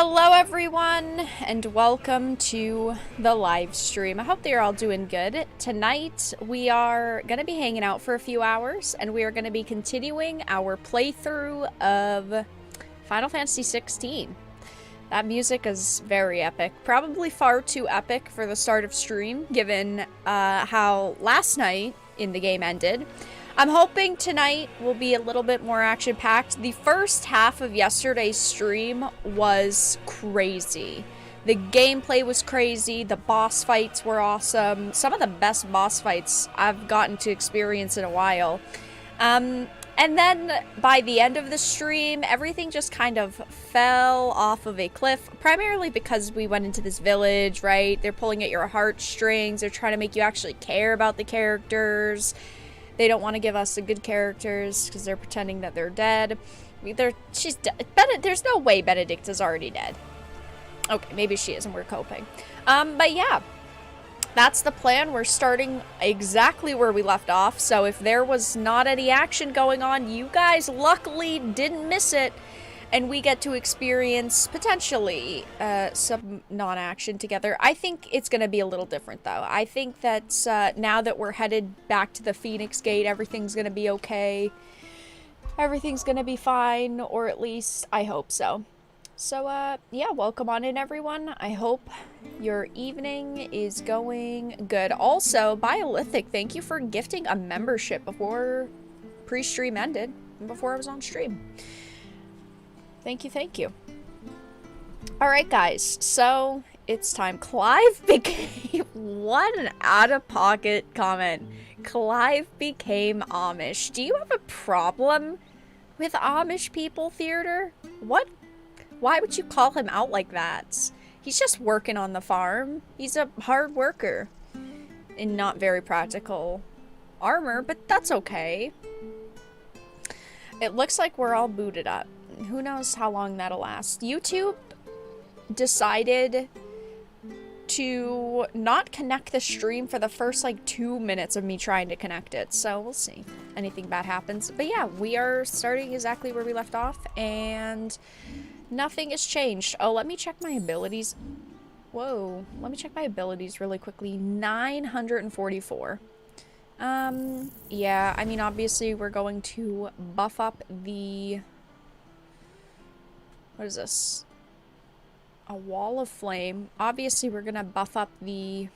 Hello everyone, and welcome to the live stream. I hope that you're all doing good. Tonight, we are going to be hanging out for a few hours, and we are going to be continuing our playthrough of Final Fantasy 16. That music is very epic. Probably far too epic for the start of stream, given how last night in the game ended. I'm hoping tonight will be a little bit more action-packed. The first half of yesterday's stream was crazy. The gameplay was crazy. The boss fights were awesome. Some of the best boss fights I've gotten to experience in a while. And then by the end of the stream, everything just kind of fell off of a cliff, primarily because we went into this village, right? They're pulling at your heartstrings. They're trying to make you actually care about the characters. They don't want to give us the good characters because they're pretending that they're dead. She's dead. There's no way Benedict is already dead. Okay, maybe she is and we're coping. But yeah, that's the plan. We're starting exactly where we left off. So if there was not any action going on, you guys luckily didn't miss it. And we get to experience, potentially, some non-action together. I think it's going to be a little different, though. I think that now that we're headed back to the Phoenix Gate, everything's going to be okay. Everything's going to be fine, or at least I hope so. So, yeah, welcome on in, everyone. I hope your evening is going good. Also, Biolithic, thank you for gifting a membership before pre-stream ended, and before I was on stream. Thank you, thank you. Alright, guys, so it's time. Clive became... What an out-of-pocket comment. Clive became Amish. Do you have a problem with Amish people, Theater? What? Why would you call him out like that? He's just working on the farm. He's a hard worker. In not very practical armor, but that's okay. It looks like we're all booted up. Who knows how long that'll last. YouTube decided to not connect the stream for the first like 2 minutes of me trying to connect it. So we'll see if anything bad happens. But yeah, we are starting exactly where we left off and nothing has changed. Oh, let me check my abilities. Whoa. Let me check my abilities really quickly. 944. Yeah, I mean, obviously we're going to buff up the... What is this? A wall of flame. Obviously, we're gonna buff up the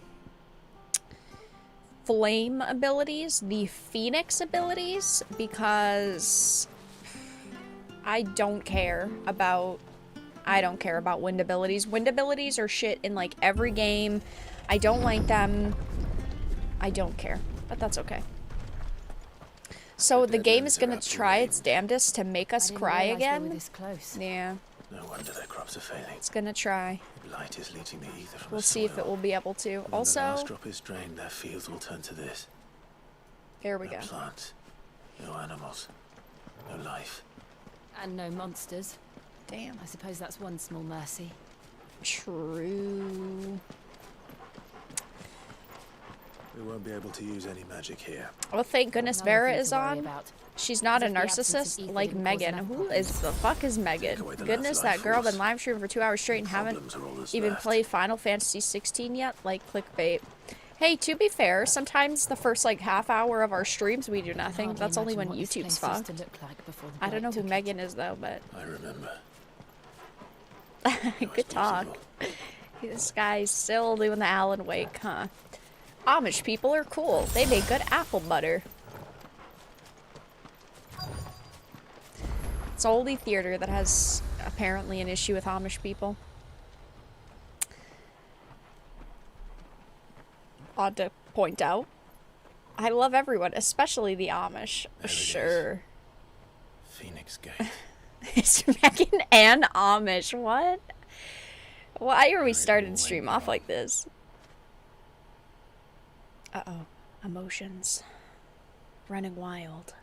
flame abilities, the phoenix abilities, because I don't care about wind abilities. Wind abilities are shit in like every game. I don't like them. I don't care, but that's okay. So the game is gonna try its damnedest to make us cry again. Yeah. No wonder their crops are failing. It's gonna try. Light is leaching the ether from We'll see if it will be able to. When also, the last drop is drained, their fields will turn to this. There we No go. plants, no animals, no life. And no monsters. Damn. I suppose that's one small mercy. True. We won't be able to use any magic here. Well, thank goodness Another Vera thing is to worry on. about. She's not a As if the absence of narcissist ether like didn't cause Megan. enough Who problems. is the fuck is Megan? away the Goodness, life that girl force. been live streaming for 2 hours straight and haven't Problems are all that's even left. played Final Fantasy 16 yet? Like clickbait. Hey, to be fair, sometimes the first like half hour of our streams we do nothing. Hardly That's only when imagine what this YouTube's place used fucked. to look like before the I don't know blight who took Megan is though, but I remember. good talk. This guy's still doing the Alan Wake, huh? Amish people are cool. They make good apple butter. It's only Theater that has apparently an issue with Amish people. Odd to point out. I love everyone, especially the Amish. There it Sure. is. Phoenix Gate. It's Megan and Amish. What? Why are we starting will stream win off now. like this? Uh-oh. Emotions. Running wild.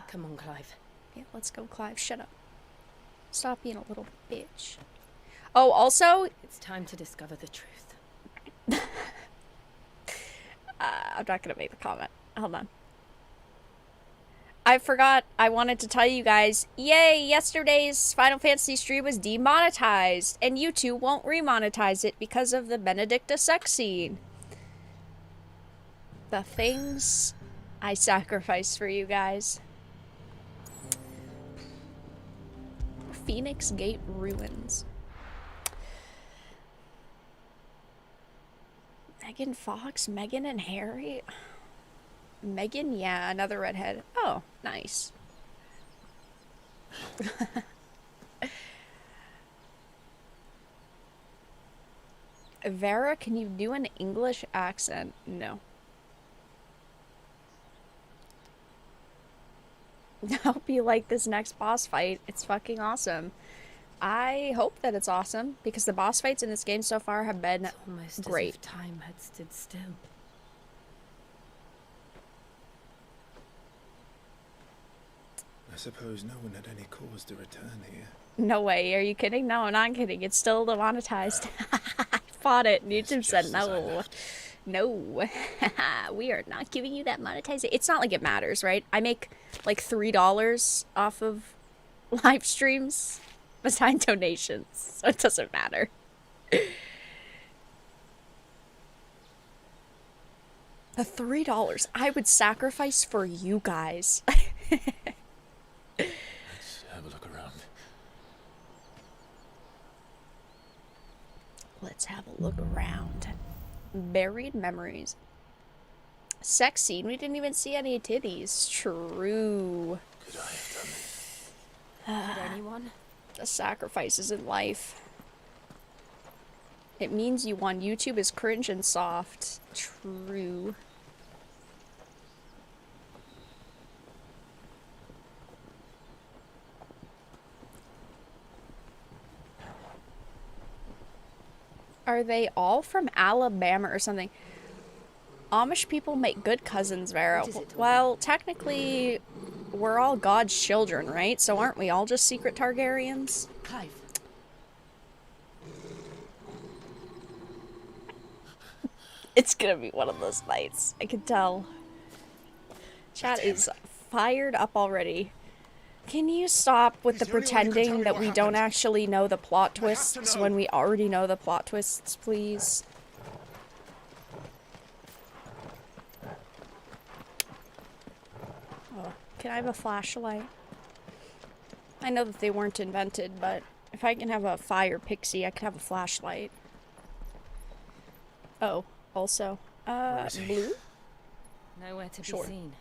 Come on, Clive. Yeah, let's go, Clive. Shut up. Stop being a little bitch. Oh, also, It's time to discover the truth. I'm not gonna make the comment. Hold on. I forgot. I wanted to tell you guys, yay, yesterday's Final Fantasy stream was demonetized, and YouTube won't remonetize it because of the Benedicta sex scene. The things I sacrificed for you guys. Phoenix Gate Ruins. Megan Fox, Megan and Harry. Megan, yeah, another redhead. Oh, nice. Vera, can you do an English accent? No. I hope you like this next boss fight. It's fucking awesome. I hope that it's awesome, because the boss fights in this game so far have been It's almost great. as if time had stood still. I suppose no one had any cause to return here. No way, are you kidding? No, I'm not kidding. It's still demonetized. I fought it. YouTube said just as I no. left. No. We are not giving you that monetization. It's not like it matters, right? I make like $3 off of live streams besides donations, so it doesn't matter. The $3 I would sacrifice for you guys. Let's have a look around. Let's have a look around. Buried memories. Sex scene. We didn't even see any titties. True. Could I have Could anyone? The sacrifices in life. It means you won. YouTube is cringe and soft. True. Are they all from Alabama or something? Amish people make good cousins, Vera. What is it, Torben? Well, technically, we're all God's children, right? So aren't we all just secret Targaryens? Clive. It's gonna be one of those nights. I can tell. Chat is fired up already. Can you stop with the Is there anyone who can tell pretending me that what we don't happened? actually know the plot I have to twists know. when we already know the plot twists, please? Oh, can I have a flashlight? I know that they weren't invented, but if I can have a fire pixie, I could have a flashlight. Oh, also, Where is he? blue? Nowhere to Sure. be seen.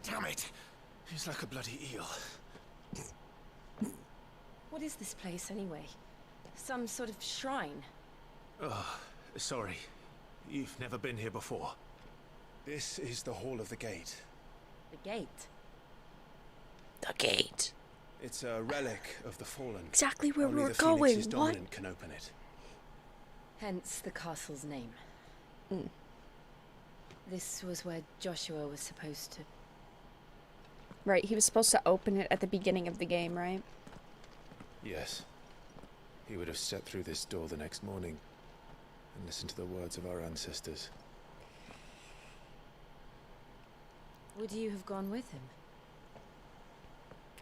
Damn it! He's like a bloody eel. What is this place, anyway? Some sort of shrine? Oh, sorry. You've never been here before. This is the Hall of the Gate. The gate? The gate. It's a relic of the fallen. Exactly where Only we were the Phoenix's going. What? dominant can open it. Hence the castle's name. Mm. This was where Joshua was supposed to... Right, he was supposed to open it at the beginning of the game, right? Yes. He would have stepped through this door the next morning and listened to the words of our ancestors. Would you have gone with him?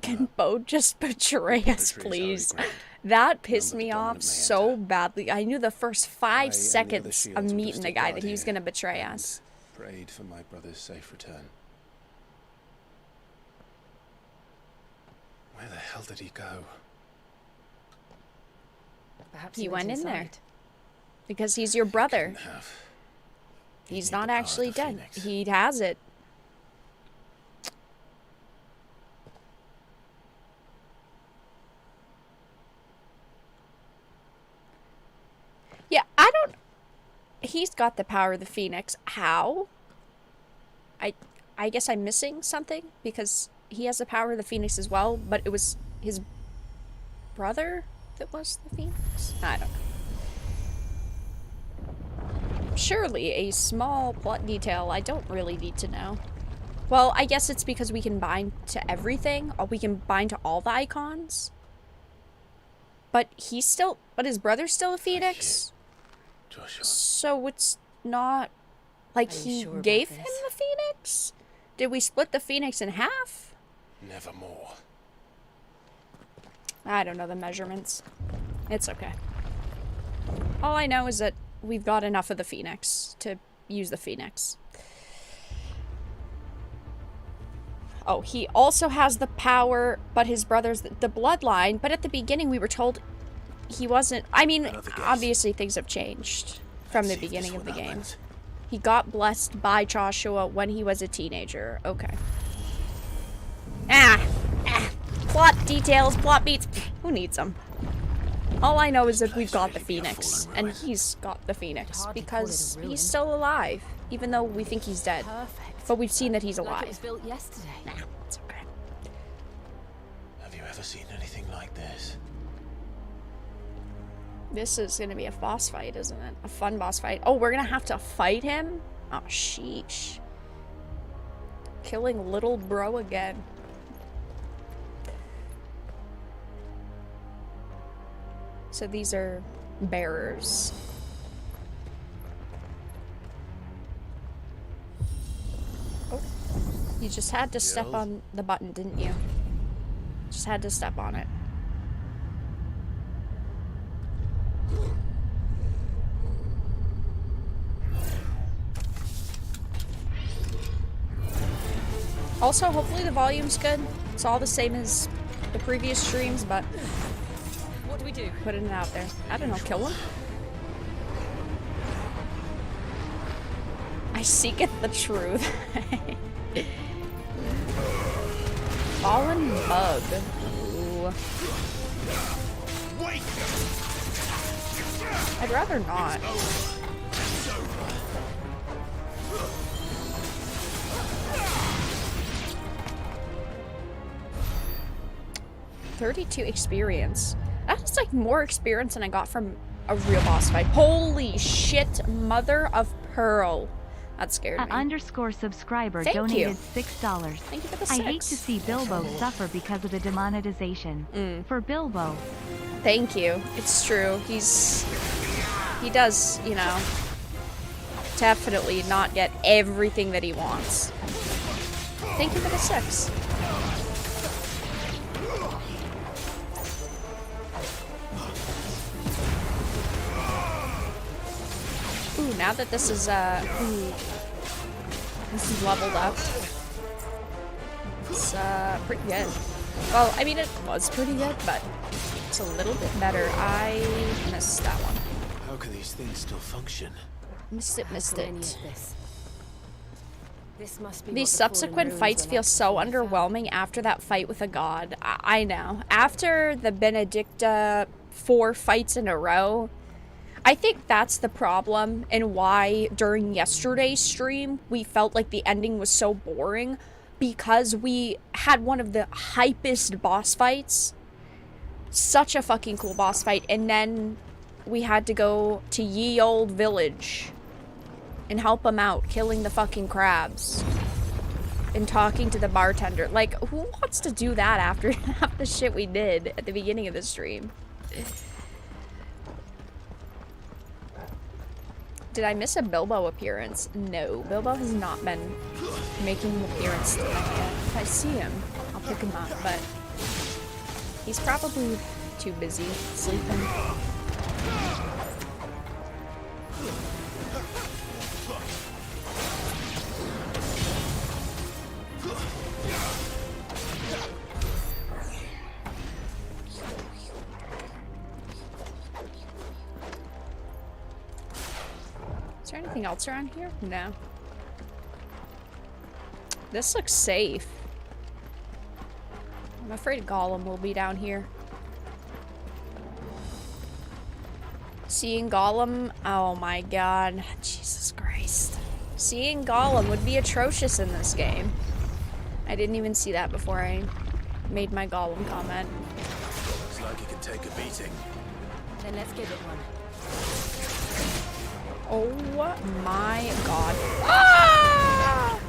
Can Bo just betray us, Trees are please? ground. That pissed None but me the off dominant may so enter. badly. I knew the first I 5 and the other seconds of shields would have meeting the stood guy guard that he was here going to betray and us. Prayed for my brother's safe return. Where the hell did he go? Perhaps He went in there. inside. Because he's your brother. Couldn't have. He'd He's need not the power of actually the dead. Phoenix. He has it. Yeah, I don't... He's got the power of the Phoenix. How? I guess I'm missing something, because he has the power of the Phoenix as well, but it was his brother that was the Phoenix? I don't know. Surely a small plot detail I don't really need to know. Well, I guess it's because we can bind to everything, or we can bind to all the icons. But he's still... But his brother's still a phoenix? Joshua. So it's not... Like, Are you he sure about gave him this? the phoenix? Did we split the phoenix in half? Nevermore. I don't know the measurements. It's okay. All I know is that we've got enough of the phoenix to use the phoenix. Oh, he also has the power, but his brother's the bloodline. But at the beginning, we were told he wasn't... I mean, Another guess. obviously things have changed from the See if this beginning of the one game. happens. He got blessed by Joshua when he was a teenager. Okay. Plot details, plot beats. Who needs them? All I know is that we've got the Phoenix, and he's got the Phoenix Hardly call it a because ruin. he's still alive, even though we think he's dead. Perfect. But we've seen that he's Like it alive. was built yesterday. Nah, it's okay. Have you ever seen anything like this? This is gonna be a boss fight, isn't it? A fun boss fight. Oh, we're gonna have to fight him? Oh, sheesh. Killing little bro again. So these are bearers. Oh, you just had to step on the button, didn't you? Just had to step on it. Also, hopefully the volume's good. It's all the same as the previous streams, but What do we do? putting it out there. I don't know, kill him? I seeketh the truth. Fallen bug. Ooh. I'd rather not. 32 experience. That's like more experience than I got from a real boss fight. Holy shit, mother of pearl. That scared me. _ subscriber Thank donated you. $6. Thank you for the I 6. hate to see Bilbo suffer because of the demonetization. For Bilbo, Thank you. It's true. He does, you know, definitely not get everything that he wants. Thank you for the 6. Ooh, now that this is, this is leveled up. It's, pretty good. Well, I mean, it was pretty good, but it's a little bit better. I missed that one. How can these things still function? Missed it. Any of this. This must be These what the fallen subsequent ruins fights were feel like so before we fell. underwhelming after that fight with a god. I know. After the Benedicta 4 fights in a row, I think that's the problem and why during yesterday's stream we felt like the ending was so boring, because we had one of the hypest boss fights. Such a fucking cool boss fight, and then we had to go to ye old village and help them out, killing the fucking crabs and talking to the bartender. Like, who wants to do that after half the shit we did at the beginning of the stream? Did I miss a Bilbo appearance? No, Bilbo has not been making an appearance tonight yet. If I see him, I'll pick him up, but he's probably too busy sleeping. Is there anything else around here? No. This looks safe. I'm afraid Gollum will be down here. Seeing Gollum? Oh my god. Jesus Christ. Seeing Gollum would be atrocious in this game. I didn't even see that before I made my Gollum comment. Looks like he can take a beating. Then let's give it one. Oh my god. Ah!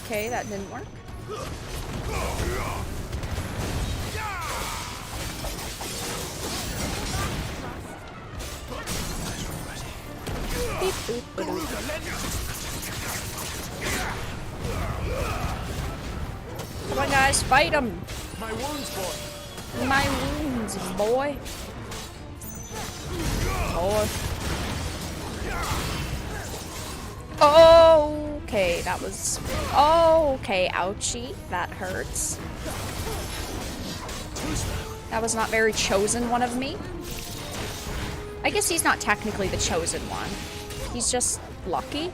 Okay, that didn't work. Beep, boop, ba-doop. Come on, guys, fight him! My wounds, boy. My wounds, boy. Boy. Okay, that was... Okay, ouchie. That hurts. That was not very chosen one of me. I guess he's not technically the chosen one. He's just lucky.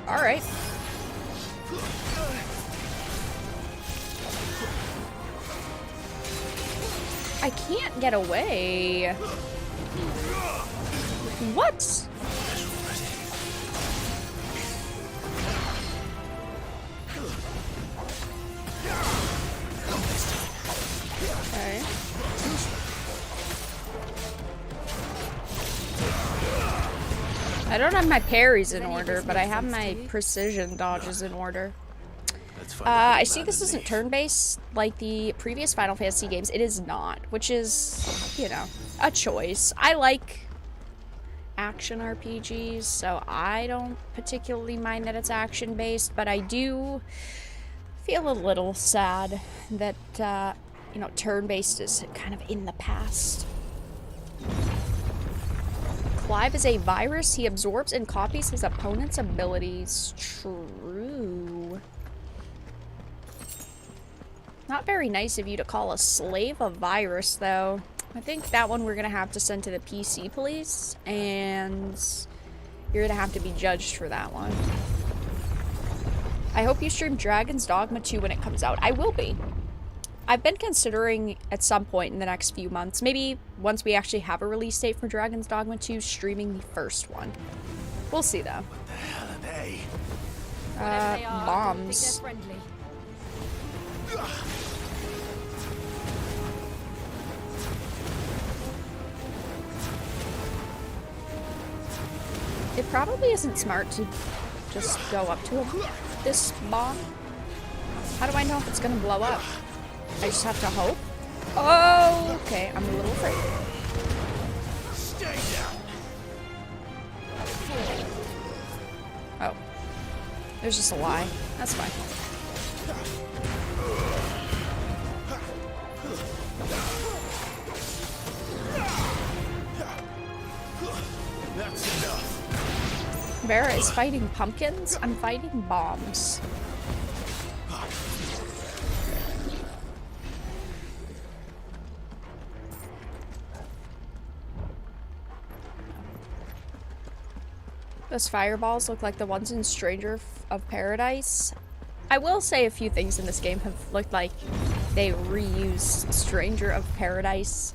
All right. I can't get away. What? Okay. I don't have my parries in order, but I have my precision dodges in order. I see this isn't turn-based like the previous Final Fantasy games. It is not, which is, you know, a choice. I like action RPGs, so I don't particularly mind that it's action-based, but I do feel a little sad that, you know, turn-based is kind of in the past. Clive is a virus. He absorbs and copies his opponent's abilities. True. Not very nice of you to call a slave a virus, though. I think that one we're gonna have to send to the PC police, and you're gonna have to be judged for that one. I hope you stream Dragon's Dogma 2 when it comes out. I will be. I've been considering at some point in the next few months, maybe once we actually have a release date for Dragon's Dogma 2, streaming the first one. We'll see, though. What the hell are they? Whatever they are, I don't think Bombs. they're friendly. It probably isn't smart to just go up to him. This bomb. How do I know if it's gonna blow up? I just have to hope. Oh, okay. I'm a little afraid. Stay down. Oh. There's just a lie. That's fine. That's enough. Vera is fighting pumpkins. I'm fighting bombs. Those fireballs look like the ones in Stranger of Paradise. I will say a few things in this game have looked like they reused Stranger of Paradise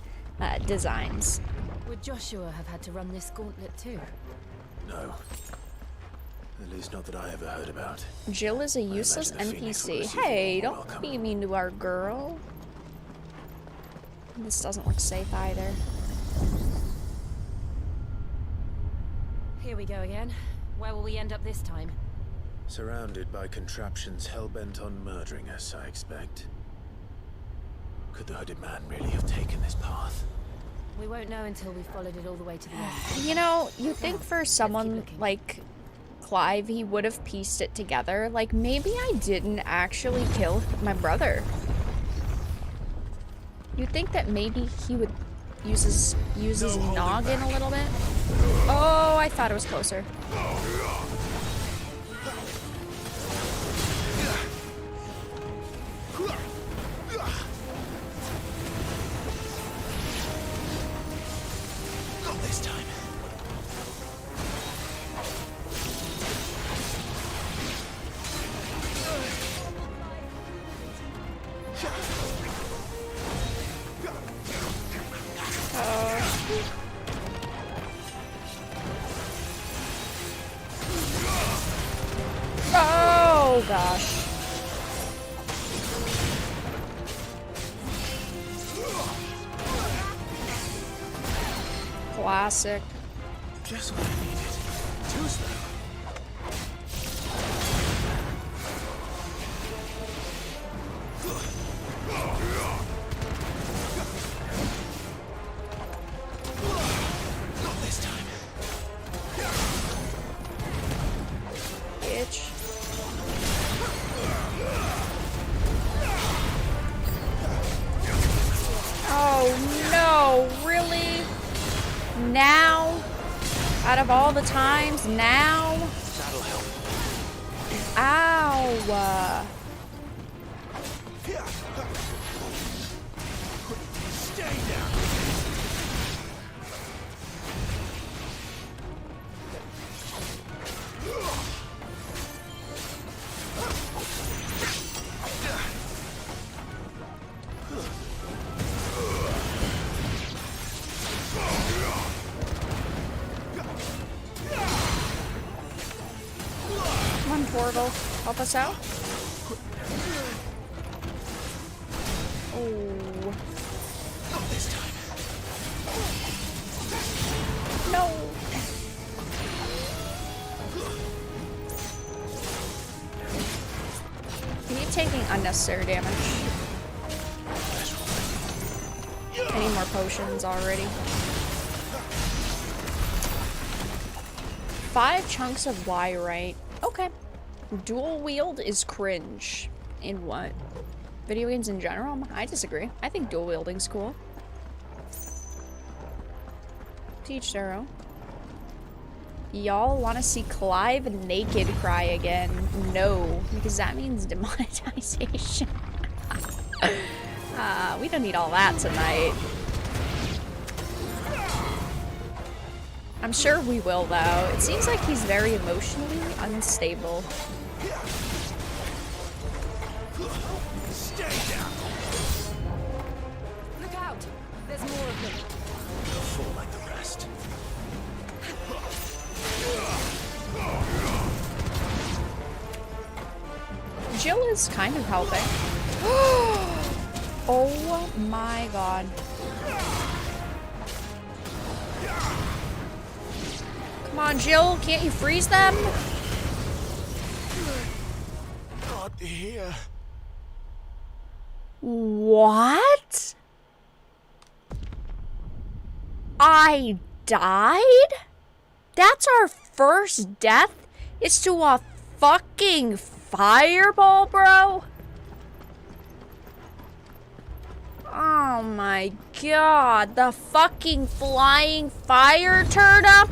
designs. Would Joshua have had to run this gauntlet too? No. At least not that I ever heard about. Jill is a useless imagine the Phoenix will NPC. receive Hey, you don't welcome. be mean to our girl. This doesn't look safe either. Here we go again. Where will we end up this time? Surrounded by contraptions hell-bent on murdering us, I expect. Could the hooded man really have taken this path? We won't know until we've followed it all the way to the end. You know, you think for someone like Clive, he would have pieced it together. Like, maybe I didn't actually kill my brother. You'd think that maybe he would use his noggin a little bit. Oh, I thought it was closer. Not this time. gosh. Classic. Just what I needed. Too slow. Not this time. Bitch. Oh no, really? Now? Out of all the times, now? That'll help. Ow. Stay down. Come on, Portal. Help us out. Oh. Not this time. No. Keep taking unnecessary damage. I need more potions already. 5 chunks of Wyrite. Okay. Dual wield is cringe. In what? Video games in general? I disagree. I think dual wielding's cool. Teach their own. Y'all want to see Clive naked cry again? No, because that means demonetization. We don't need all that tonight. I'm sure we will, though. It seems like he's very emotionally unstable. Stay down. Look out! There's more of them. They'll fall like the rest. Jill is kind of helping. Oh my god. Come on, Jill. Can't you freeze them? God, here. What? I died? That's our first death? It's to a fucking fireball, bro? Oh my god, the fucking flying fire turnip?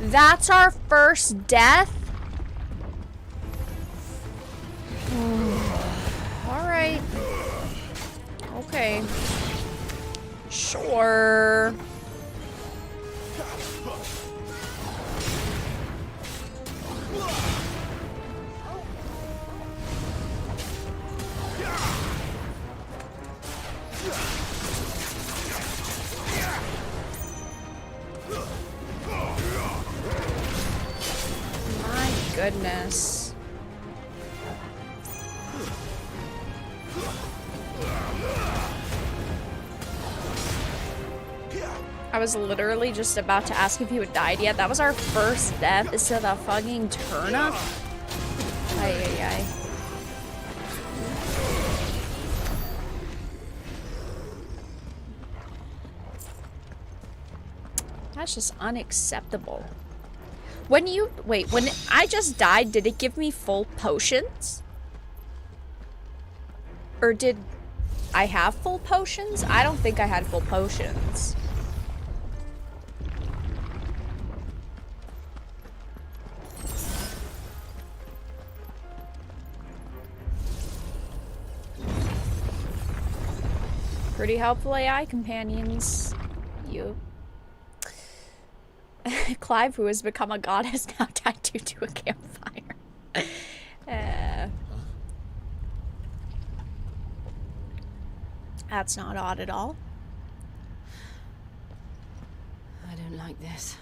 That's our first death? Alright. Okay. Sure. My goodness. I was literally just about to ask if he had died yet. That was our first death instead of the fucking turnip. Ay, ay, ay. That's just unacceptable. When you... Wait, when I just died, did it give me full potions? Or did I have full potions? I don't think I had full potions. Pretty helpful AI companions. You. Clive, who has become a god, has now died due to a campfire. That's not odd at all. I don't like this.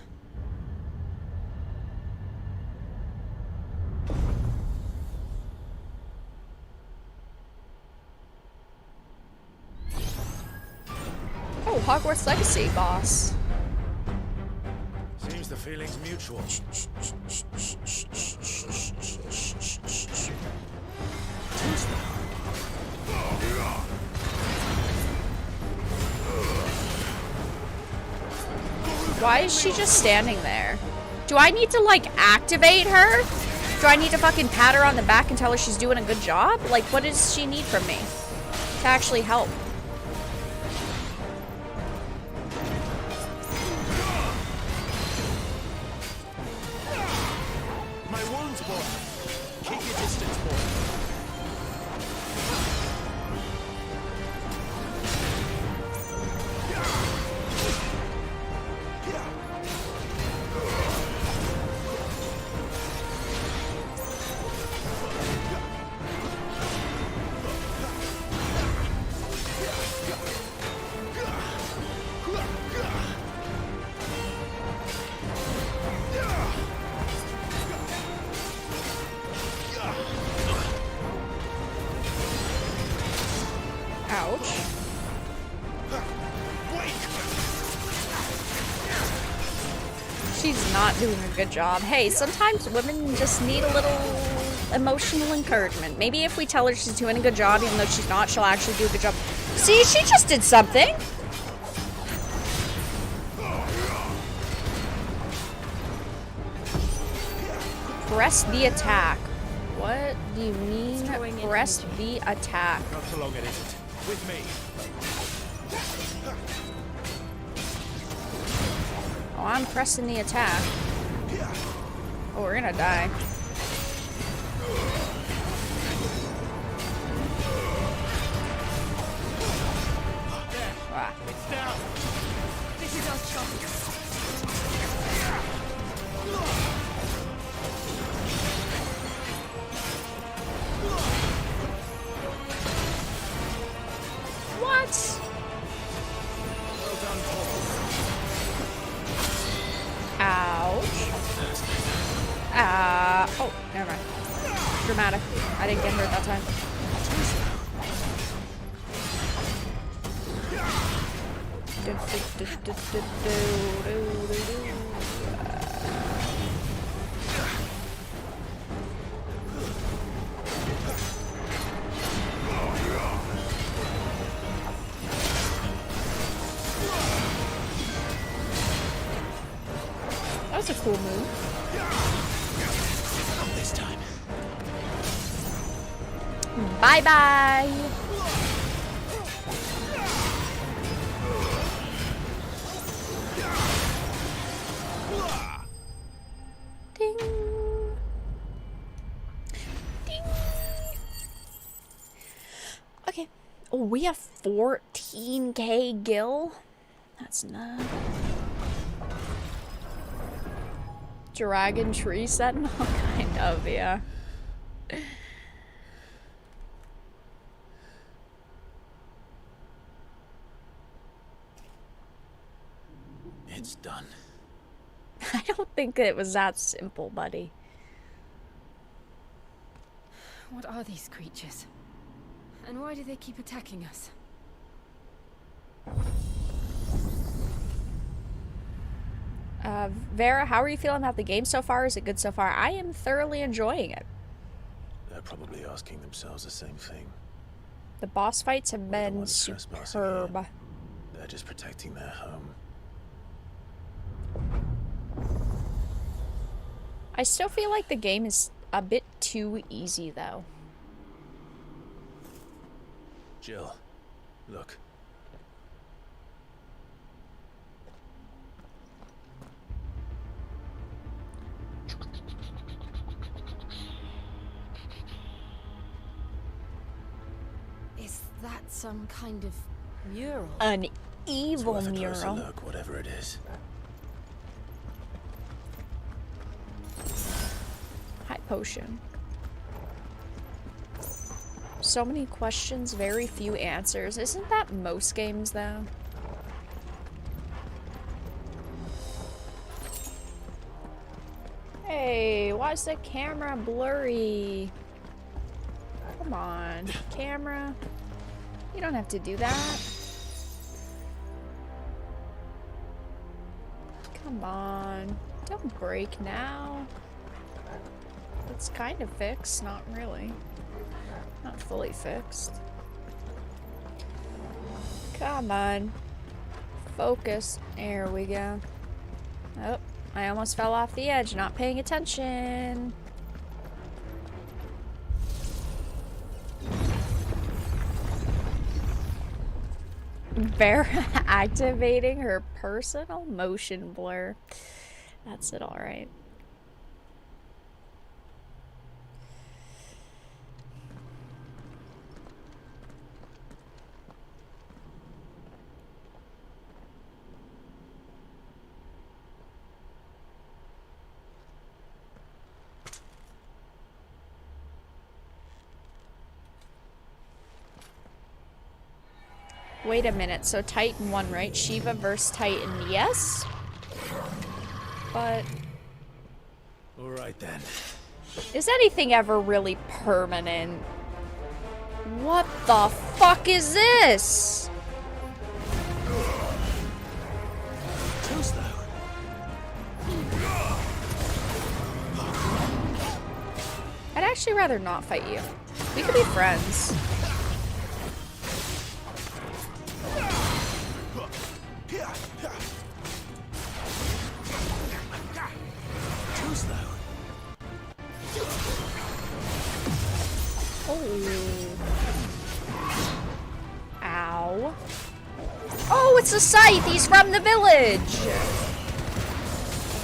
I Hogwarts Legacy boss. Seems the feeling's mutual. Why is she just standing there? Do I need to, like, activate her? Do I need to fucking pat her on the back and tell her she's doing a good job? Like, what does she need from me to actually help? My wounds, boy. Keep your distance, boy. Ouch. She's not doing a good job. Hey, sometimes women just need a little emotional encouragement. Maybe if we tell her she's doing a good job, even though she's not, she'll actually do a good job. See, she just did something. Press the attack. What do you mean, press the attack? Not so long it isn't. With me. Oh, I'm pressing the attack. Oh, we're gonna die. Ah. It's down. This is our chance. What? Well done, Paul. Ouch. Oh, never mind. Dramatic. I didn't get hurt that time. That was a cool move. Not this time. Bye-bye. Ding. Ding. Okay. Oh, we have 14k gil. That's not. Dragon tree sentinel, kind of, yeah. It's done. I don't think it was that simple, buddy. What are these creatures? And why do they keep attacking us? Vera, how are you feeling about the game so far? Is it good so far? I am thoroughly enjoying it. They're probably asking themselves the same thing. The boss fights have We're the been ones trespassing superb. here. They're just protecting their home. I still feel like the game is a bit too easy, though. Jill, look. Is that some kind of mural? An It's evil worth a closer mural. look, whatever it is. High potion. So many questions, very few answers. Isn't that most games, though? Hey, why is the camera blurry? Come on, camera. You don't have to do that. Come on. Don't break now. It's kind of fixed, not really. Not fully fixed. Come on. Focus. There we go. Oh, I almost fell off the edge, not paying attention. Bear activating her personal motion blur. That's it, alright. Wait a minute, so Titan won, right? Shiva versus Titan, yes? But... Alright then. is anything ever really permanent? What the fuck is this? Too slow. I'd actually rather not fight you. We could be friends. Too slow. Oh. Ow. Oh, it's a scythe! He's from the village!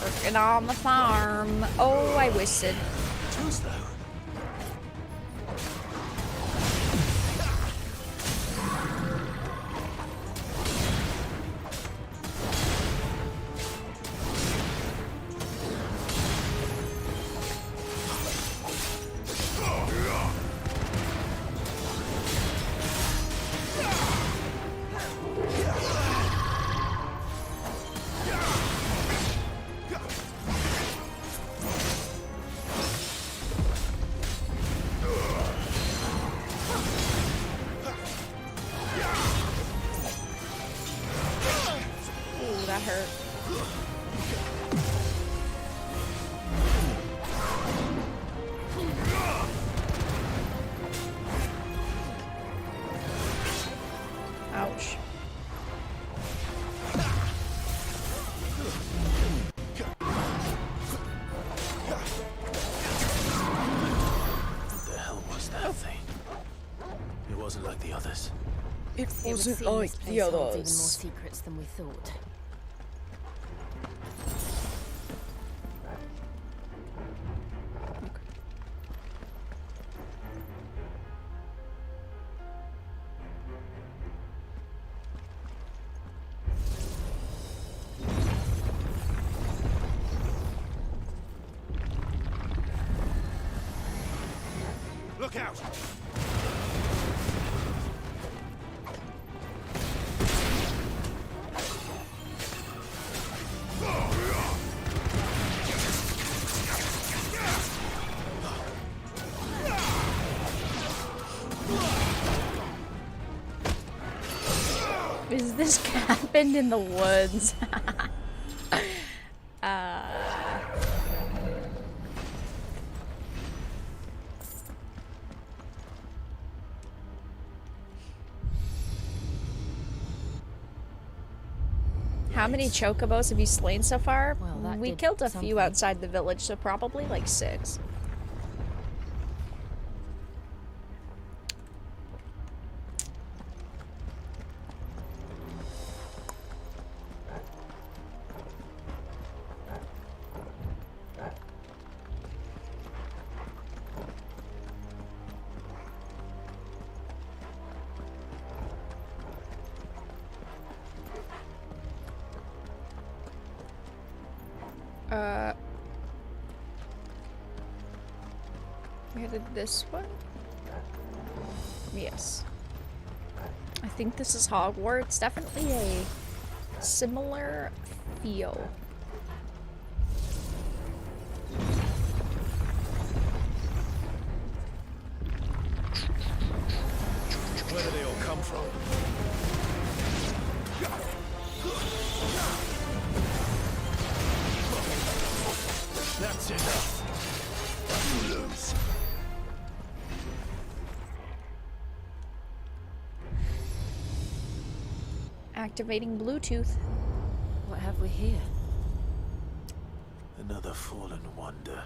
Working on the farm. Oh, I whistled. Too slow. Ooh, that hurt. Ouch. What the hell was that thing? It wasn't like the others. It It would seem this place holds even more secrets than we thought. Look out! Is this cabin in the woods? How many chocobos have you slain so far? Well, that we did killed a something. few outside the village, so probably like 6. We headed this way? Yes. I think this is Hogwarts. Definitely a similar feel. Where do they all come from? That's enough. You lose. Activating Bluetooth. What have we here? Another fallen wonder.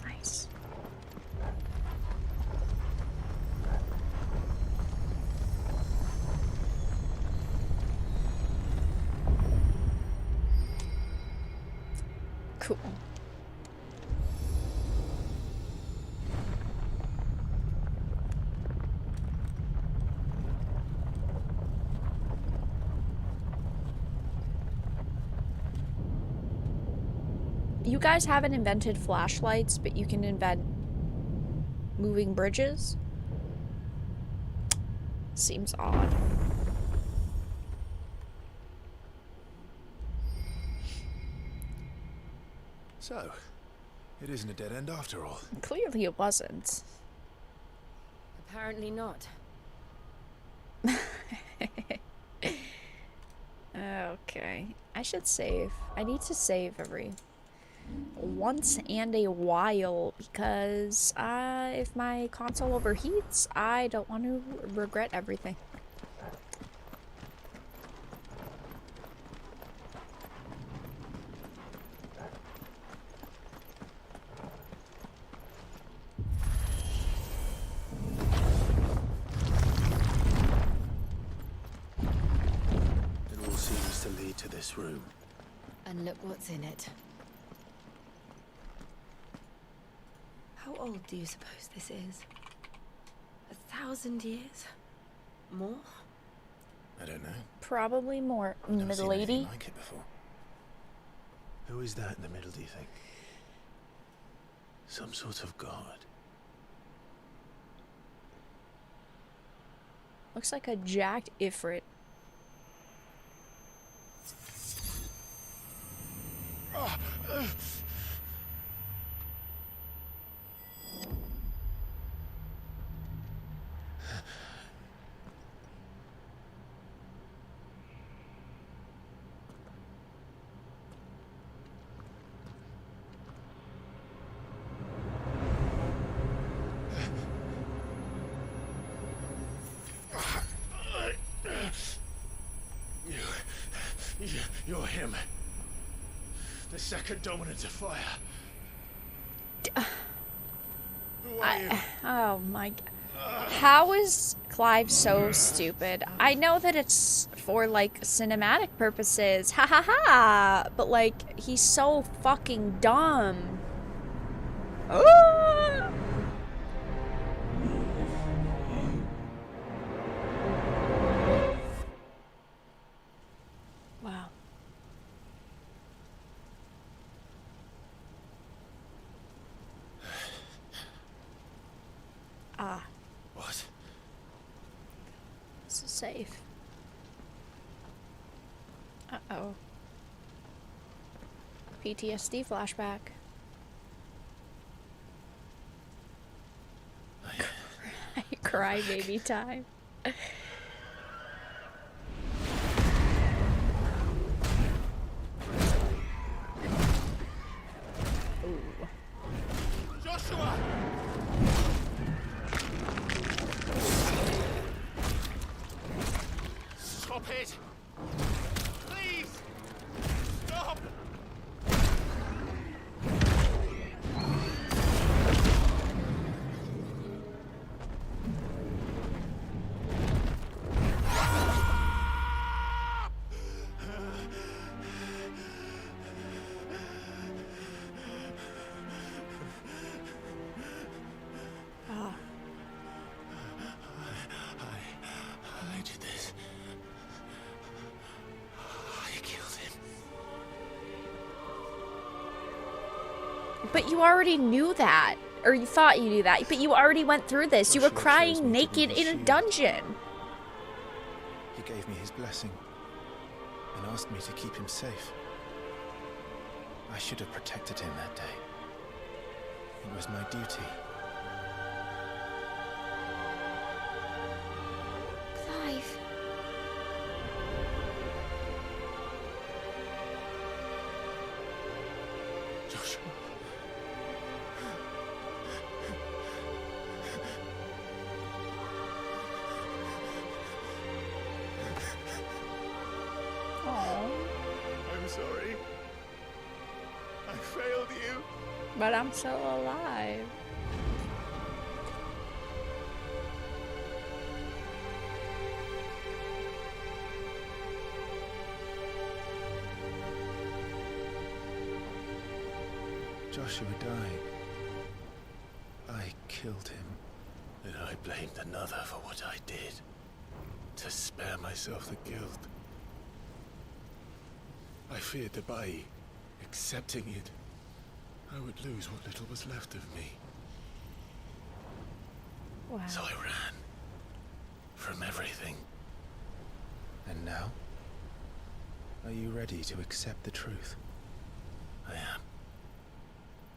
Nice. Cool. You guys haven't invented flashlights, but you can invent moving bridges? Seems odd. So, it isn't a dead end after all. Clearly it wasn't. Apparently not. Okay. I should save. I need to save every once and a while because if my console overheats, I don't want to regret everything. It all seems to lead to this room. And look what's in it. How old do you suppose this is? 1,000 years? More? I don't know. Probably more. Never Middle seen anything lady. like it before. Who is that in the middle, do you think? Some sort of god. Looks like a jacked Ifrit. You're him. The second dominant of fire. Who are you? Oh my god. How is Clive so stupid? I know that it's for like cinematic purposes. Ha ha ha. But like he's so fucking dumb. Ah! Wow. Ah. What? This is safe. Uh-oh. PTSD flashback. Cry baby time. Ooh. Joshua! Stop it! Please! Stop! Ah. I did this. I killed him. But you already knew that. Or you thought you knew that. But you already went through this. You were Joshua chose crying me to be naked his in a shield. dungeon. He gave me his blessing and asked me to keep him safe. I should have protected him that day. It was my duty. Clive. sorry. I failed you. But I'm still alive. Joshua died. I killed him. And I blamed another for what I did. To spare myself the guilt. I feared that by accepting it, I would lose what little was left of me. Wow. So I ran. From everything. And now? Are you ready to accept the truth? I am.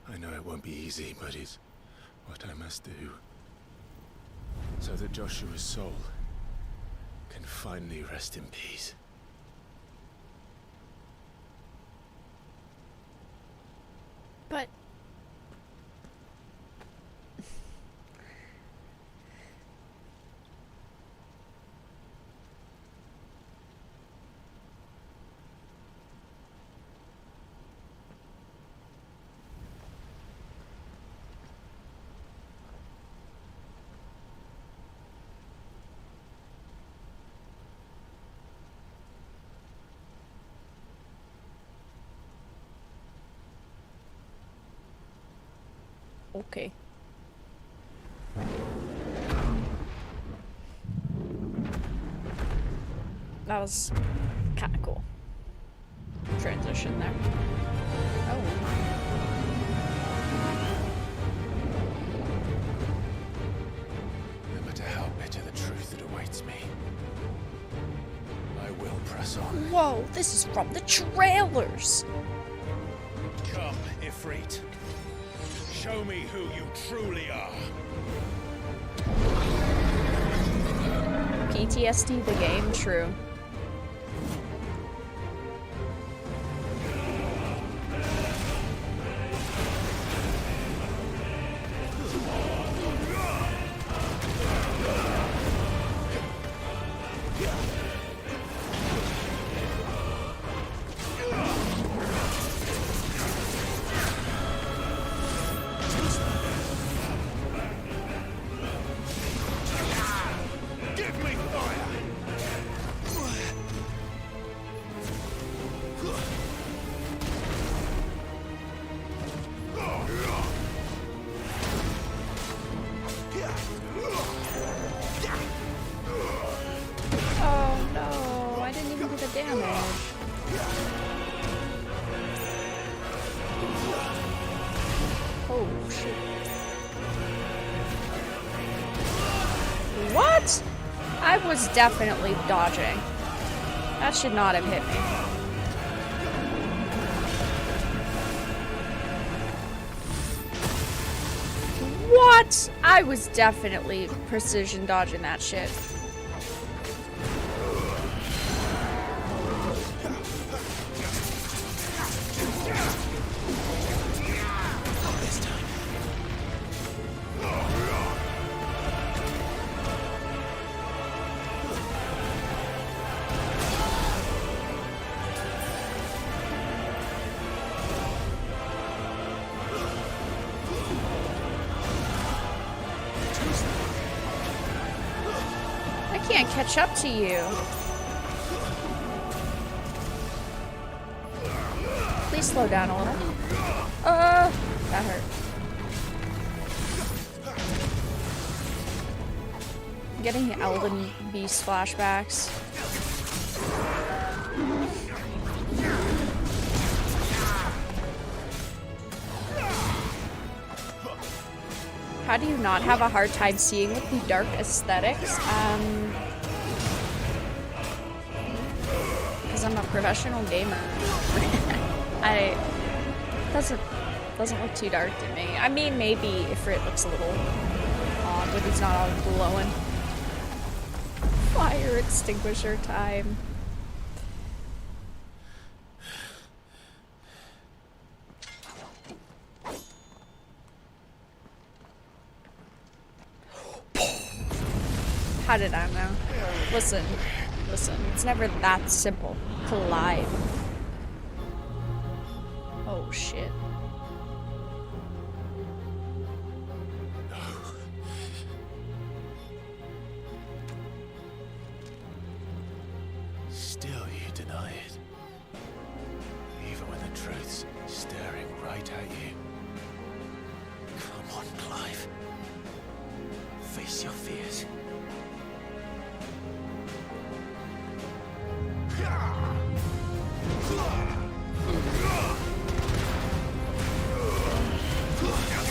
I know it won't be easy, but it's what I must do. So that Joshua's soul can finally rest in peace. But... Okay. That was kind of cool. Transition there. Oh. No matter how bitter the truth that awaits me, I will press on. Whoa, this is from the trailers. Come, Ifrit. Show me who you truly are. PTSD the game, true. Oh, shit. What? I was definitely dodging. That should not have hit me. What? I was definitely precision dodging that shit. I can't catch up to you. Please slow down a little. That hurt. I'm getting Elden Beast flashbacks. How do you not have a hard time seeing with the dark aesthetics? Because I'm a professional gamer. Doesn't look too dark to me. I mean, maybe if it looks a little odd, but he's not all glowing. Fire extinguisher time. How did I know? Listen, it's never that simple to lie. Oh, shit. Still you deny it. Even when the truth's staring right at you. Come on, Clive. Face your fears. Not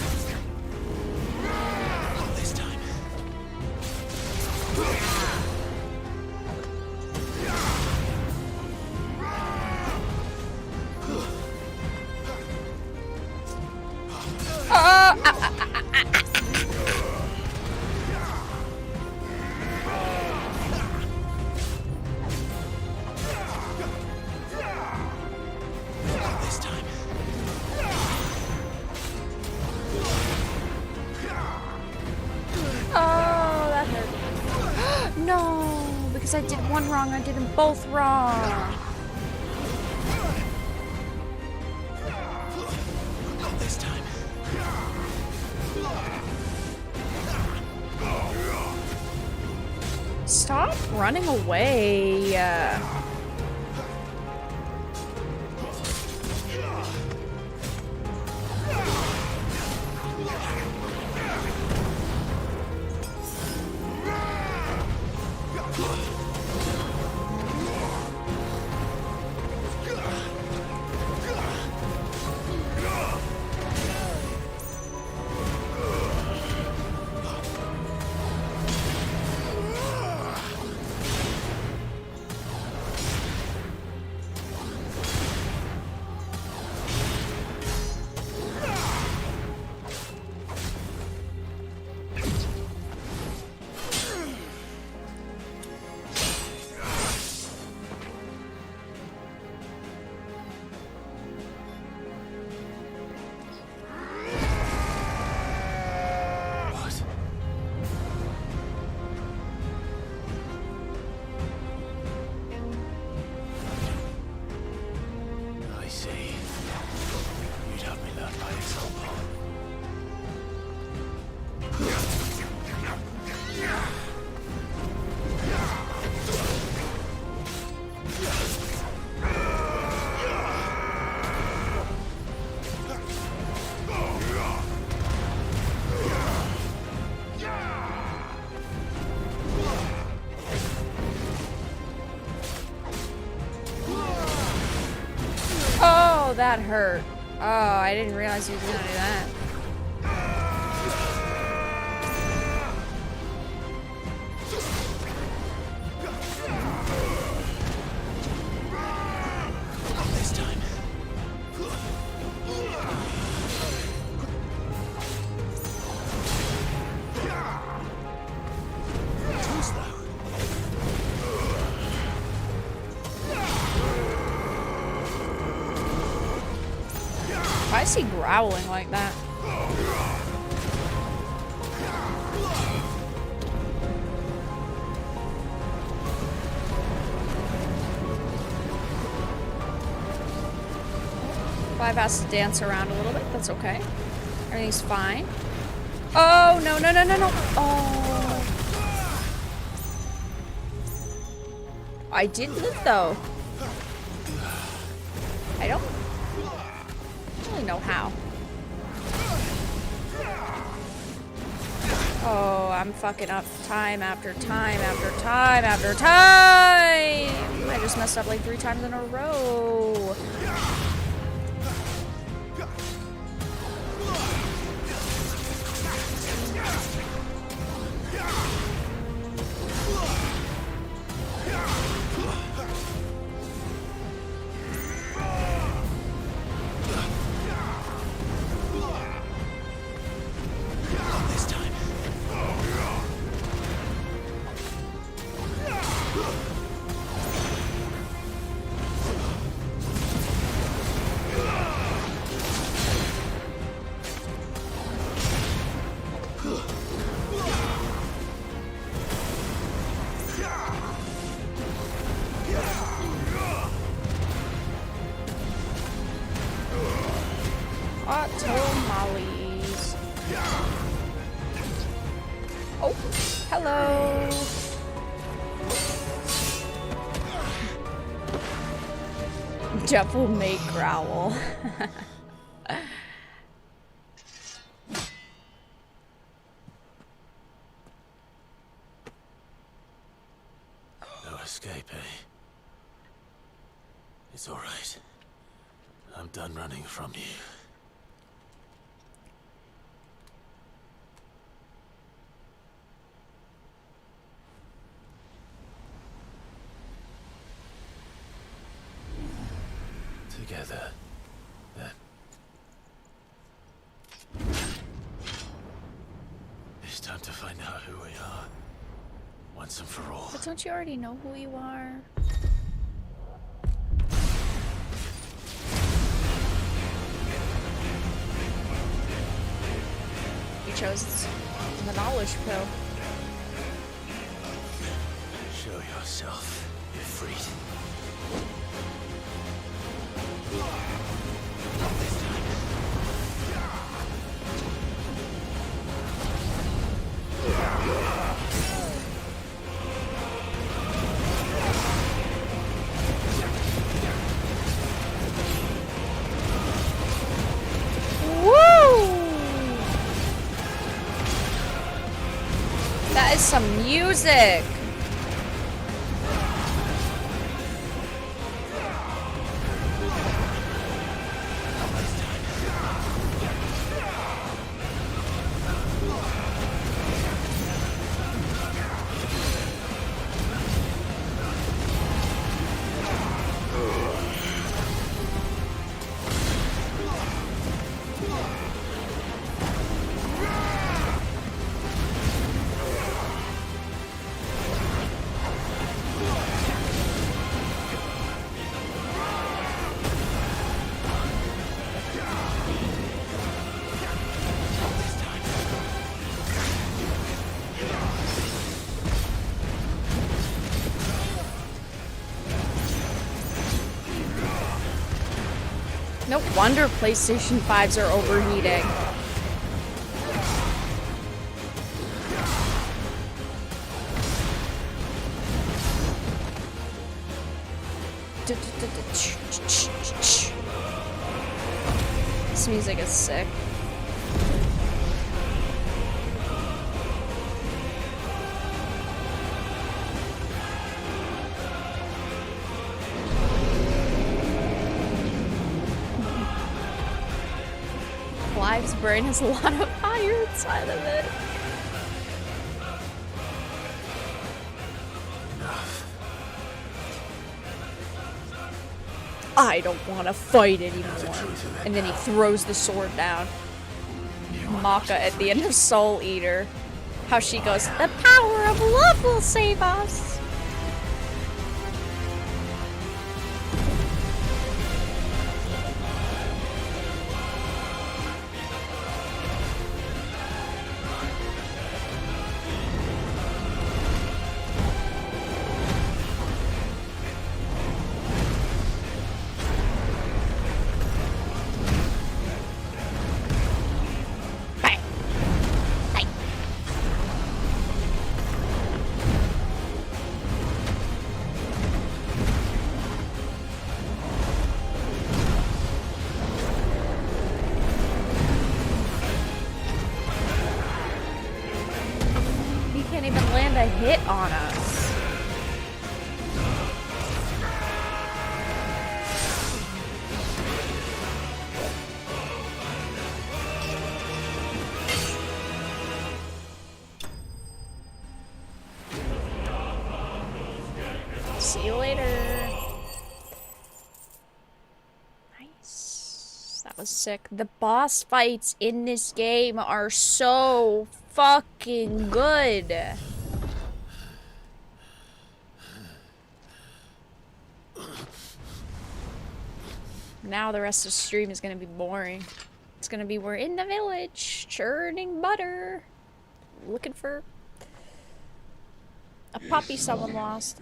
this time. This time. Oh, that hurt. No, because I did one wrong, I did them both wrong. Not this time. Stop running away. I see. You'd have me learn by example. Oh, that hurt. Oh, I didn't realize he was gonna do that. Not this time. Too slow. Why is he growling like that? Clive has to dance around a little bit. That's okay. Everything's fine. Oh, no, no, no, no, no. Oh. I did live, though. I don't really know how. Oh, I'm fucking up time after time after time after time. I just messed up like 3 times in a row. Not this time. Devil may growl. No escape, eh? It's all right. I'm done running from you. Together, then. It's time to find out who we are, once and for all. But don't you already know who you are? You chose the knowledge pill. Show yourself, Ifrit. That is some music. No wonder PlayStation 5s are overheating. This music is sick. Clive's brain has a lot of fire inside of it. I don't want to fight anymore. And then he throws the sword down. Maka at the end of Soul Eater. How she goes, the power of love will save us. A hit on us. See you later. Nice. That was sick. The boss fights in this game are so fucking good. Now the rest of the stream is gonna be boring. It's gonna be we're in the village, churning butter, looking for a puppy someone lost.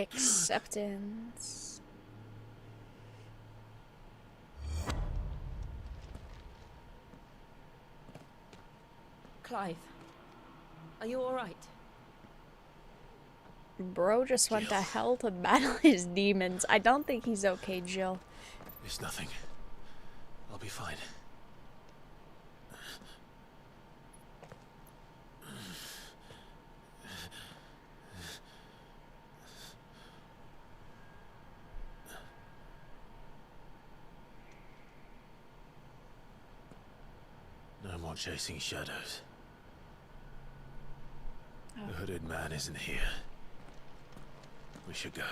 Acceptance. Clive, are you alright? Bro just went to hell to battle his demons. I don't think he's okay, Jill. It's nothing. I'll be fine. No more chasing shadows. Oh. The hooded man isn't here. We should go.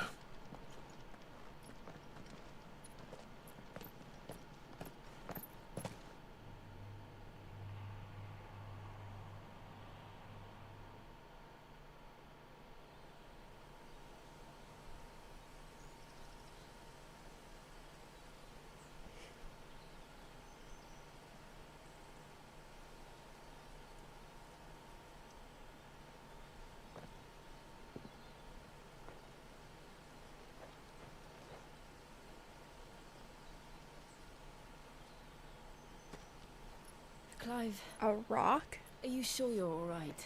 Clive, A rock? are you sure you're alright?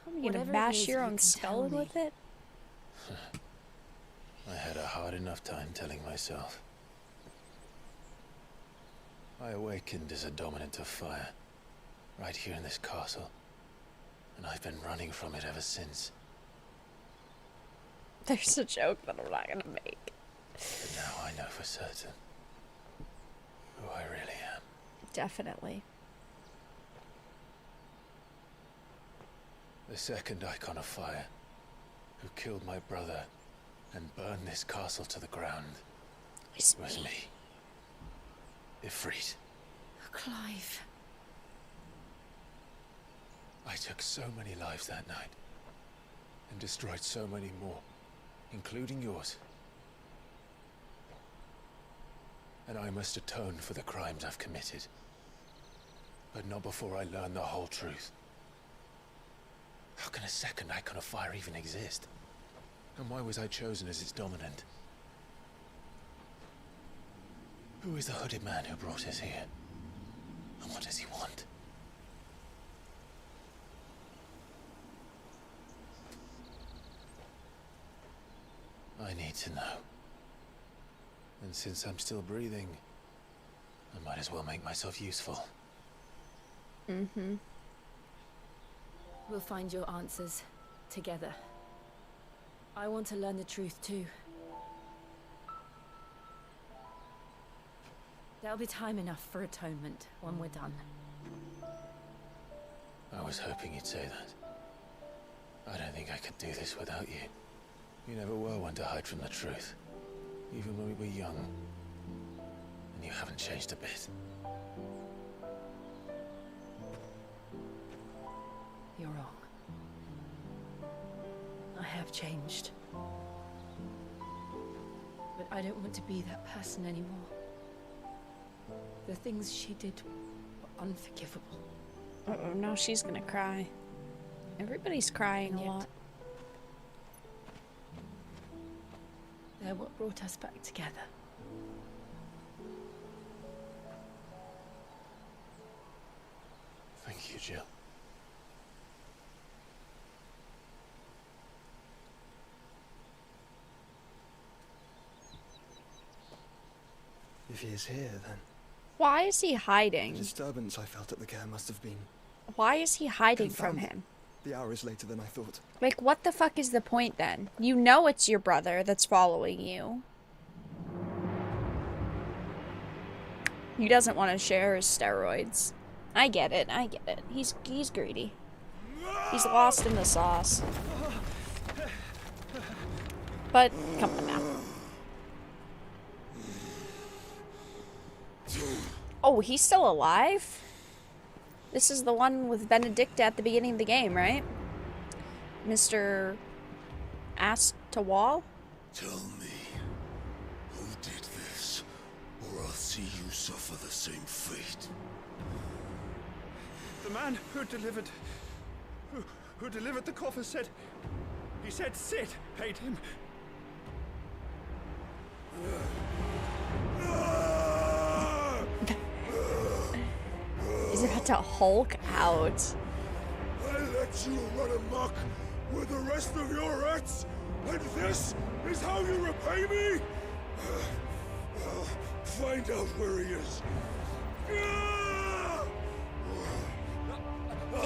Are you gonna Whatever it bash is, your you own can skull tell me. with it? I had a hard enough time telling myself. I awakened as a dominant of fire, right here in this castle, and I've been running from it ever since. There's a joke that I'm not gonna make. But now I know for certain who I really am. Definitely. The second icon of fire, who killed my brother and burned this castle to the ground, It's was me. Ifrit. Clive. I took so many lives that night, and destroyed so many more, including yours. And I must atone for the crimes I've committed. But not before I learn the whole truth. How can a second icon of fire even exist? And why was I chosen as its dominant? Who is the hooded man who brought us here? And what does he want? I need to know. And since I'm still breathing, I might as well make myself useful. Mm-hmm. We'll find your answers together. I want to learn the truth too. There'll be time enough for atonement when we're done. I was hoping you'd say that. I don't think I could do this without you. You never were one to hide from the truth. Even when we were young. And you haven't changed a bit. You're wrong. I have changed. But I don't want to be that person anymore. The things she did were unforgivable. Uh-oh, now she's gonna cry. Everybody's crying a Yet. lot. They're what brought us back together. Thank you, Jill. If he is here, then Why is he the hiding? disturbance I felt at the care must have been. Why is he hiding from Confound. him? The hour is later than I thought. Like, what the fuck is the point then? You know it's your brother that's following you. He doesn't want to share his steroids. I get it, I get it. He's greedy. He's lost in the sauce. But, come on now. Oh, he's still alive? This is the one with Benedicta at the beginning of the game, right? Mr. Astawal? Tell me, who did this, or I'll see you suffer the same fate. The man who delivered the coffer said He said Sid paid him. He's about to Hulk out. I let you run amok with the rest of your rats, and this is how you repay me? Find out where he is.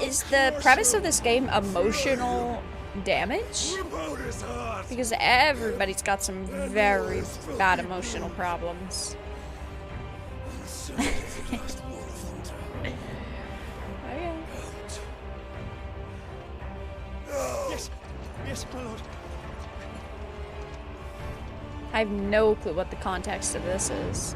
Is the premise of this game emotional damage? Rip out his heart. Because everybody's got some very bad emotional problems. Okay. Yes, yes, my lord. I have no clue what the context of this is.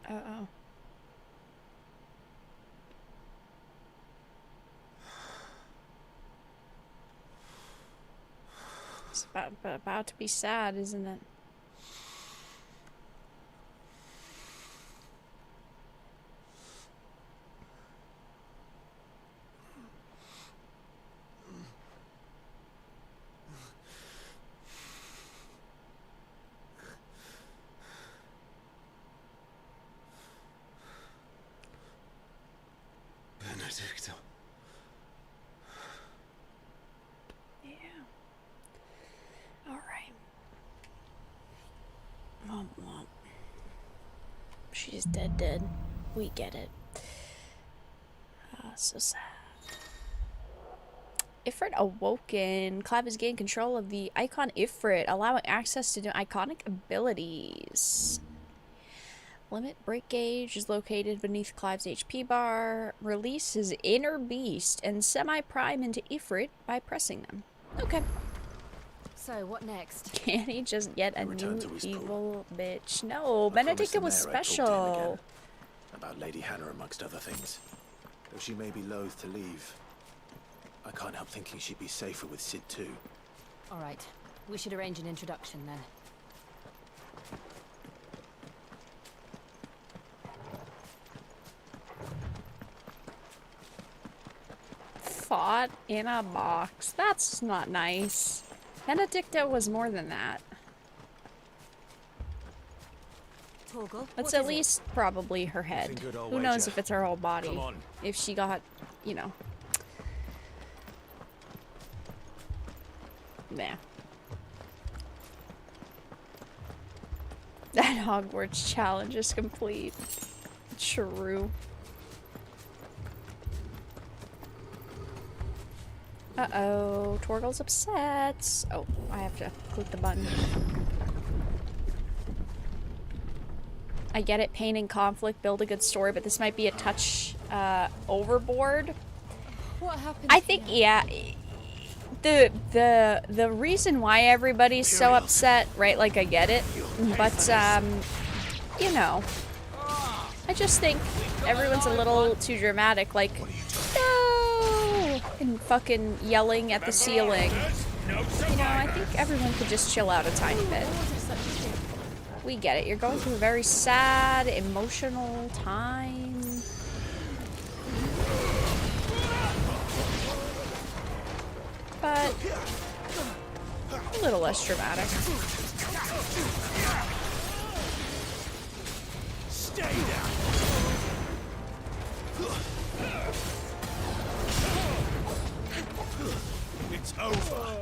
Uh-oh. It's about to be sad, isn't it? Benedicta. Yeah. All right. Womp womp. She's dead. We get it. So sad. Ifrit awoken. Clav has gained control of the icon Ifrit, allowing access to new iconic abilities. Limit break gauge is located beneath Clive's HP bar. Release his inner beast and semi-prime into Ifrit by pressing them. Okay. So, what next? Can he just get a Return new to his evil bitch? No, I promised Benedicta the was mayor I'd talk to him special. again. About Lady Hannah amongst other things. Though she may be loath to leave, I can't help thinking she'd be safer with Sid too. All right. We should arrange an introduction then. Fought in a box. That's not nice. Benedicta was more than that. Torgal, That's what at is it? least probably her head. Think good old Who knows wager. if it's her whole body? Come on. If she got, you know. Nah. That Hogwarts challenge is complete. True. Uh-oh. Torgal's upset. Oh, I have to click the button. I get it, pain and conflict build a good story, but this might be a touch overboard. What happened? I think, yeah, the reason why everybody's so upset, right? Like, I get it, but you know, I just think everyone's a little too dramatic. Like, no, and fucking yelling at the ceiling. You know, I think everyone could just chill out a tiny bit. We get it. You're going through a very sad, emotional time. But a little less dramatic. Stay down. It's over.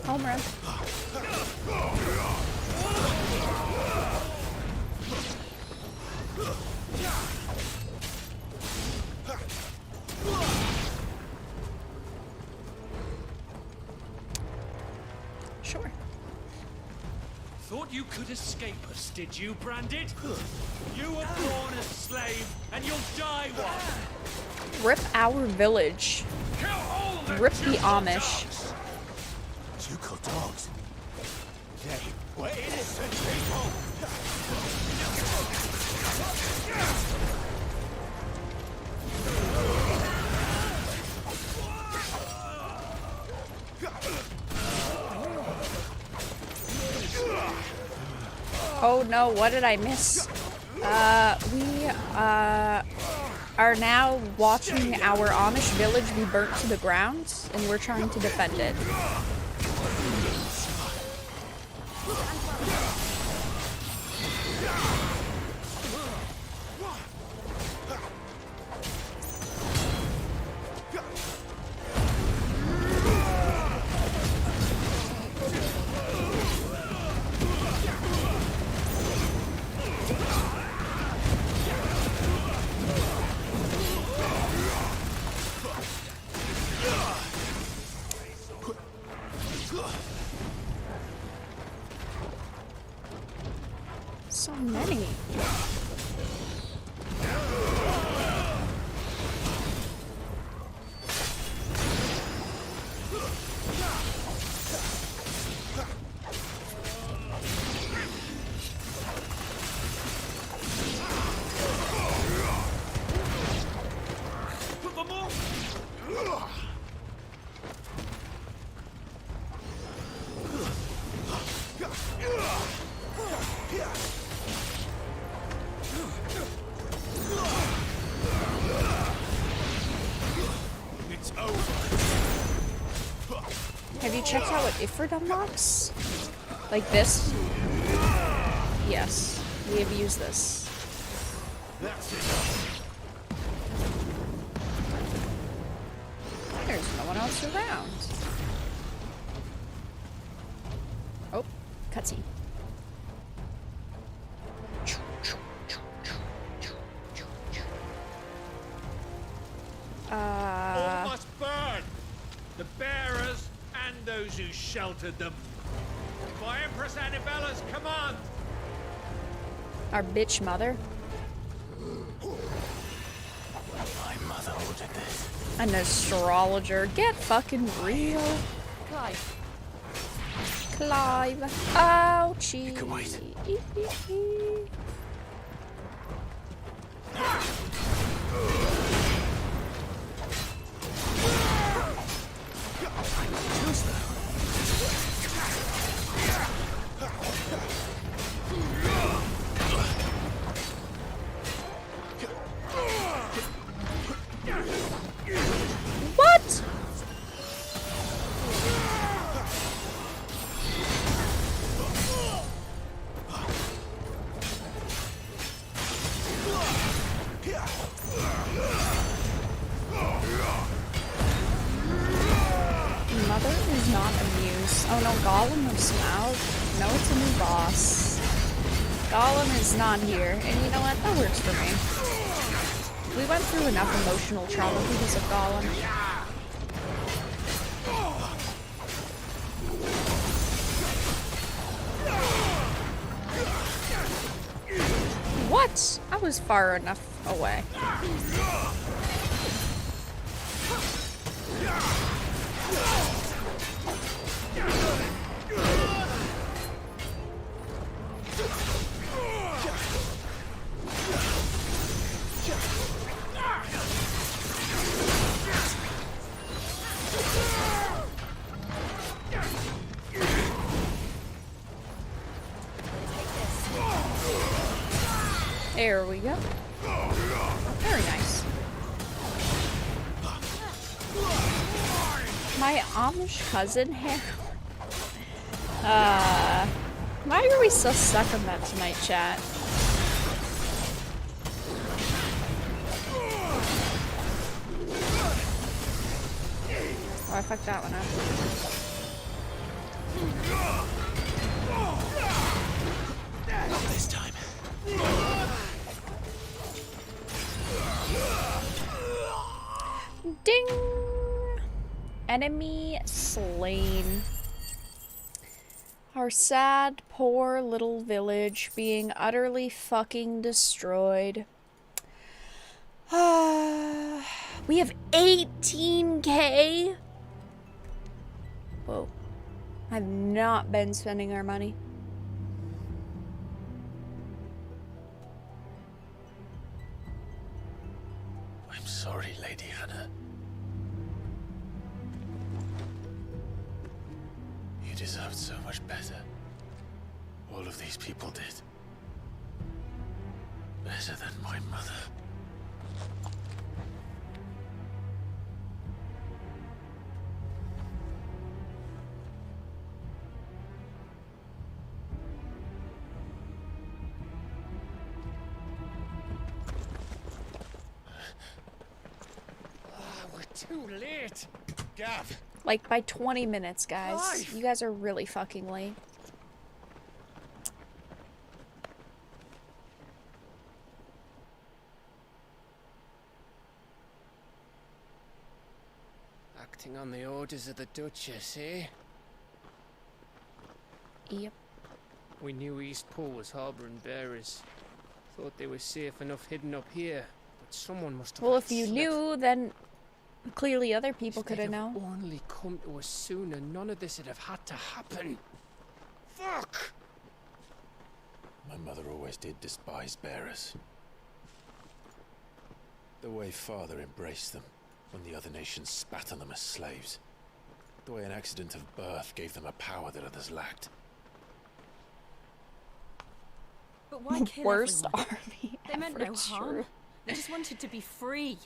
Home run. Sure. Thought you could escape us, did you, Branded? You were born a slave, and you'll die one. Rip our village. Kill all the Rip the Ducal Amish. dogs. Ducal dogs. They were innocent people. Oh no, what did I miss? We are now watching our Amish village be burnt to the ground, and we're trying to defend it. So many. Have you checked out what Ifrit unlocks? Like this? Yes, we have used this. There's no one else around. Oh, cutscene. All must burn! The bearers and those who sheltered them. By Empress Annibella's command! Our bitch mother. My mother ordered this. An astrologer. Get fucking real. Clive. Clive. Ouchie. You can wait. What? Mother is not amused. Oh no, Gollum has smiled. No, it's a new boss. Gollum is not here, and you know what? That works for me. We went through enough emotional trauma because of Gollum. What? I was far enough away. There we go. Very nice. My Amish cousin Harold. Why are we so stuck on that tonight, chat? Oh, I fucked that one up. Not this time. Ding! Enemy slain. Our sad, poor little village being utterly fucking destroyed. We have 18K? Whoa. I've not been spending our money. I'm sorry, Lady Hannah. You deserved so much better. All of these people did. better than my mother. We're too late. Gav. Like by 20 minutes, guys. Clive! You guys are really fucking late. Acting on the orders of the Duchess, eh? Yep. We knew Eastpool was harbouring bearers. Thought they were safe enough hidden up here, but someone must have. Well, had if you slip. knew, then clearly other people If could they'd have known. only come to us sooner, none of this would have had to happen. Fuck! My mother always did despise bearers. The way Father embraced them when the other nations spat on them as slaves. The way an accident of birth gave them a power that others lacked. But why kill Worst everyone? army They meant ever, no it's harm. true. They just wanted to be free.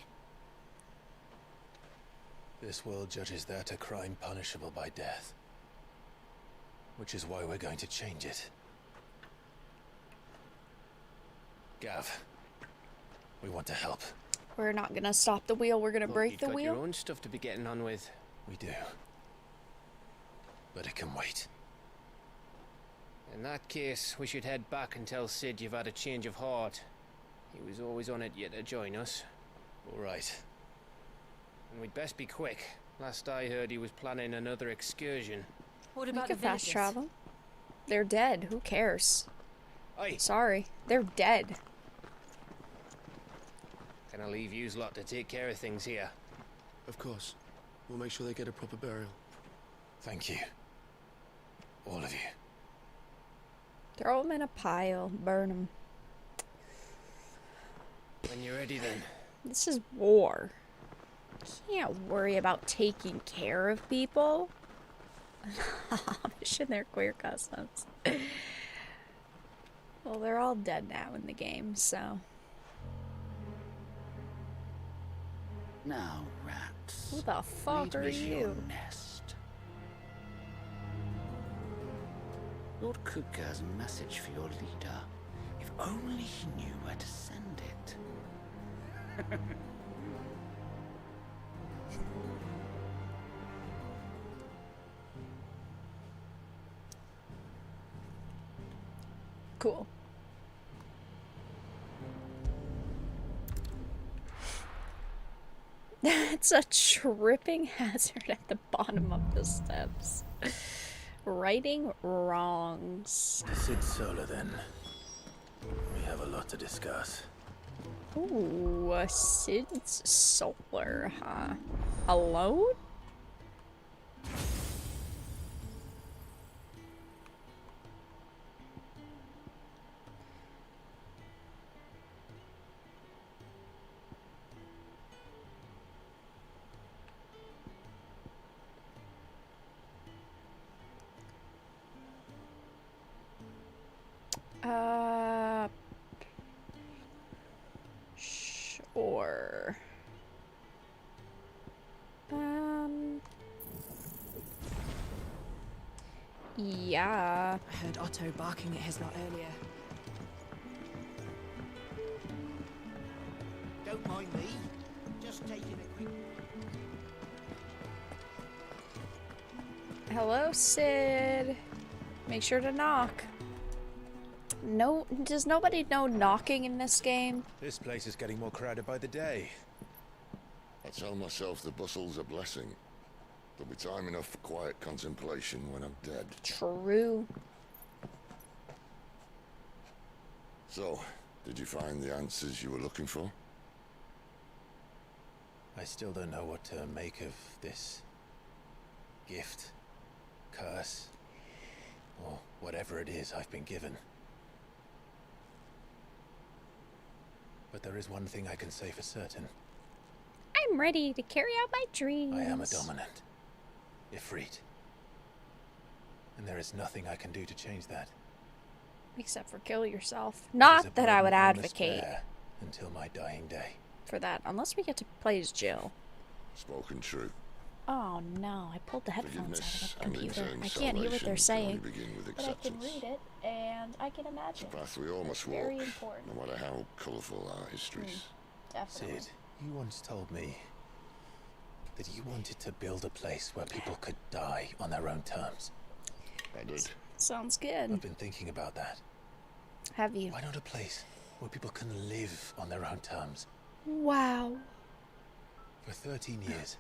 This world judges that a crime punishable by death. Which is why we're going to change it. Gav, we want to help. We're not gonna stop the wheel, we're gonna Thought break you'd the got wheel. your own stuff to be getting on with. We do. But it can wait. In that case, we should head back and tell Sid you've had a change of heart. He was always on it yet to join us. All right. And we'd best be quick. Last I heard, he was planning another excursion. What We about could the fast villagers? travel. They're dead, who cares? Aye, Sorry, they're dead. can I leave yous lot to take care of things here? Of course. We'll make sure they get a proper burial. Thank you. All of you. Throw them in a pile, burn them. When you're ready then. This is war. Can't worry about taking care of people. Mission their queer customs. Well, they're all dead now in the game, so. Now, rats. Who the fuck lead are me to your you? nest. Lord Kupka has a message for your leader. If only he knew where to send it. Cool. It's a tripping hazard at the bottom of the steps. Righting wrongs. To Sid Solar, then. We have a lot to discuss. Ooh, Sid's Solar, huh? Alone? Sure. Yeah. I heard Otto barking at his lot earlier. Don't mind me. Just taking a quick... Hello, Sid. Make sure to knock. No, does nobody know knocking in this game? This place is getting more crowded by the day. I tell myself the bustle's a blessing. There'll be time enough for quiet contemplation when I'm dead. True. So, did you find the answers you were looking for? I still don't know what to make of this gift, curse, or whatever it is I've been given. But there is one thing I can say for certain. I'm ready to carry out my dreams. I am a dominant, Ifrit. And there is nothing I can do to change that. Except for kill yourself. Not that I would advocate until my dying day. for that, unless we get to play as Jill. Spoken true. Oh no, I pulled the headphones out of the computer. Forgiveness and I can't hear what they're salvation saying, can only begin with but I can acceptance. read it, and I can imagine. It's a path we all must walk, Very important. no matter how colourful our histories. Definitely. Sid, you once told me that you wanted to build a place where people could die on their own terms. I did. Sounds good. I've been thinking about that. Have you? Why not a place where people can live on their own terms? Wow. For 13 years,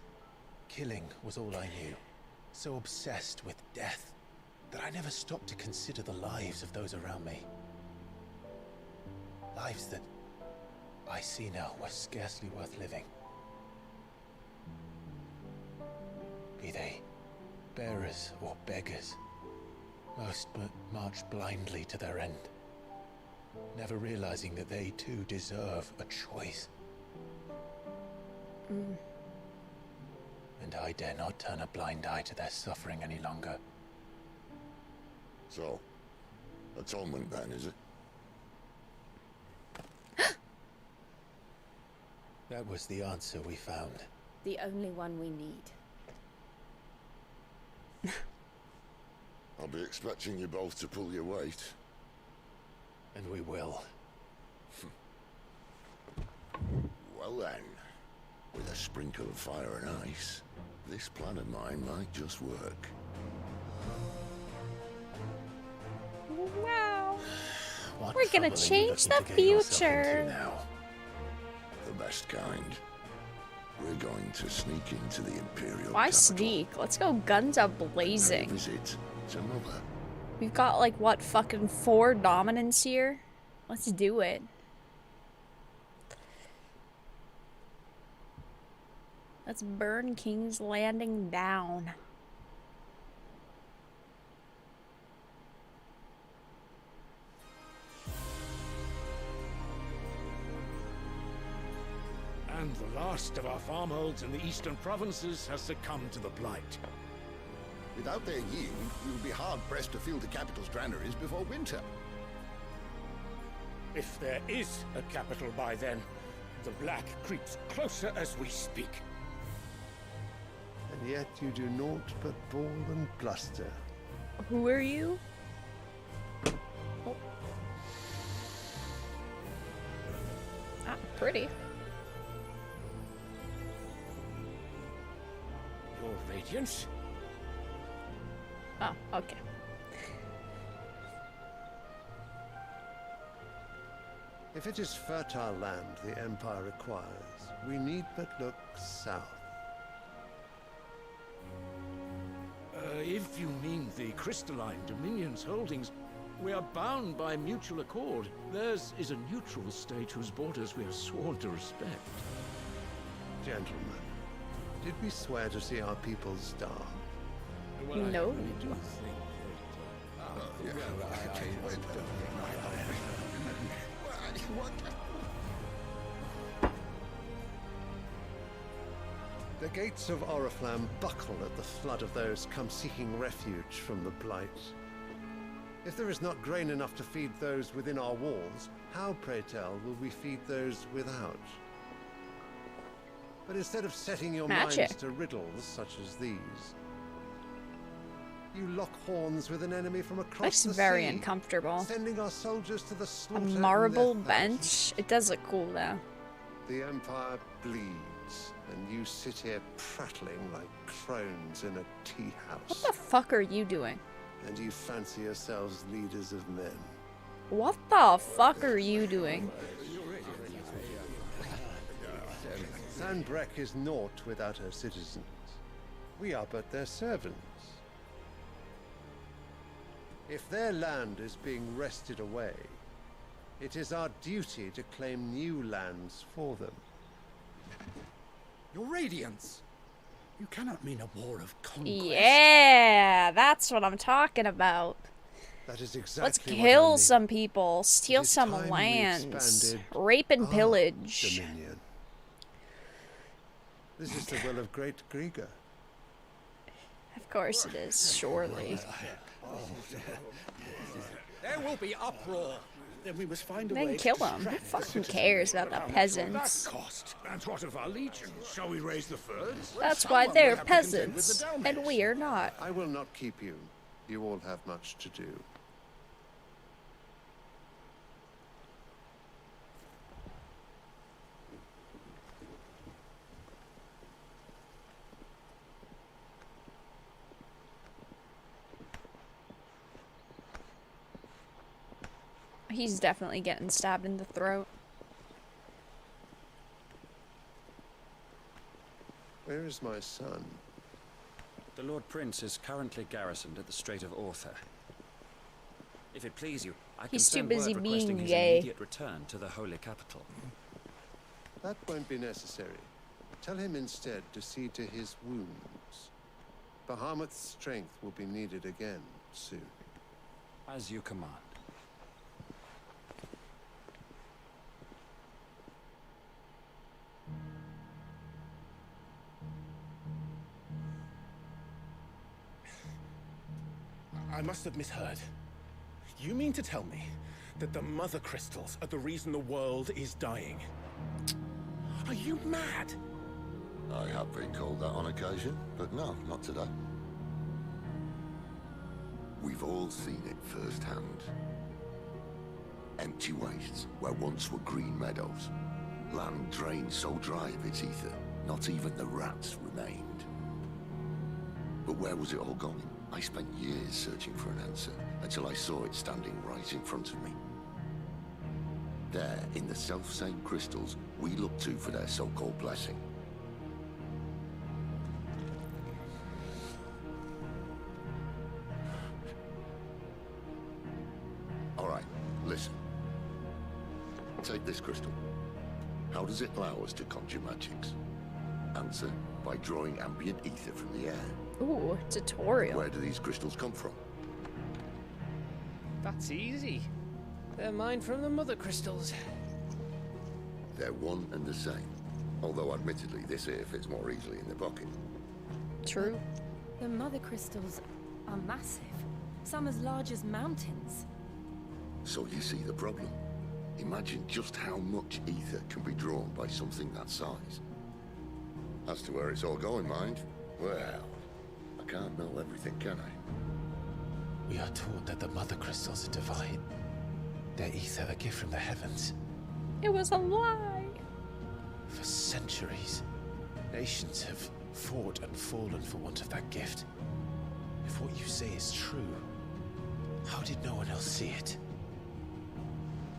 killing was all I knew. So obsessed with death that I never stopped to consider the lives of those around me. Lives that I see now were scarcely worth living. Be they bearers or beggars, most march blindly to their end, never realizing that they too deserve a choice. And I dare not turn a blind eye to their suffering any longer. So, atonement then, is it? That was the answer we found. The only one we need. I'll be expecting you both to pull your weight. And we will. Well then, with a sprinkle of fire and ice, this plan of mine might just work. Wow. What We're gonna trouble are you change looking the to get yourself future. into now? The best kind. We're going to sneak into the Imperial Why capital. sneak? Let's go guns a Pay a blazing. visit to Mother. We've got like what, fucking 4 dominants here? Let's do it. Let's burn King's Landing down. And the last of our farmholds in the eastern provinces has succumbed to the blight. Without their yield, we will be hard-pressed to fill the capital's granaries before winter. If there is a capital by then, the black creeps closer as we speak. And yet you do naught but bawl and bluster. Who are you? Oh. Ah, pretty. Your Radiance? Oh, okay. If it is fertile land the Empire requires, we need but look south. If you mean the crystalline Dominion's holdings, we are bound by mutual accord. Theirs is a neutral state whose borders we are sworn to respect. Gentlemen, did we swear to see our people starve? Well, No. I really do think The gates of Oriflamme buckle at the flood of those come seeking refuge from the blight. If there is not grain enough to feed those within our walls, how, pray tell, will we feed those without? But instead of setting your Magic. minds to riddles such as these, you lock horns with an enemy from across Looks the very sea, uncomfortable. sending our soldiers to the A slaughter in marble their bench. It does look cool though. The Empire bleeds, and you sit here prattling like crones in a tea What house. the fuck are you doing? And you fancy yourselves leaders of men. What the fuck are you doing? Sanbreque is naught without her citizens. We are but their servants. If their land is being wrested away, it is our duty to claim new lands for them. Your Radiance! You cannot mean a war of conquest. Yeah, that's what I'm talking about. That is exactly Let's what I kill mean. some people, steal is some time we lands, expanded rape and our pillage. Dominion. This is the will of great Grieger. Of course it is, surely. There will be uproar. Then we must find a Then way kill to them. Who distract the fucking citizens. cares about the How much will peasants? that cost? And what of our legion? Shall we raise the furs? That's why Someone they're will have to contend with peasants, the and Dalmatians. we are not. I will not keep you. You all have much to do. He's definitely getting stabbed in the throat. Where is my son? The Lord Prince is currently garrisoned at the Strait of Orther. If it please you, I can He's too send busy word being requesting his gay. immediate return to the Holy Capital. That won't be necessary. Tell him instead to see to his wounds. Bahamut's strength will be needed again soon. As you command. I must have misheard. You mean to tell me that the mother crystals are the reason the world is dying? Are you mad? I have been called that on occasion, but no, not today. We've all seen it firsthand. Empty wastes where once were green meadows. Land drained so dry of its ether, not even the rats remained. But where was it all going? I spent years searching for an answer, until I saw it standing right in front of me. There, in the self-same crystals we look to for their so-called blessing. All right, listen. Take this crystal. How does it allow us to conjure magics? Answer, by drawing ambient ether from the air. Ooh, tutorial. Where do these crystals come from? That's easy. They're mined from the mother crystals. They're one and the same. Although admittedly this here fits more easily in the pocket. True. The mother crystals are massive. Some as large as mountains. So you see the problem. Imagine just how much ether can be drawn by something that size. As to where it's all going, mind, well, I can't know everything, can I? We are taught that the mother crystals are divine. Their ether a gift from the heavens. It was a lie. For centuries, nations have fought and fallen for want of that gift. If what you say is true, how did no one else see it?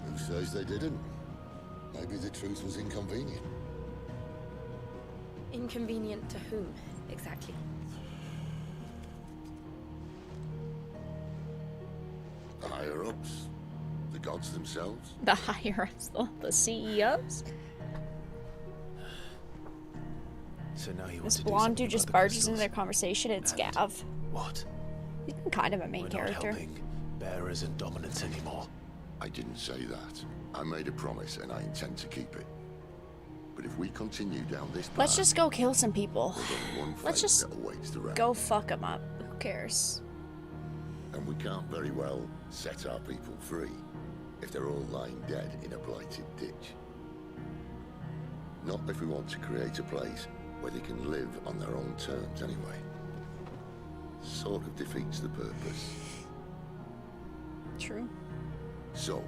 Who says they didn't? Maybe the truth was inconvenient. Inconvenient to whom, exactly? The higher-ups? The gods themselves? The higher-ups, the CEOs? So now you want This to do blonde something dude just about the barges crystals? into their conversation. It's And Gav. What? He's kind of a main We're character. not helping bearers and dominants anymore. I didn't say that. I made a promise and I intend to keep it. But if we continue down this path, Let's just go kill some people. there's only one Let's fate just that awaits the realm. go fuck them up. Who cares? And we can't very well set our people free if they're all lying dead in a blighted ditch. Not if we want to create a place where they can live on their own terms anyway. Sort of defeats the purpose. True. So,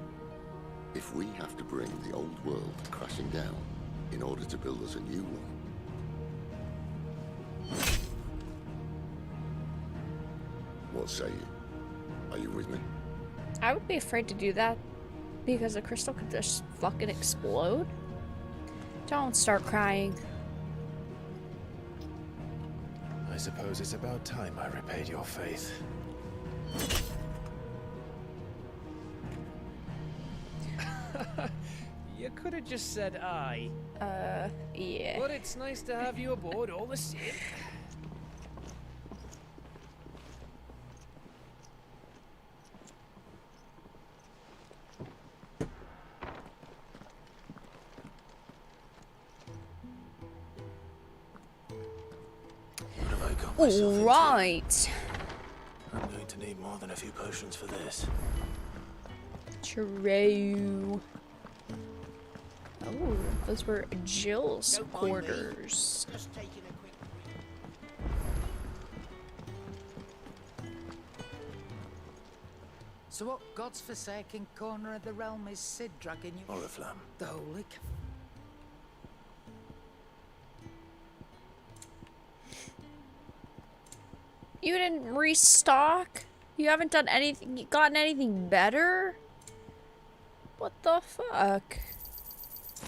if we have to bring the old world crashing down in order to build us a new one, what say you? Are you with me? I would be afraid to do that because the crystal could just fucking explode. Don't start crying. I suppose it's about time I repaid your faith. You could have just said aye. Yeah. But it's nice to have you aboard all the same. What have I got myself All right. into? I'm going to need more than a few potions for this. True. Oh, those were Jill's quarters. Just taking a quick So what God's forsaken corner of the realm is Sid dragging you? Oriflamme. The holy... You didn't restock? You haven't done anything, gotten anything better? What the fuck?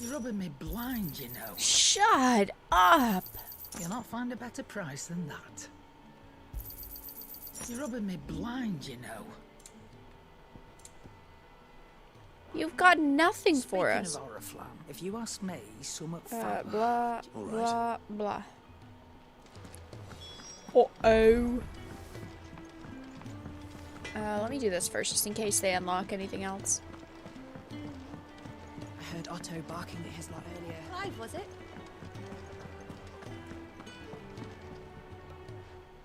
You're rubbing me blind, you know. Shut up! You'll not find a better price than that. You're rubbing me blind, you know. You've got nothing for us. Speaking of Oriflamme, if you ask me, somewhat blah, blah, blah. Uh-oh. Let me do this first, just in case they unlock anything else. I heard Otto barking at his lot earlier. Clive, was it?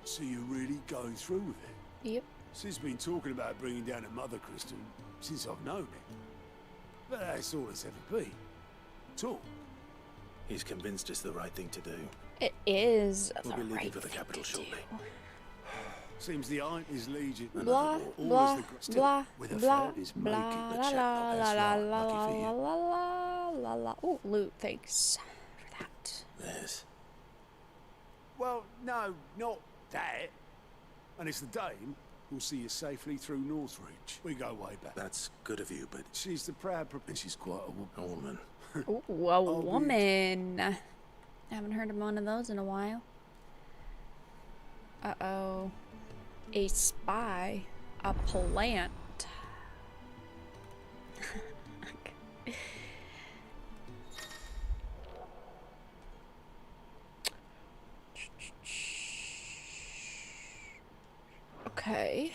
So you're really going through with it? Yep. Sid's been talking about bringing down a mother crystal since I've known him. But that's all it's ever been. Talk. He's convinced it's the right thing to do. It is We'll the be leaving right for the capital shortly. Seems the Iron is legion. Blah, blah, blah, blah, blah, la la la la la la la la la. Ooh, loot, thanks for that. Yes. Well, no, not that. And it's the dame who'll see you safely through Northreach. We go way back. That's good of you, but she's the proud and she's quite a woman. A woman. Ooh, a woman. I haven't heard of one of those in a while. Uh-oh. A spy. A plant. Okay.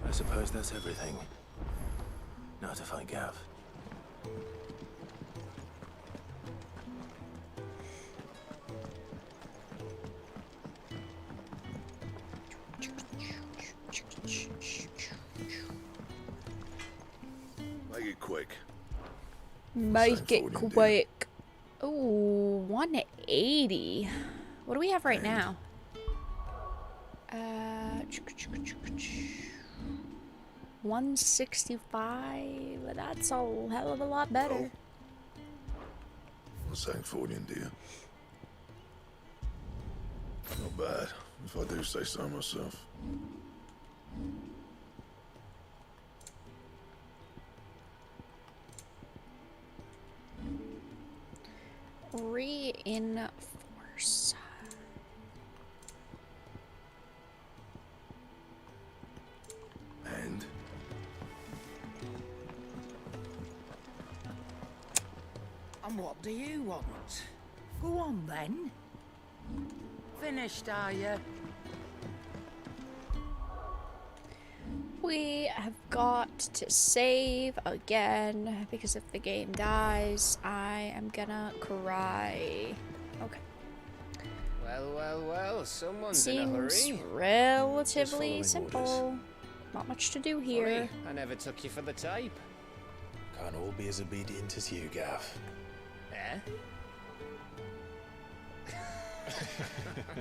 I suppose that's everything. Now to find Gav. Make it quick. Make it quick. Ooh, 180. What do we have right now? 165. That's a hell of a lot better. What's Sancfordian, dear? Not bad, if I do say so myself. Reinforce. And? And what do you want? Go on then. Finished, are you? We have got to save again, because if the game dies, I am gonna cry. Okay. Well, someone's in a hurry. Seems relatively simple. Not much to do here. Funny, I never took you for the type. Can't all be as obedient as you, Gav. Eh?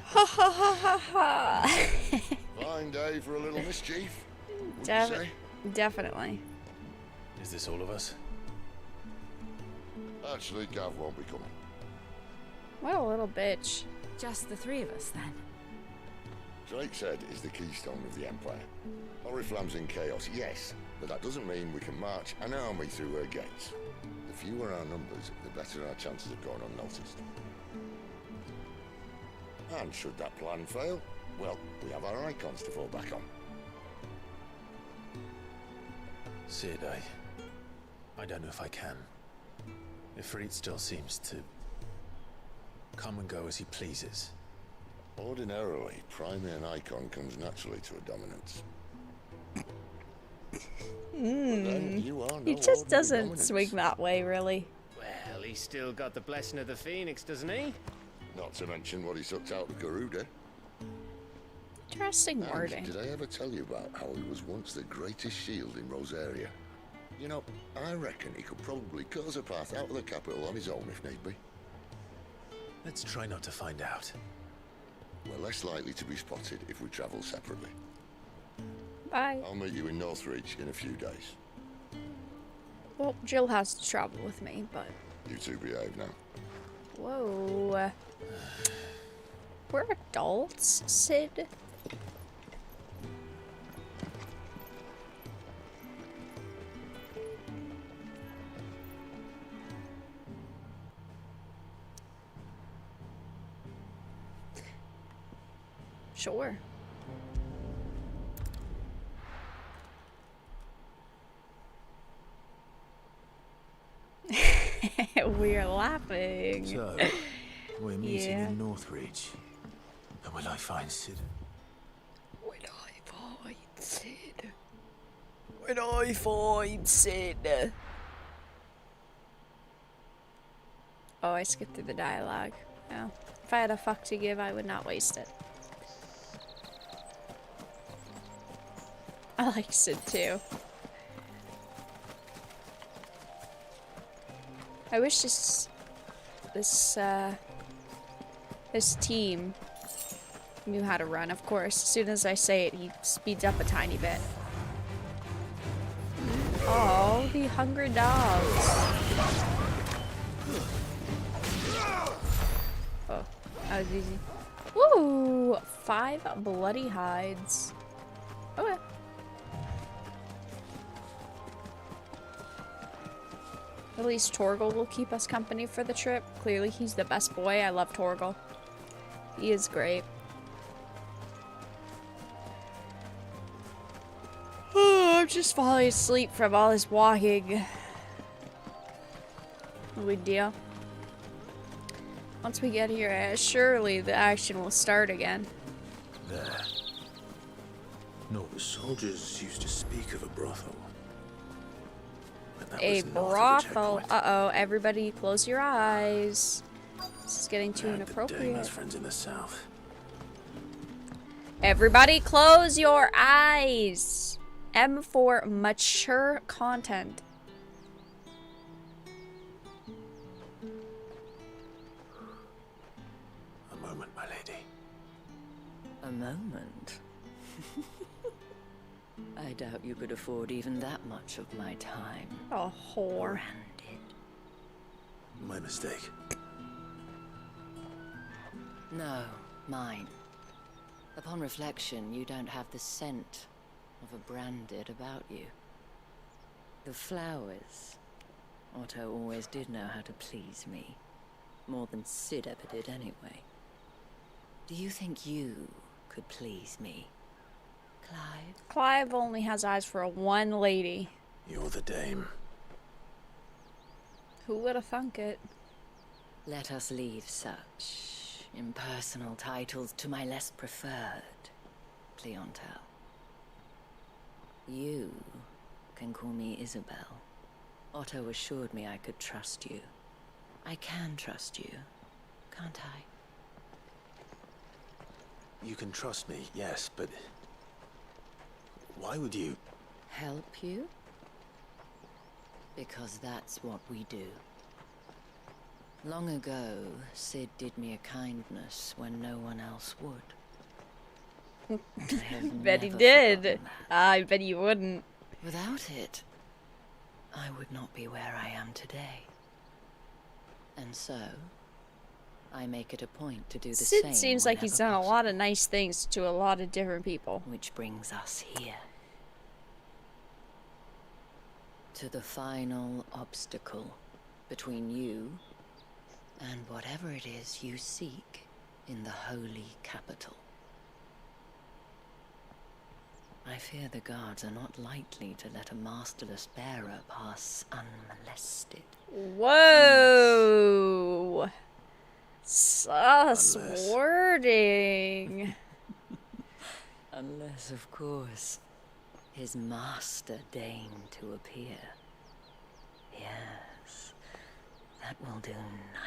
Ha ha ha ha ha. Fine day for a little mischief. Would you say? Definitely. Is this all of us? Actually, Gav won't be coming. What a little bitch. Just the three of us, then. Drake's Head is the keystone of the Empire. Oriflamme's in chaos, yes, but that doesn't mean we can march an army through her gates. The fewer our numbers, the better our chances of going unnoticed. And should that plan fail, well, we have our icons to fall back on. Sid, I don't know if I can. Ifrit still seems to come and go as he pleases. Ordinarily, priming an icon comes naturally to a dominance. He just doesn't swing that way, really. Well, he's still got the blessing of the Phoenix, doesn't he? Not to mention what he sucked out of Garuda. Interesting wording. Did I ever tell you about how he was once the greatest shield in Rosaria? You know, I reckon he could probably cut us a path out of the capital on his own if need be. Let's try not to find out. We're less likely to be spotted if we travel separately. Bye. I'll meet you in Northreach in a few days. Well, Jill has to travel with me, but... You two behave now. Whoa. We're adults, Sid. Sure. We're laughing. So, we're meeting in Northreach. And will I find Sid? When I find Sid. When I find Sid. Oh, I skipped through the dialogue. Oh. If I had a fuck to give, I would not waste it. I like Sid too. I wish this team knew how to run. Of course, as soon as I say it, he speeds up a tiny bit. Oh, the hungry dogs. Oh, that was easy. Woo! 5 bloody hides. Okay. At least Torgal will keep us company for the trip. Clearly, he's the best boy. I love Torgal. He is great. Oh, I'm just falling asleep from all this walking. No big deal. Once we get here, surely the action will start again. There. No, the soldiers used to speak of a brothel. A brothel. Uh-oh, everybody close your eyes. This is getting too inappropriate. Friends in the south. Everybody close your eyes. M for mature content. A moment, my lady. A moment? I doubt you could afford even that much of my time. A whore. Branded. My mistake. No, mine. Upon reflection, you don't have the scent of a branded about you. The flowers. Otto always did know how to please me. More than Sid ever did anyway. Do you think you could please me, Clive? Clive only has eyes for one lady. You're the dame. Who would have thunk it? Let us leave such impersonal titles to my less preferred clientele. You can call me Isabel. Otto assured me I could trust you. I can trust you, can't I? You can trust me, yes, but... why would you... Help you? Because that's what we do. Long ago, Sid did me a kindness when no one else would. Bet he did. I bet you wouldn't. Without it, I would not be where I am today. And so, I make it a point to do the same. Sid seems like he's done a lot of nice things to a lot of different people. Which brings us here. To the final obstacle between you and whatever it is you seek in the holy capital. I fear the guards are not likely to let a masterless bearer pass unmolested. Whoa! Sus wording. Unless, of course, his master deigned to appear. Yes, that will do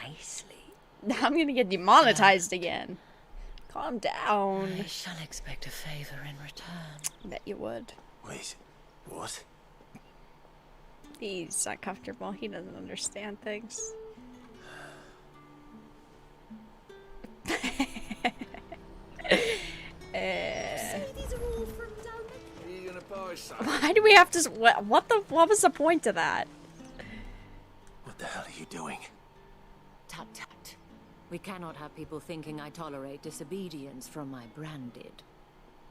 nicely. I'm gonna get demonetized again. Calm down. I shall expect a favor in return. I bet you would. Wait, what? He's not comfortable. He doesn't understand things. Why do we have to? What what was the point of that? What the hell are you doing? Tut tut. We cannot have people thinking I tolerate disobedience from my branded.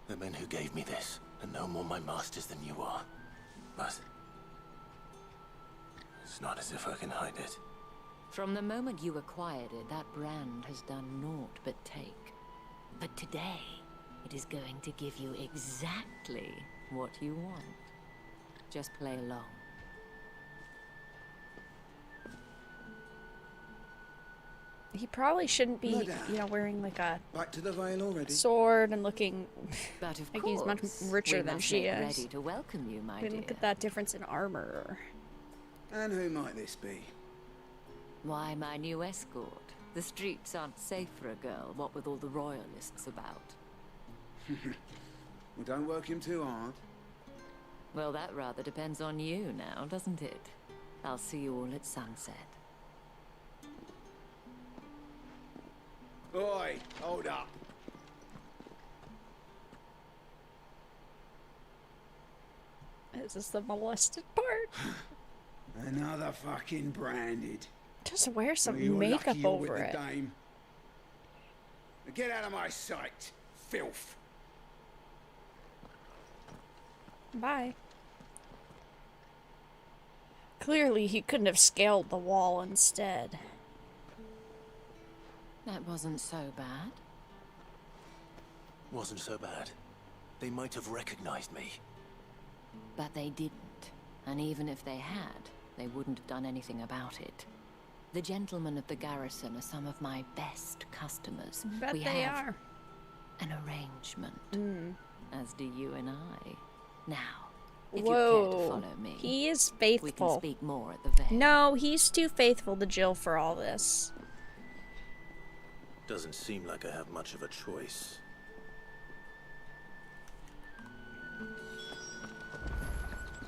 The men who gave me this are no more my masters than you are. But it's not as if I can hide it. From the moment you acquired it, that brand has done naught but take. But today, it is going to give you exactly what you want. Just play along. He probably shouldn't be, you know, wearing like a Back to the Vale already. sword and looking But of like course, he's much richer we than must she make is. ready to welcome you, my I mean, dear. look at that difference in armor. And who might this be? Why, my new escort. The streets aren't safe for a girl, what with all the royalists about. Well, don't work him too hard. Well, that rather depends on you now, doesn't it? I'll see you all at sunset. Oi, hold up. Is this the molested part? Another fucking branded. Just wear some Well, you're makeup lucky you're over with it. the dame. Now get out of my sight, filth. Bye. Clearly, he couldn't have scaled the wall instead. That wasn't so bad. Wasn't so bad. They might have recognized me. But they didn't. And even if they had, they wouldn't have done anything about it. The gentlemen of the garrison are some of my best customers. Bet we they have are. an arrangement. As do you and I. Now, if you care to Whoa. follow me, He is we can faithful. speak more at the Vale. No, he's too faithful to Jill for all this. Doesn't seem like I have much of a choice.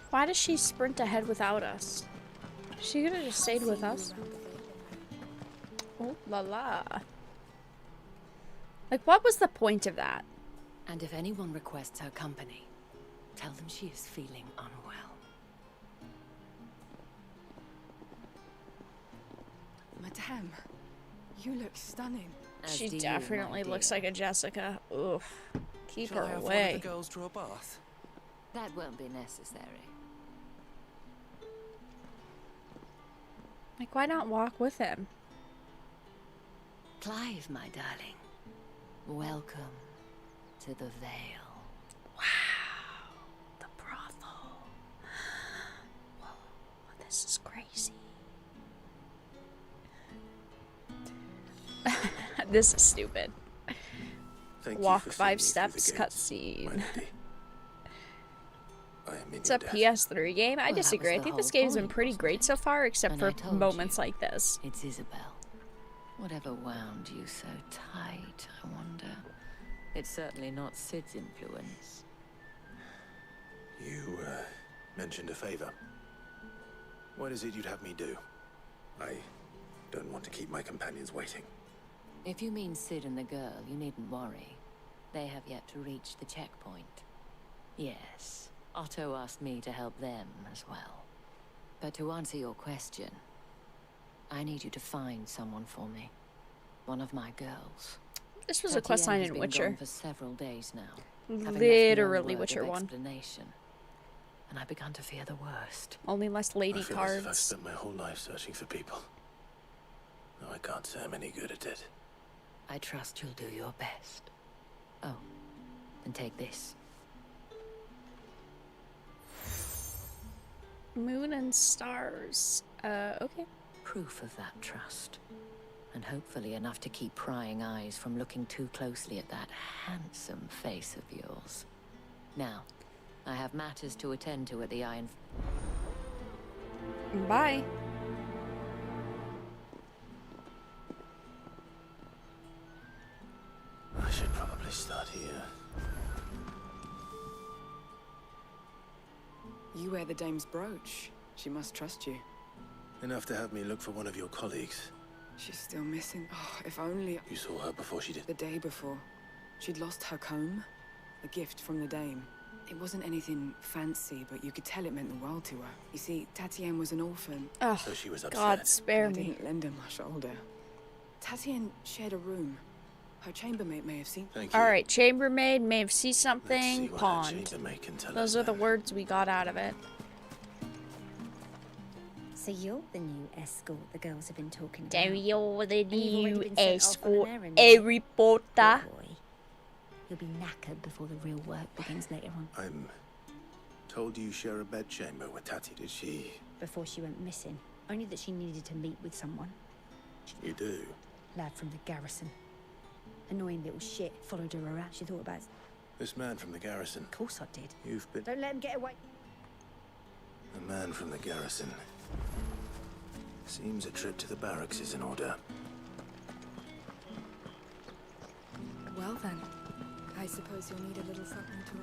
Why does she sprint ahead without us? She could have just stayed with us. Oh la la. Like, what was the point of that? And if anyone requests her company, tell them she is feeling unwell. Madame, you look stunning. She definitely looks like a Jessica. Oof. Keep Shall I her have one of away. the girls draw a bath? That won't be necessary. Like, why not walk with him? Clive, my darling, welcome to the Vale. Wow. The brothel. Whoa. This is crazy. This is stupid. Thank you Walk for 5 seeing me through steps the gates, cutscene. my lady. I am in It's your a debt. PS3 game. I Well, that disagree. I was think the this whole game's been point, pretty wasn't great so far, except And I for told moments you. like this. It's Isabel. Whatever wound you so tight, I wonder. It's certainly not Sid's influence. You, mentioned a favor. What is it you'd have me do? I don't want to keep my companions waiting. If you mean Sid and the girl, you needn't worry. They have yet to reach the checkpoint. Yes, Otto asked me to help them as well. But to answer your question, I need you to find someone for me. One of my girls. This was a Tatiana questline has in been Witcher. gone for several days now. having left no Literally word Witcher of 1. explanation. And I begun to fear the worst. Only less lady I feel as if I've cards. spent my whole life searching for people. No, I can't say I'm any good at it. I trust you'll do your best. Oh, and take this. Moon and stars. Okay. Proof of that trust. And hopefully enough to keep prying eyes from looking too closely at that handsome face of yours. Now, I have matters to attend to at the Iron... Bye. I should You wear the dame's brooch. She must trust you. Enough to have me look for one of your colleagues. She's still missing. Oh, if only... You saw her before she did? The day before. She'd lost her comb. A gift from the dame. It wasn't anything fancy, but you could tell it meant the world to her. You see, Tatienne was an orphan. Oh, so she was upset. God spare I me. didn't lend her my shoulder. Tatienne shared a room. Her chambermaid may have seen... Thank you. Alright, chambermaid may have seen something. Let's see what Pawned. chambermaid can tell Those us are the then. words we got out of it. So you're the new escort the girls have been talking about. So you're the And you've already new been sent off on an escort, errand. Harry Potter. Good boy. You'll be knackered before the real work begins later on. I'm told you share a bedchamber with Tati. Did she? Before she went missing. Only that she needed to meet with someone. You do? Lad from the garrison. Annoying little shit. Followed her around. She thought about... This man from the garrison. Of course I did. You've been... Don't let him get away. A man from the garrison. Seems a trip to the barracks is in order. Well then, I suppose you'll need a little something to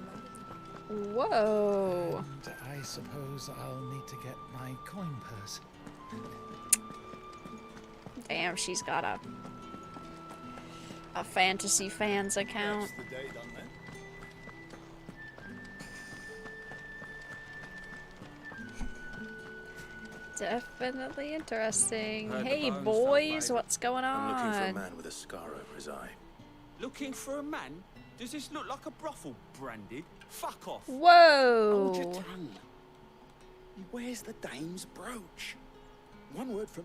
remember. Whoa. And I suppose I'll need to get my coin purse. Damn, she's got a Fantasy Fans account. That's the day done then. Definitely interesting. Heard the Hey bones boys, felt what's going I'm looking for a on? man with a scar over his eye. Looking for a man? Does this look like a brothel, Branded? Fuck off. Hold your Whoa. tongue. Where's the dame's brooch? One word from...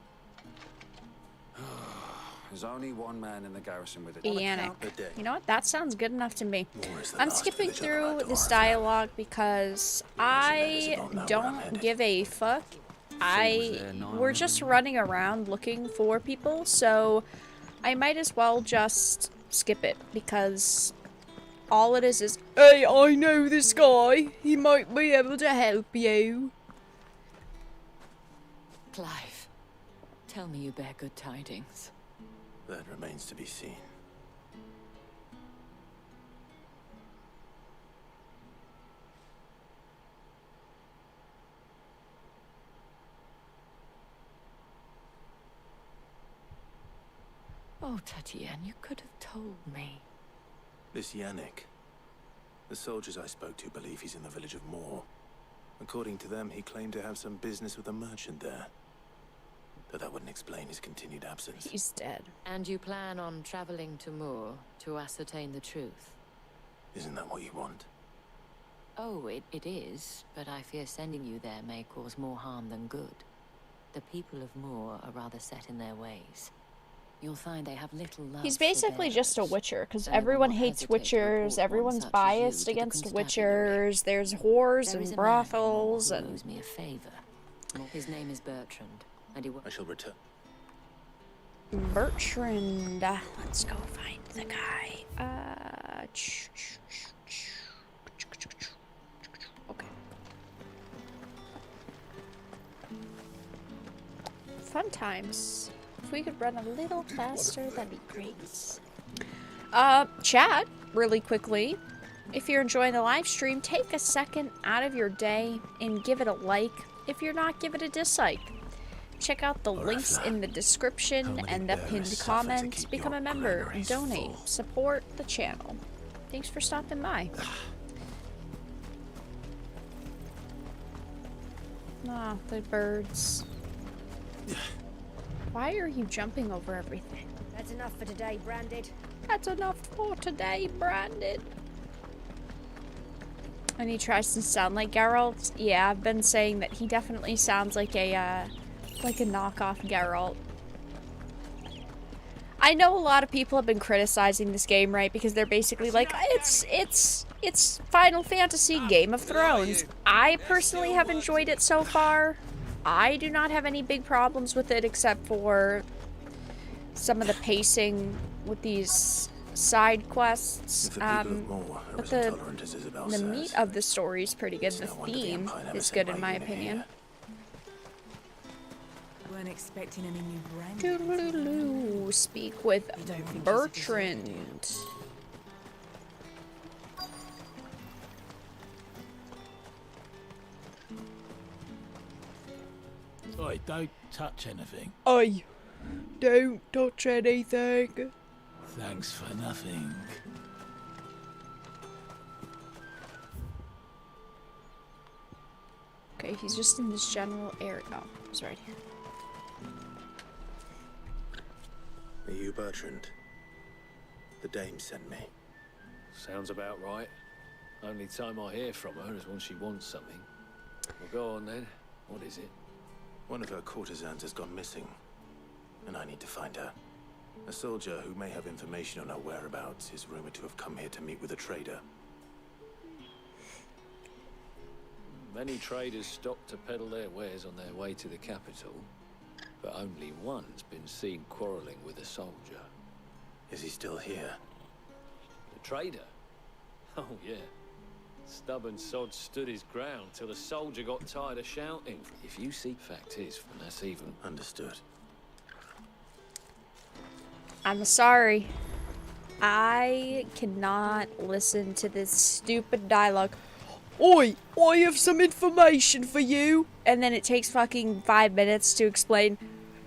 There's only one man in the garrison with it. Yannick. You know what? That sounds good enough to me. is the I'm last skipping village on the through this dialogue because I don't give a fuck. We're just running around looking for people, so I might as well just skip it because all it is, hey, I know this guy. He might be able to help you. Clive, tell me you bear good tidings. That remains to be seen. Oh, Tatienne, you could have told me. This Yannick. The soldiers I spoke to believe he's in the village of Moor. According to them, he claimed to have some business with a merchant there. Though that wouldn't explain his continued absence. He's dead. And you plan on traveling to Moor to ascertain the truth? Isn't that what you want? Oh, it is, but I fear sending you there may cause more harm than good. The people of Moor are rather set in their ways. You'll find they have little love. He's basically just a witcher, because everyone hates witchers, everyone's biased against witchers, there's whores and brothels, and... owes me a favor. His name is Bertrand, and he... I shall return. Bertrand. Let's go find the guy. Okay. Fun times. If we could run a little faster, that'd be great. Chat, really quickly. If you're enjoying the live stream, take a second out of your day and give it a like. If you're not, give it a dislike. Check out the links in the description and the pinned comment. Become a member, donate, support the channel. Thanks for stopping by. Ah, the birds. Why are you jumping over everything? That's enough for today, Branded. That's enough for today, Branded. And he tries to sound like Geralt. Yeah, I've been saying that he definitely sounds like a knockoff Geralt. I know a lot of people have been criticizing this game, right? Because they're basically like, it's Final Fantasy Game of Thrones. I personally have enjoyed it so far. I do not have any big problems with it except for some of the pacing with these side quests. But the meat of the story is pretty good. The theme is good in my opinion. Weren't expecting any new brand. Doodaloo. Speak with Bertrand. Oi, don't touch anything. Oi, don't touch anything. Thanks for nothing. Okay, he's just in this general area. Oh, he's right here. Are you Bertrand? The dame sent me. Sounds about right. Only time I hear from her is when she wants something. Well, go on then. What is it? One of her courtesans has gone missing, and I need to find her. A soldier who may have information on her whereabouts is rumored to have come here to meet with a trader. Many traders stop to peddle their wares on their way to the capital, but only one's been seen quarreling with a soldier. Is he still here? The trader? Oh, yeah. Stubborn sod stood his ground till the soldier got tired of shouting. If you see, fact is, and that's even. Understood. I'm sorry. I cannot listen to this stupid dialogue. Oi, I have some information for you. And then it takes fucking 5 minutes to explain.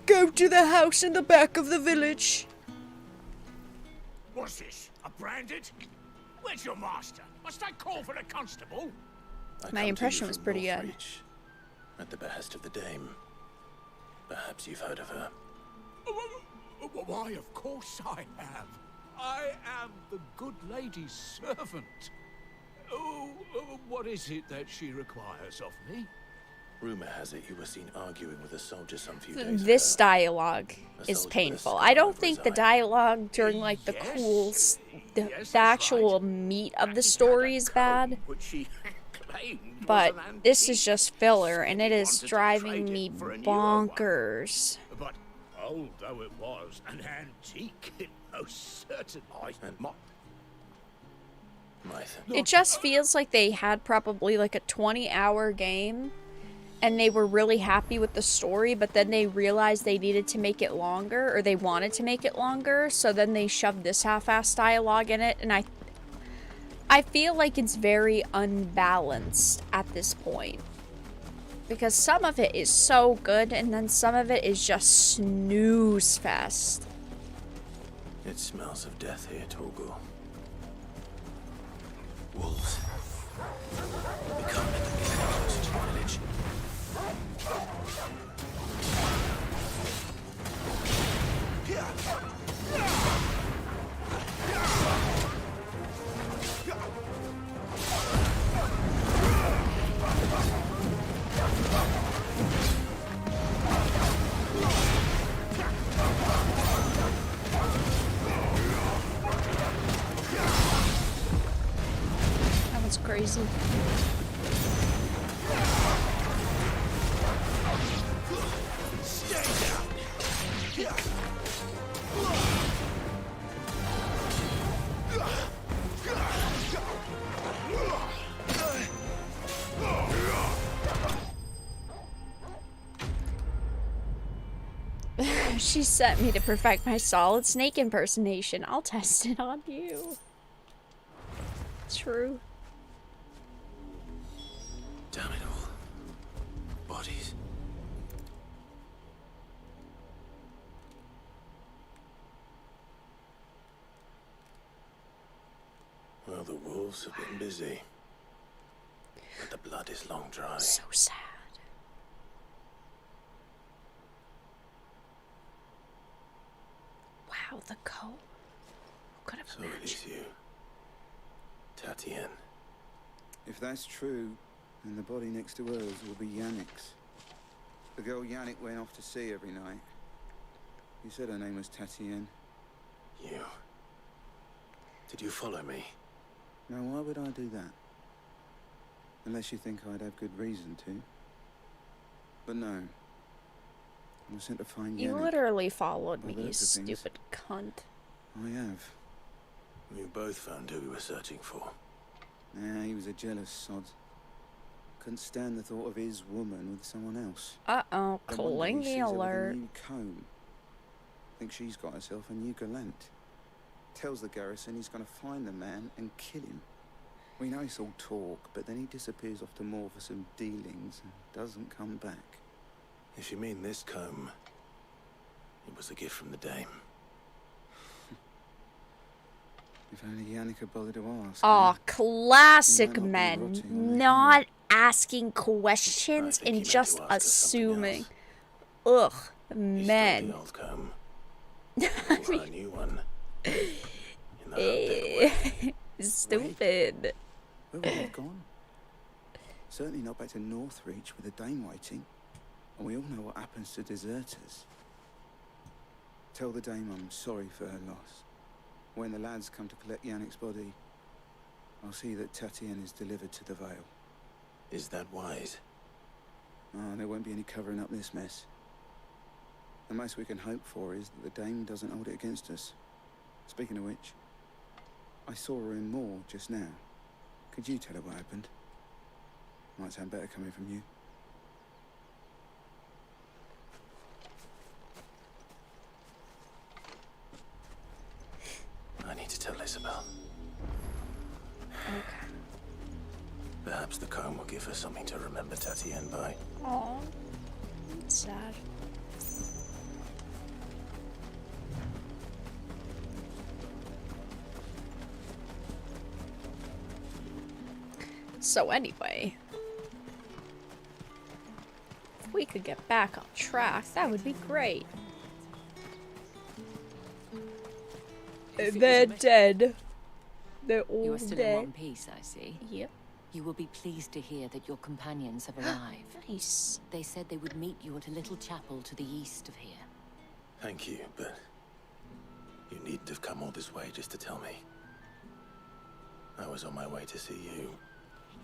Go to the house in the back of the village. What's this? A branded? Where's your master? Must I call for the constable? My impression was pretty good. At the behest of the dame. Perhaps you've heard of her. Why, of course I have. I am the good lady's servant. Oh, what is it that she requires of me? Rumor has it you were seen arguing with a soldier some few days This ago. dialogue is painful. I don't think the dialogue during like the the actual meat of the story is bad. But this is just filler, and it is driving me bonkers. But old though it was, an antique, it most certainly. It just feels like they had probably like a 20-hour game, and they were really happy with the story, but then they realized they needed to make it longer, or they wanted to make it longer, so then they shoved this half-assed dialogue in it, and I feel like it's very unbalanced at this point. Because some of it is so good, and then some of it is just snooze fest. It smells of death here, Torgal. Wolves. We'll be coming and getting closer to the village. That was crazy. She sent me to perfect my solid snake impersonation. I'll test it on you. True. Damn it all. Bodies. Well, the wolves have been busy. But the blood is long dry. So sad. Wow, the coat. Who could have So it is you, Tatien. If that's true, then the body next to hers will be Yannick's. The girl Yannick went off to sea every night. You said her name was Tatien. You. Did you follow me? Now, why would I do that? Unless you think I'd have good reason to. But no. I was sent to find Yannick. You literally followed me, By you those things. stupid cunt. I have. We both found who we were searching for. Nah, he was a jealous sod. Couldn't stand the thought of his woman with someone else. Uh-oh, Then one day calling he the sees her with a alert. new comb. Thinks she's got herself a new gallant. Tells the garrison he's gonna find the man and kill him. We know it's all talk, but then he disappears off to more for some dealings and doesn't come back. If you mean this comb, it was a gift from the Dame. If only Yannick had bothered to ask. Aw, classic He might not be men. rotting on the Not asking questions and just assuming. Ugh, men. The old comb. Or a new one. In the hope they were Stupid. Where would they have gone? Certainly not back to Northreach with the Dame waiting. And we all know what happens to deserters. Tell the Dame I'm sorry for her loss. When the lads come to collect Yannick's body, I'll see that Tatienne is delivered to the Vale. Is that wise? Oh, there won't be any covering up this mess. The most we can hope for is that the Dame doesn't hold it against us. Speaking of which, I saw her in Moor just now. Could you tell her what happened? Might sound better coming from you. I need to tell Isabel. Okay. Perhaps the comb will give her something to remember Tatienne by. Aw, that's sad. So anyway, if we could get back on track, that would be great. They're dead. They're all You are still dead. in one piece, I see. Yep. You will be pleased to hear that your companions have arrived. Nice. They said they would meet you at a little chapel to the east of here. Thank you, but you needn't have come all this way just to tell me. I was on my way to see you.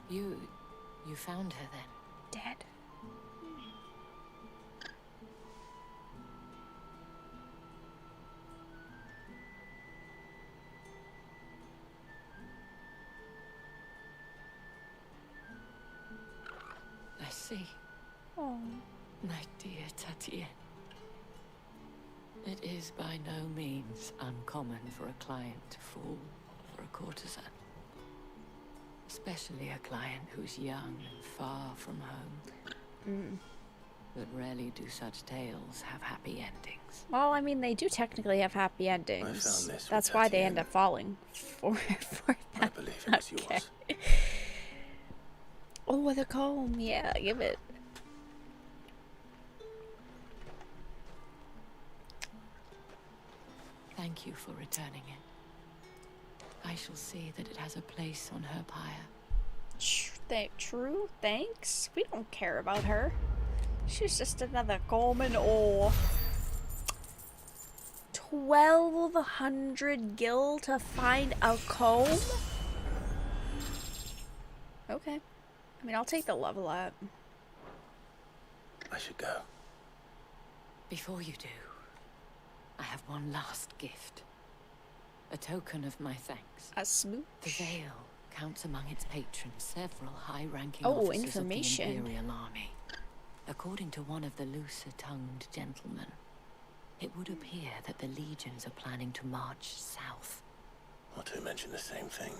You found her then? Dead. I see. Oh. My dear Tatienne. It is by no means uncommon for a client to fall for a courtesan. Especially a client who's young and far from home. But rarely do such tales have happy endings. Well, I mean, they do technically have happy endings. I found this That's with why they Tatienne. end up falling for them. I believe it was yours. Oh, the comb. Yeah, give it. Thank you for returning it. I shall see that it has a place on her pyre. True, thanks. We don't care about her. She's just another common ore. 1,200 gil to find a comb? Okay. I mean, I'll take the level up. I should go. Before you do, I have one last gift. A token of my thanks. A smooch? The Vale counts among its patrons several high-ranking Oh, officers information. of the Imperial Army. According to one of the looser-tongued gentlemen, it would appear that the legions are planning to march south. Or to mention the same thing.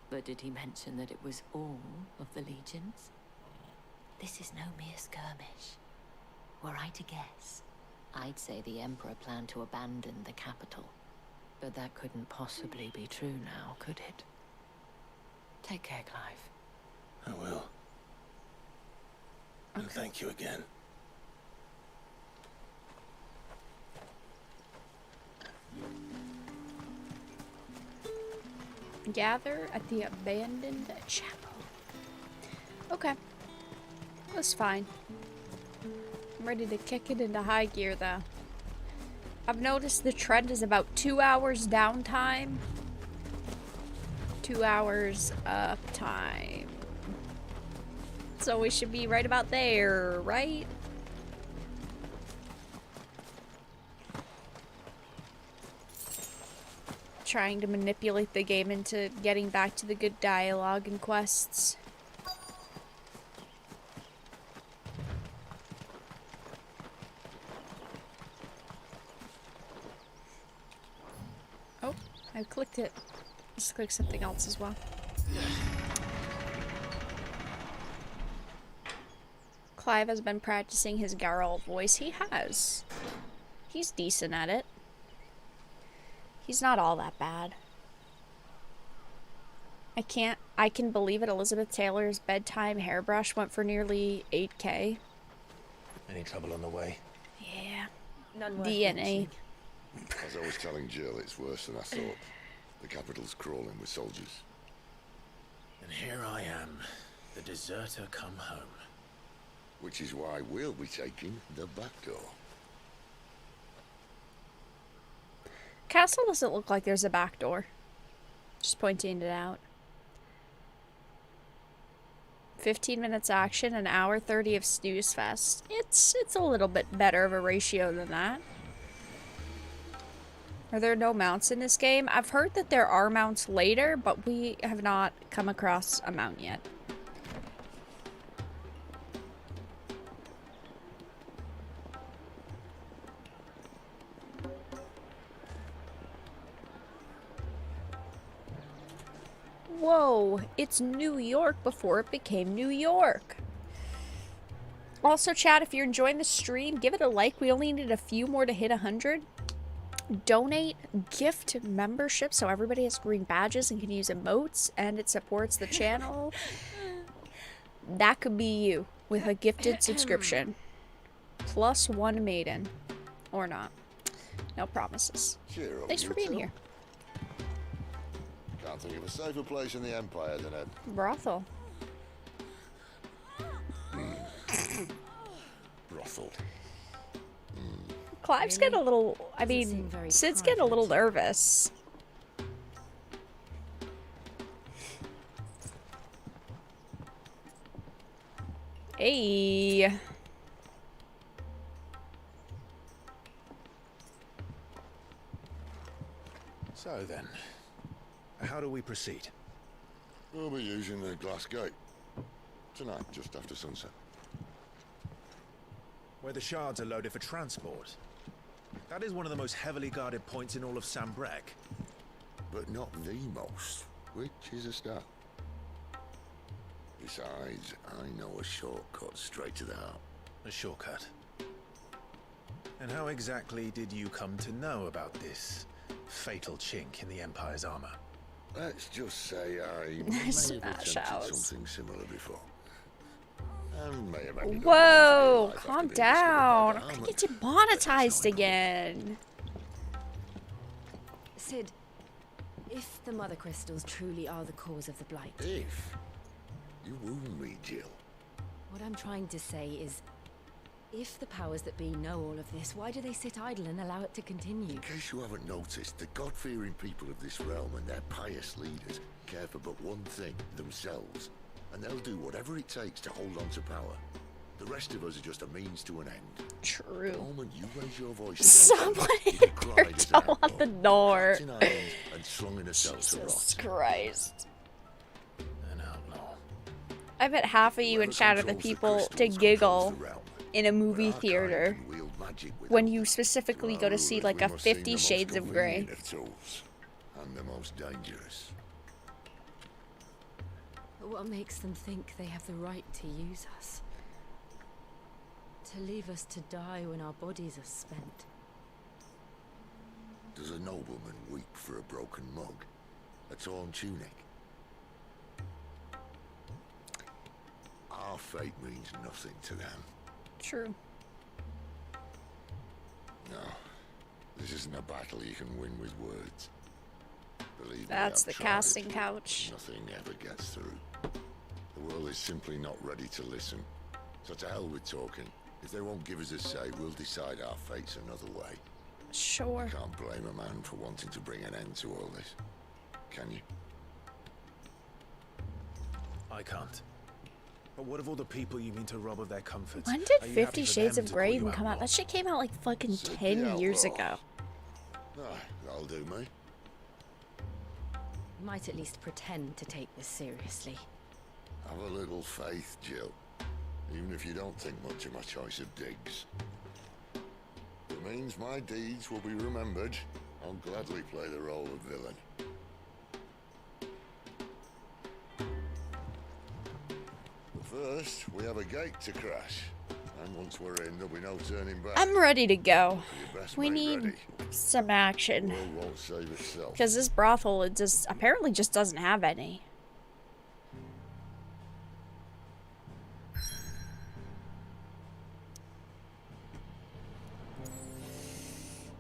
But did he mention that it was all of the legions? This is no mere skirmish. Were I to guess, I'd say the Emperor planned to abandon the capital. But that couldn't possibly be true now, could it? Take care, Clive. I will. And thank you again. Gather at the abandoned chapel. Okay. That's fine. I'm ready to kick it into high gear, though. I've noticed the trend is about 2 hours downtime. 2 hours uptime. So we should be right about there, right? Trying to manipulate the game into getting back to the good dialogue and quests. Oh, I clicked it. Just click something else as well. Clive has been practicing his Geralt voice. He has. He's decent at it. He's not all that bad. I can believe it. Elizabeth Taylor's bedtime hairbrush went for nearly 8K. Any trouble on the way? Yeah. None worth DNA. mentioning. As I was telling Jill, it's worse than I thought. The capital's crawling with soldiers. And here I am, the deserter come home. Which is why we'll be taking the back door. Castle doesn't look like there's a back door. Just pointing it out. 15 minutes action, an hour 30 of snooze fest. It's a little bit better of a ratio than that. Are there no mounts in this game? I've heard that there are mounts later, but we have not come across a mount yet. Whoa, it's New York before it became New York. Also, chat, if you're enjoying the stream, give it a like. We only need a few more to hit 100. Donate, gift membership so everybody has green badges and can use emotes, and it supports the channel. That could be you with a gifted subscription. Plus one maiden. Or not. No promises. Cheer up, Thanks for being here. Can't think of a safer place in the Empire than a Brothel. brothel. Clive's getting a little, I mean, Sid's getting a little nervous. Hey. So then, how do we proceed? We'll be using the glass gate. Tonight, just after sunset. Where the shards are loaded for transport. That is one of the most heavily guarded points in all of Sambrek. But not the most, which is a start. Besides, I know a shortcut straight to the heart. A shortcut? And how exactly did you come to know about this fatal chink in the Empire's armor? Let's just say I may have Smash attempted house. something similar before. And may have ended up Whoa, life after calm being discovered by down. the I'm gonna armor. get demonetized again. Sid, if the mother crystals truly are the cause of the blight, If you wound me, Jill. what I'm trying to say is, if the powers that be know all of this, why do they sit idle and allow it to continue? In case you haven't noticed, the God-fearing people of this realm and their pious leaders care for but one thing, themselves. And they'll do whatever it takes to hold on to power. The rest of us are just a means to an end. True. The moment you raise your voice Someone against them, you here cried as toe an on the door. trapped in irons and slung in a cell to Jesus rot. Christ. An outlaw. I bet half of you in chat are the people to giggle in a movie theater when you specifically go to see like a 50 Shades of Grey. And the most dangerous. But what makes them think they have the right to use us? To leave us to die when our bodies are spent? Does a nobleman weep for a broken mug? A torn tunic? Our fate means nothing to them. True. No. This isn't a battle you can win with words. Believe me, That's I've the tried. casting couch. Nothing ever gets through. The world is simply not ready to listen. So to hell with talking. If they won't give us a say, we'll decide our fates another way. Sure. Can't blame a man for wanting to bring an end to all this. Can you? I can't. But what of all the people you mean to rob of their comforts? When Are did you 50 happy for Shades them of to Grey call you even come out? outlaw? That shit came out like fucking Sid the 10 years outlaw. ago. Ah, that'll do me. You might at least pretend to take this seriously. Have a little faith, Jill. Even if you don't think much of my choice of digs. It means my deeds will be remembered. I'll gladly play the role of villain. But first, we have a gate to crash. And once we're in, there'll be no turning back. I'm ready to go. You best We make need ready. some action. The world won't save itself. Because this brothel, it just apparently just doesn't have any.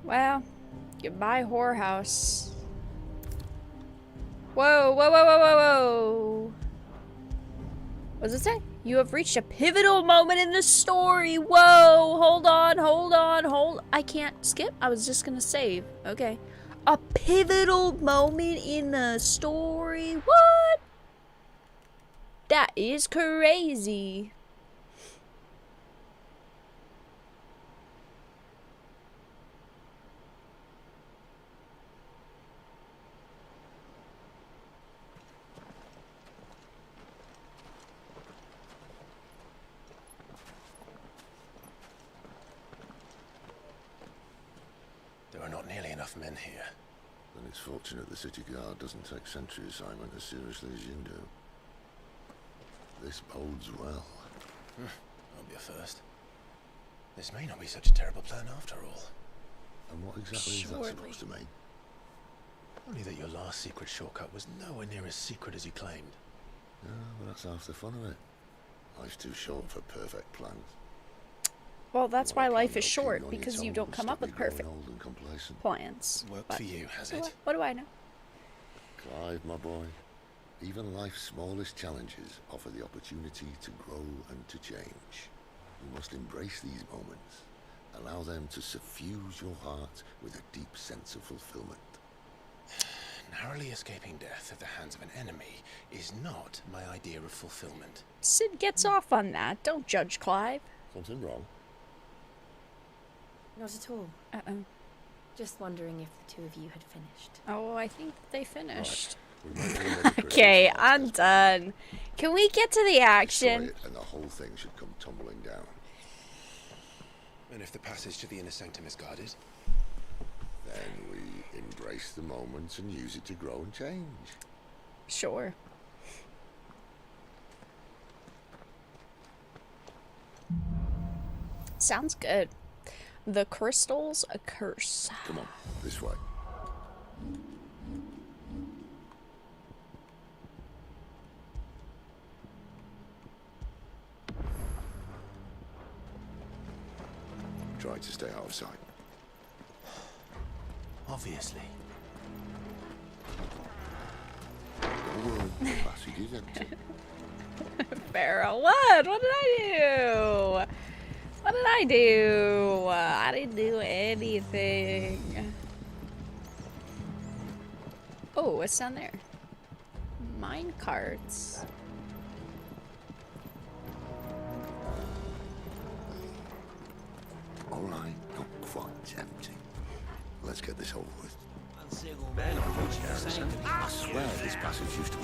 Well, goodbye, whorehouse. Whoa, whoa, whoa, whoa, whoa, whoa. What does it say? You have reached a pivotal moment in the story. Whoa, hold on, hold on, hold. I can't skip. I was just gonna save. Okay. A pivotal moment in the story. What? That is crazy. There are not nearly enough men here. Then it's fortunate the city guard doesn't take sentry assignment as seriously as you do. This bodes well. That'll be a first. This may not be such a terrible plan after all. And what exactly is that supposed to mean? Only that your last secret shortcut was nowhere near as secret as you claimed. Yeah, but that's half the fun of it. Life's too short for perfect plans. Well, that's why life is short, because you don't come up with perfect plans. Worked for you, has it? What do I know? Clive, my boy, even life's smallest challenges offer the opportunity to grow and to change. You must embrace these moments. Allow them to suffuse your heart with a deep sense of fulfillment. Narrowly escaping death at the hands of an enemy is not my idea of fulfillment. Sid gets off on that. Don't judge Clive. Something wrong? Not at all. Uh-oh. Just wondering if the two of you had finished. Oh, I think they finished. Right. Okay, I'm done. Can we get to the action? And the whole thing should come tumbling down. And if the passage to the inner sanctum is guarded? Then we embrace the moment and use it to grow and change. Sure. Sounds good. The crystal's a curse. Come on, this way. Try to stay out of sight. Obviously. Don't worry, the passage is empty. Pharaoh, what? What did I do? What did I do? I didn't do anything. Oh, what's down there? Mine carts. All right, not quite tempting. Let's get this over with. I swear this passage used to be.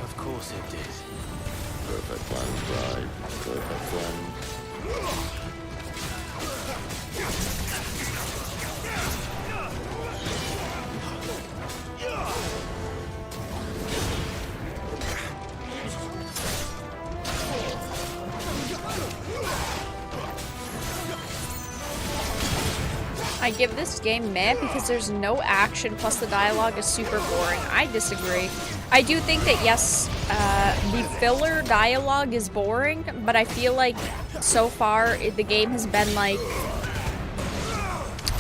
Of course it did. Perfect plans, Clive. Perfect plans. I give this game meh because there's no action, plus the dialogue is super boring. I disagree. I do think that, yes, the filler dialogue is boring, but I feel like so far the game has been like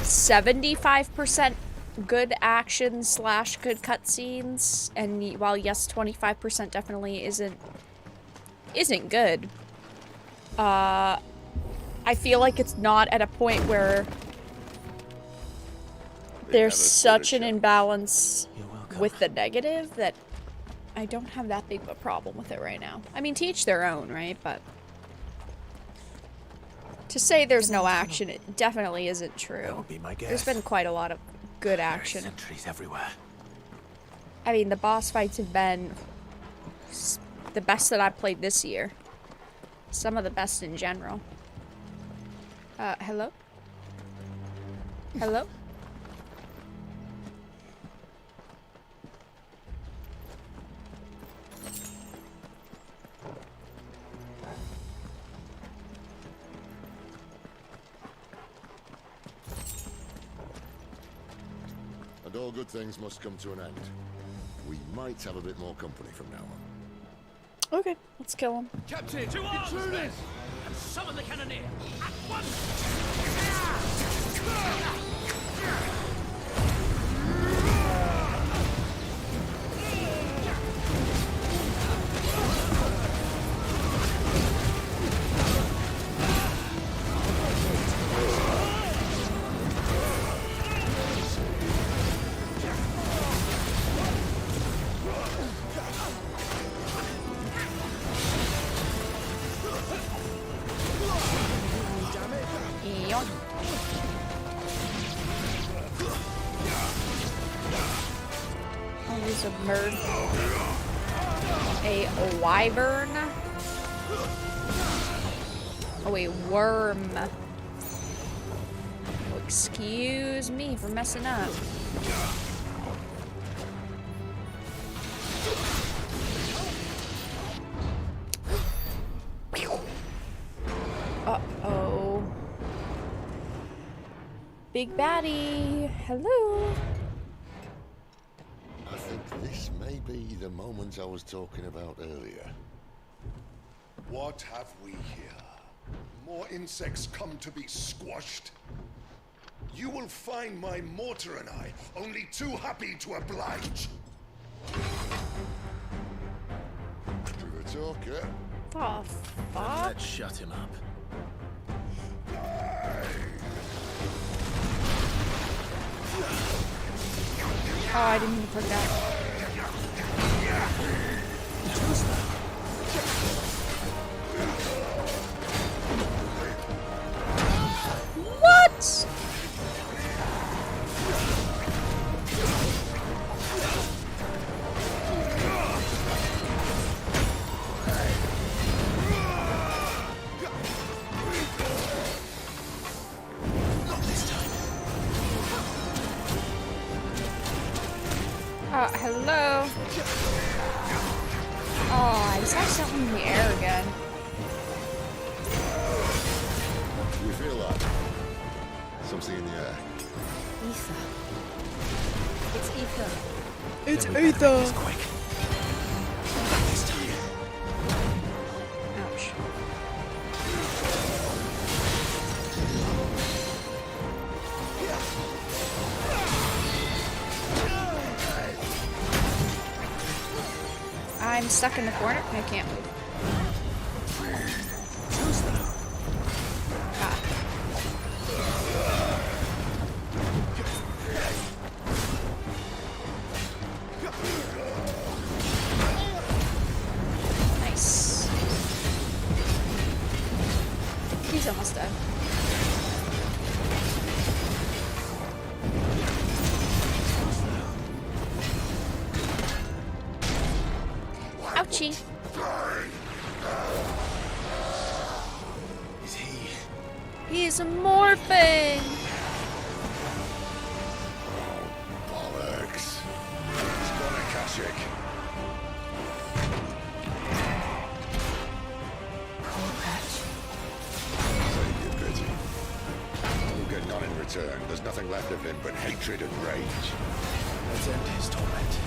75% good action / good cutscenes, and while yes, 25% definitely isn't good. I feel like it's not at a point where there's such an imbalance with the negative that I don't have that big of a problem with it right now. I mean, to each their own, right? But to say there's no action, it definitely isn't true. That would be my guess. There's been quite a lot of good action. Sentries everywhere. I mean, the boss fights have been the best that I've played this year. Some of the best in general. Hello? Hello? And all good things must come to an end. We might have a bit more company from now on. Okay, let's kill him. Captain, to arms, men! And summon the cannoneer! At once! I'll use a bird. A wyvern. Oh, a worm. Oh, excuse me for messing up. Uh-oh. Big baddie. Hello. I think this may be the moment I was talking about earlier. What have we here? More insects come to be squashed? You will find my mortar and I only too happy to oblige. Do the talk, yeah? Oh, fuck. Let's shut him up. Oh, I didn't even put that. What? Hello. Oh, I just have something in the air again. Do you feel that? Something in the air. Ether. It's ether. It's ether. Quick. Ouch. I'm stuck in the corner. I can't move. Ah. Nice. He's almost dead. Ouchie. Is he? He's morphing. Bollocks. He's gone Akashic. Save your pity. We'll get none in return. There's nothing left of him but hatred and rage. Let's end his torment.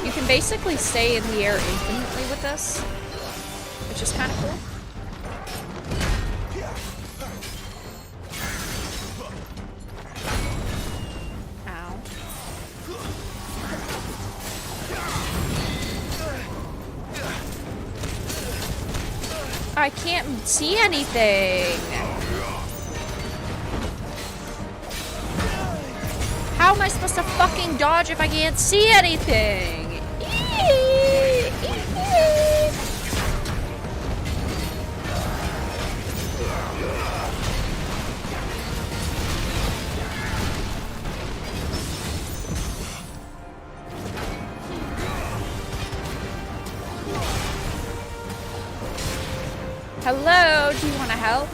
You can basically stay in the air infinitely with this, which is kind of cool. Ow. I can't see anything. How am I supposed to fucking dodge if I can't see anything? Hello, do you want to help?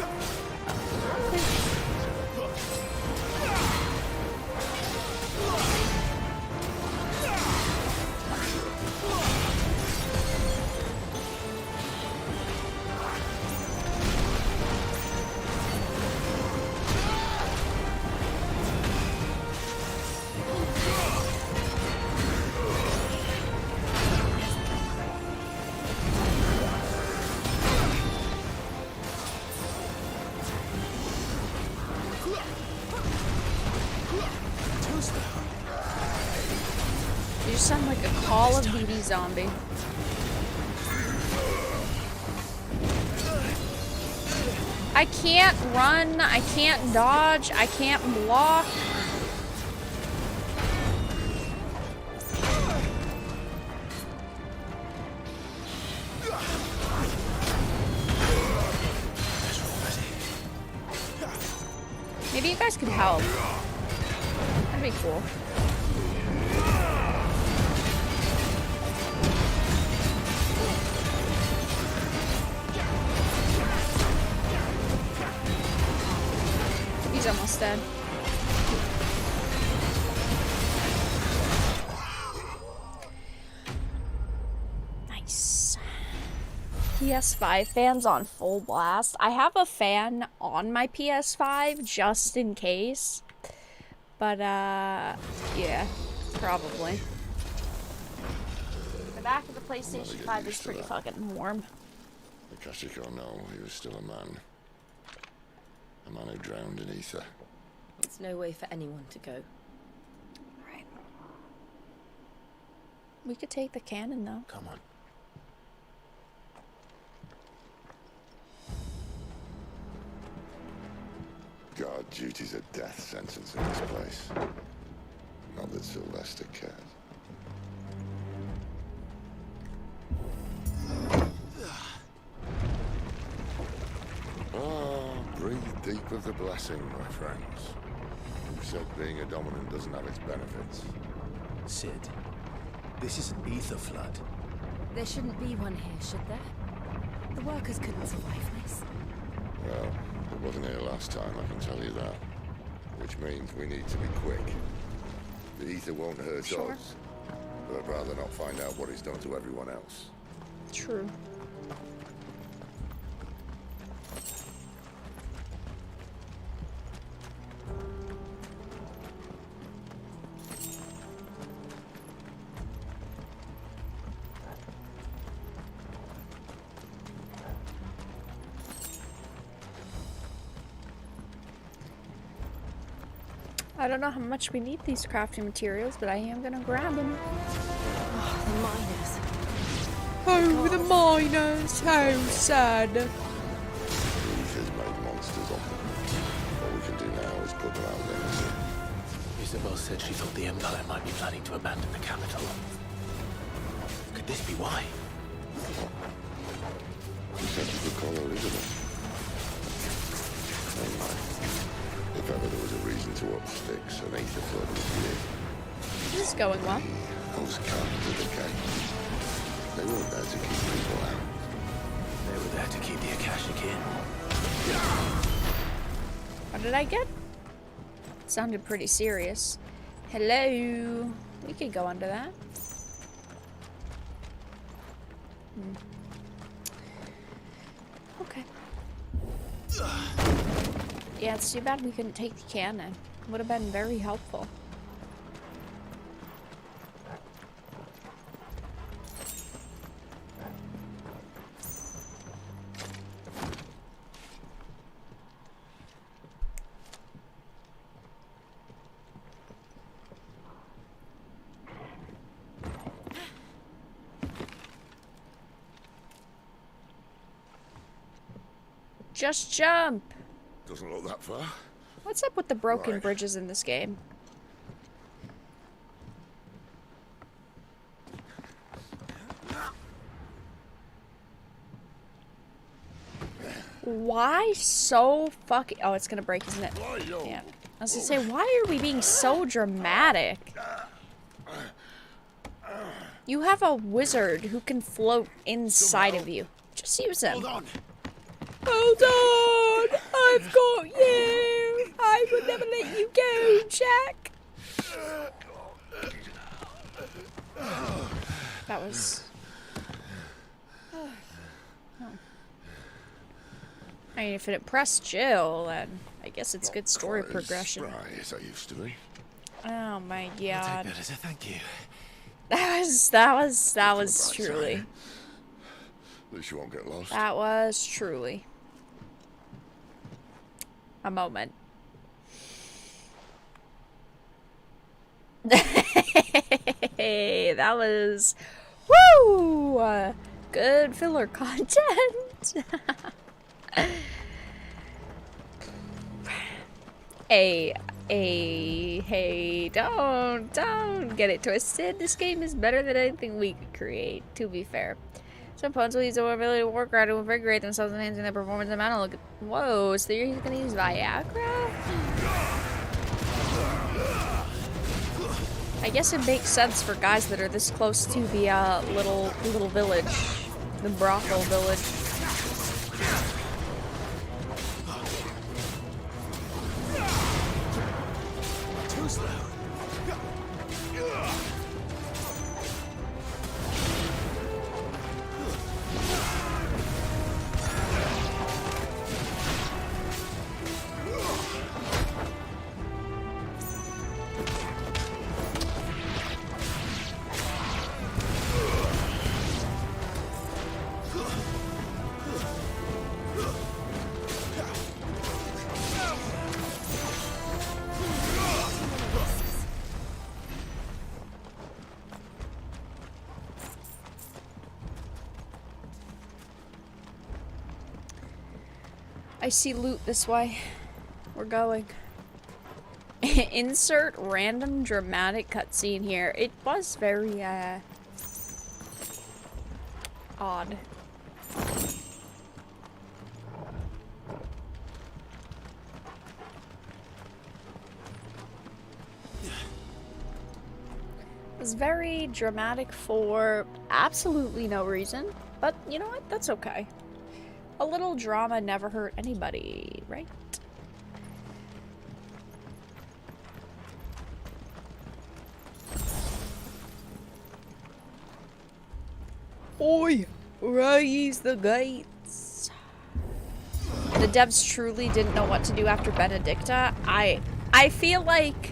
Call of Duty Zombie. I can't run, I can't dodge, I can't block. Maybe you guys could help. That'd be cool. He's almost dead. Nice. PS5 fans on full blast. I have a fan on my PS5 just in case. But, yeah, probably. The back of the PlayStation 5 is pretty fucking warm. The Kashiko know he was still a man. A man who drowned in ether. It's no way for anyone to go. Right. We could take the cannon, though. Come on. Guard duty's a death sentence in this place. Not that Sylvester cares. Breathe deep of the blessing, my friends. Who said being a dominant doesn't have its benefits? Sid, this is an ether flood. There shouldn't be one here, should there? The workers couldn't survive this. Well, it wasn't here last time, I can tell you that. Which means we need to be quick. The ether won't hurt us, but I'd rather not find out what it's done to everyone else. True. I don't know how much we need these crafting materials, but I am gonna grab them. Oh, the miners. Oh, the miners! How sad. The ether's made monsters of them. What we can do now is put them out of their misery. Isabel said she thought the Empire might be planning to abandon the capital. Could this be why? She said you could call her Elizabeth. Anyway, if ever there was a reason to up sticks, an ether flood would be it. This is going well. Those captains of the cave, they weren't there to keep people out. They were there to keep the Akashic in. What did I get? Sounded pretty serious. Hello. We could go under that. Okay. Yeah, it's too bad we couldn't take the cannon. Would have been very helpful. Just jump! Doesn't look that far. What's up with the broken bridges in this game? Why so fucking... Oh, it's gonna break, isn't it? Yeah. I was gonna say, why are we being so dramatic? You have a wizard who can float inside of you. Just use him. Hold on. Hold on! I've got you! I would never let you go, Jack! That was... Oh. I mean, if it impressed Jill, then I guess it's good story progression. Spry as I used to be. Oh my I'll god. take that as a thank you. That was truly. At least you won't get lost. That was truly a moment. Hey, that was woo! Good filler content. Hey, don't get it twisted. This game is better than anything we could create, to be fair. Some opponents will use their ability to work hard to invigorate themselves, enhancing their performance and mana. Look at, whoa, so you're gonna use Viagra? I guess it makes sense for guys that are this close to the little village, the brothel village. Too slow. I see loot this way. We're going. Insert random dramatic cutscene here. It was very, odd. It was very dramatic for absolutely no reason, but you know what? That's okay. A little drama never hurt anybody, right? Oi! Raise the gates! The devs truly didn't know what to do after Benedicta. I feel like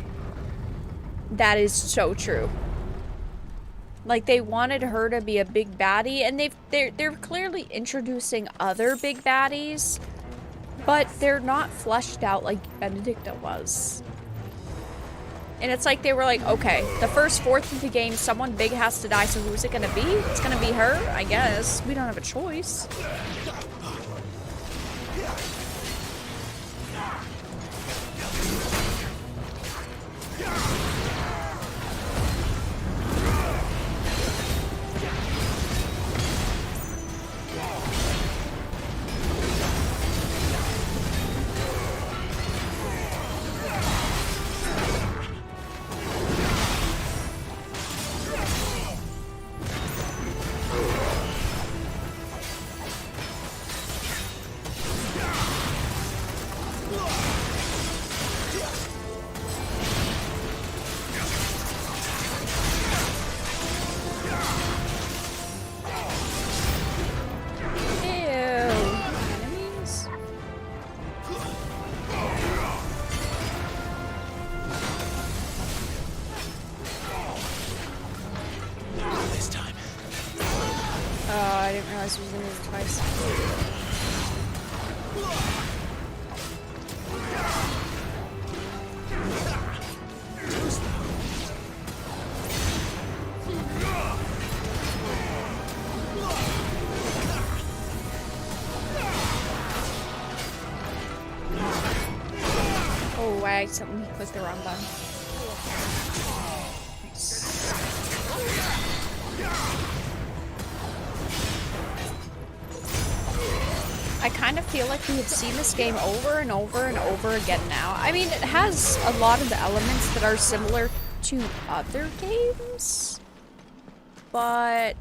that is so true. Like, they wanted her to be a big baddie, and they're clearly introducing other big baddies, but they're not fleshed out like Benedicta was. And it's like they were like, okay, the first fourth of the game, someone big has to die, so who's it gonna be? It's gonna be her, I guess. We don't have a choice. I didn't realize he was gonna use it twice. Oh, I accidentally clicked the wrong button. Nice. I kind of feel like we have seen this game over and over and over again now. I mean, it has a lot of the elements that are similar to other games, but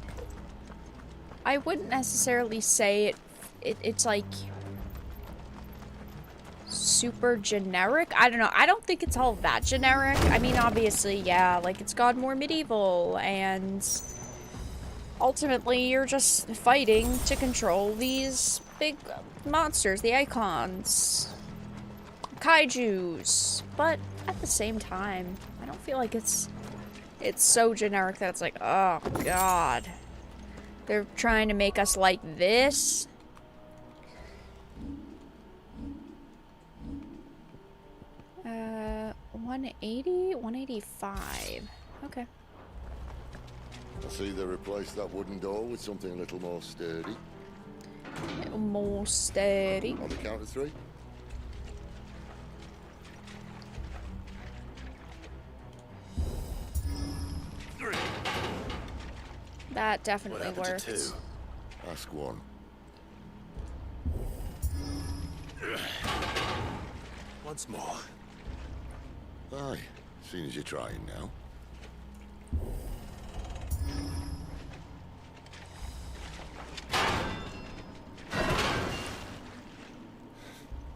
I wouldn't necessarily say it's like super generic. I don't know. I don't think it's all that generic. I mean, obviously, yeah, like it's got more medieval, and ultimately you're just fighting to control these big monsters, the icons, kaijus, but at the same time, I don't feel like it's so generic that it's like, oh god, they're trying to make us like this. $180, $185. Okay. I see they replaced that wooden door with something a little more sturdy. A little more sturdy. On the count of 3. That definitely What happened worked. to 2? Ask 1. Once more. Aye, seeing as you're trying now.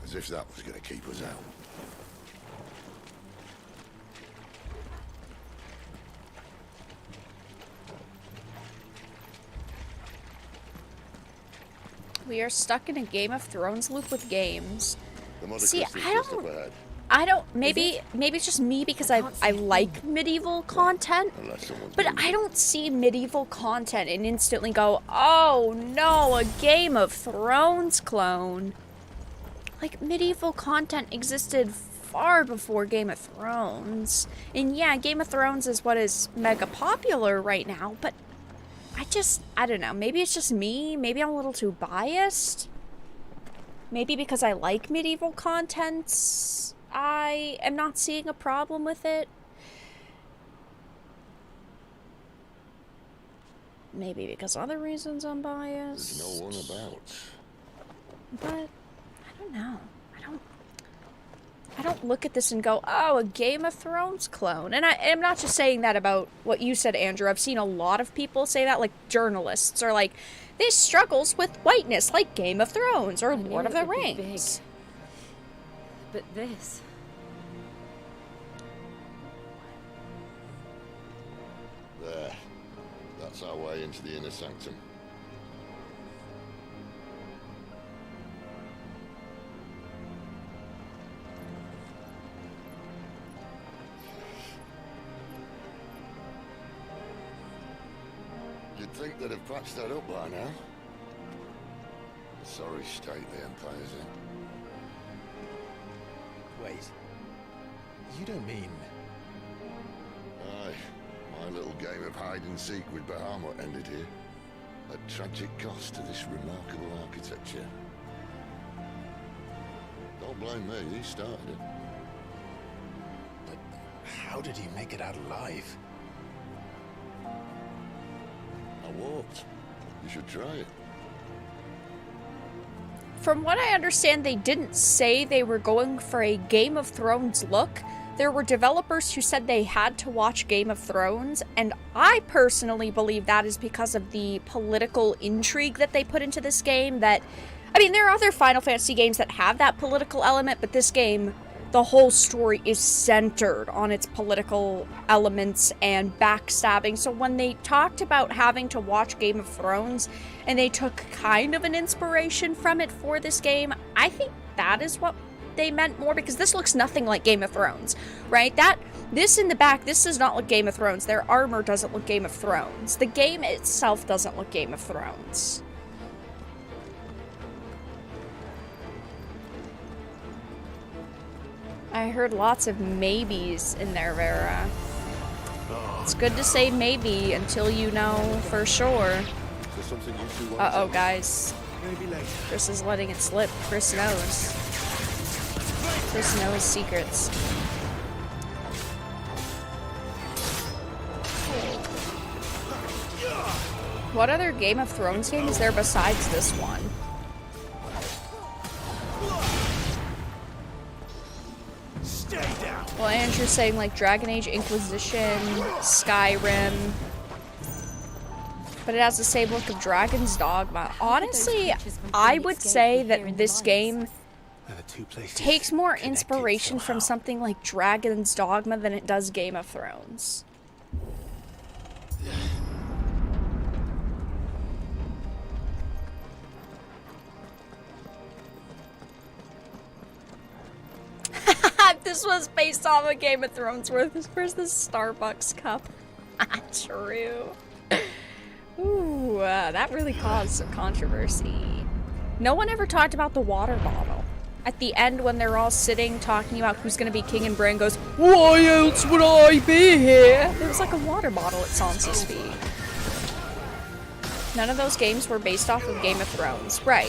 As if that was going to keep us out. We are stuck in a Game of Thrones loop with games. The Mother See, Crystal's I just don't. up ahead. I don't. Maybe it's just me because I like medieval content, but I don't see medieval content and instantly go, oh no, a Game of Thrones clone. Like, medieval content existed far before Game of Thrones, and yeah, Game of Thrones is what is mega popular right now. But I don't know. Maybe it's just me. Maybe I'm a little too biased. Maybe because I like medieval content, I am not seeing a problem with it. Maybe because other reasons I'm biased. There's no one about. But I don't know. I don't look at this and go, oh, a Game of Thrones clone. And I'm not just saying that about what you said, Andrew. I've seen a lot of people say that, like journalists are like, this struggles with whiteness like Game of Thrones or Lord of the Rings. But this... There. That's our way into the inner sanctum. You'd think they'd have patched that up by now. A sorry state the Empire's in. Wait. You don't mean... Aye. My little game of hide-and-seek with Bahamut ended here. At tragic cost to this remarkable architecture. Don't blame me, he started it. But how did he make it out alive? I walked. You should try it. From what I understand, they didn't say they were going for a Game of Thrones look. There were developers who said they had to watch Game of Thrones, and I personally believe that is because of the political intrigue that they put into this game. That, I mean, there are other Final Fantasy games that have that political element, but this game, the whole story is centered on its political elements and backstabbing. So when they talked about having to watch Game of Thrones, and they took kind of an inspiration from it for this game, I think that is what they meant more, because this looks nothing like Game of Thrones, right? This in the back, this does not look Game of Thrones. Their armor doesn't look Game of Thrones. The game itself doesn't look Game of Thrones. I heard lots of maybes in there, Vera. It's good to say maybe until you know for sure. Uh-oh, guys. Chris is letting it slip. Chris knows. Chris knows secrets. What other Game of Thrones game is there besides this one? Stay down. Well, Andrew's saying like Dragon Age Inquisition, Skyrim. But it has the same look of Dragon's Dogma. Honestly, I would say that this game takes more inspiration from something like Dragon's Dogma than it does Game of Thrones. If this was based off of Game of Thrones, where's the Starbucks cup? True. Ooh, that really caused some controversy. No one ever talked about the water bottle. At the end, when they're all sitting talking about who's gonna be king, and Bran goes, "Why else would I be here?" There was like a water bottle at Sansa's feet. None of those games were based off of Game of Thrones. Right.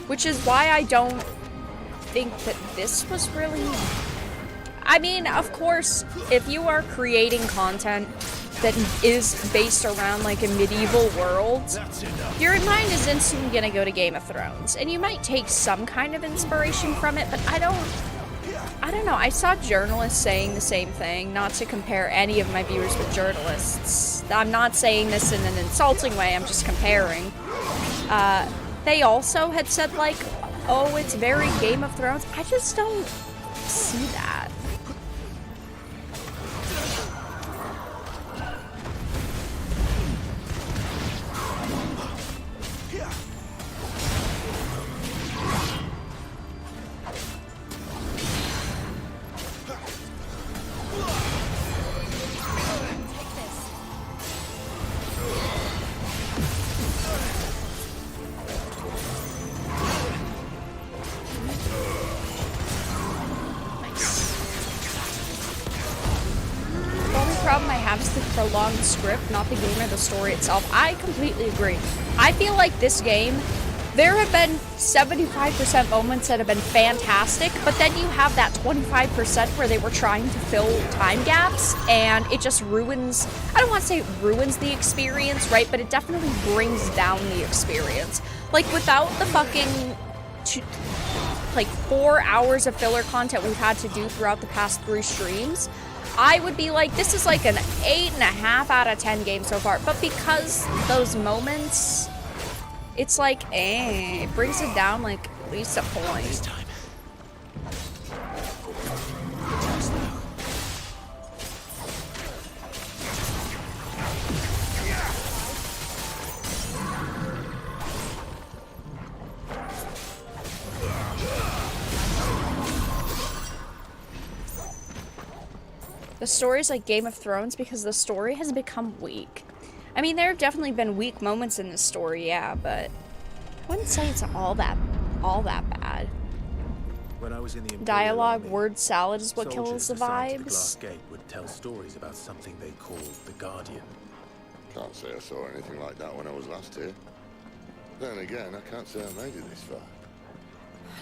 Which is why I don't think that this was really... I mean, of course, if you are creating content that is based around like a medieval world, your mind is instantly gonna go to Game of Thrones. And you might take some kind of inspiration from it, but I don't know. I saw journalists saying the same thing, not to compare any of my viewers with journalists. I'm not saying this in an insulting way, I'm just comparing. They also had said like, oh, it's very Game of Thrones. I just don't see that. Prolonged script, not the game or the story itself. I completely agree. I feel like this game, there have been 75% moments that have been fantastic, but then you have that 25% where they were trying to fill time gaps, and it just ruins, I don't want to say it ruins the experience, right, but it definitely brings down the experience. Like, without the fucking, like, 4 hours of filler content we've had to do throughout the past 3 streams, I would be like, this is like an 8.5 out of 10 game so far. But because those moments, it's like, it brings it down like at least a point. This time. The story's like Game of Thrones because the story has become weak. I mean, there have definitely been weak moments in the story, yeah, but I wouldn't say it's all that bad. When I was in the dialogue, word salad is what kills the vibes. The vibes. glass gate would tell stories about something they called the Guardian. Can't say I saw anything like that when I was last here. Then again, I can't say I made it this far.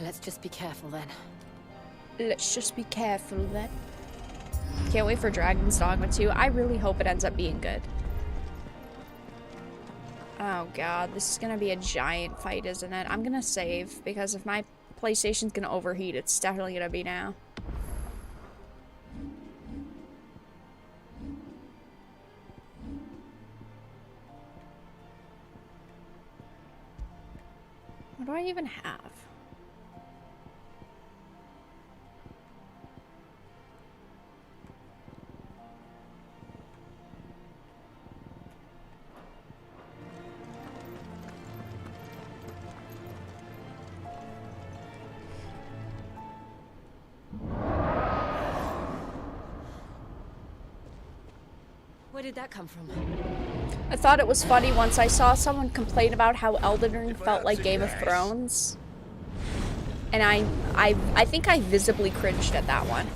Let's just be careful then. Let's just be careful then. Can't wait for Dragon's Dogma 2. I really hope it ends up being good. Oh god, this is gonna be a giant fight, isn't it? I'm gonna save, because if my PlayStation's gonna overheat, it's definitely gonna be now. What do I even have? Where did that come from? I thought it was funny once I saw someone complain about how Elden Ring felt like Game of Thrones. And I think I visibly cringed at that one.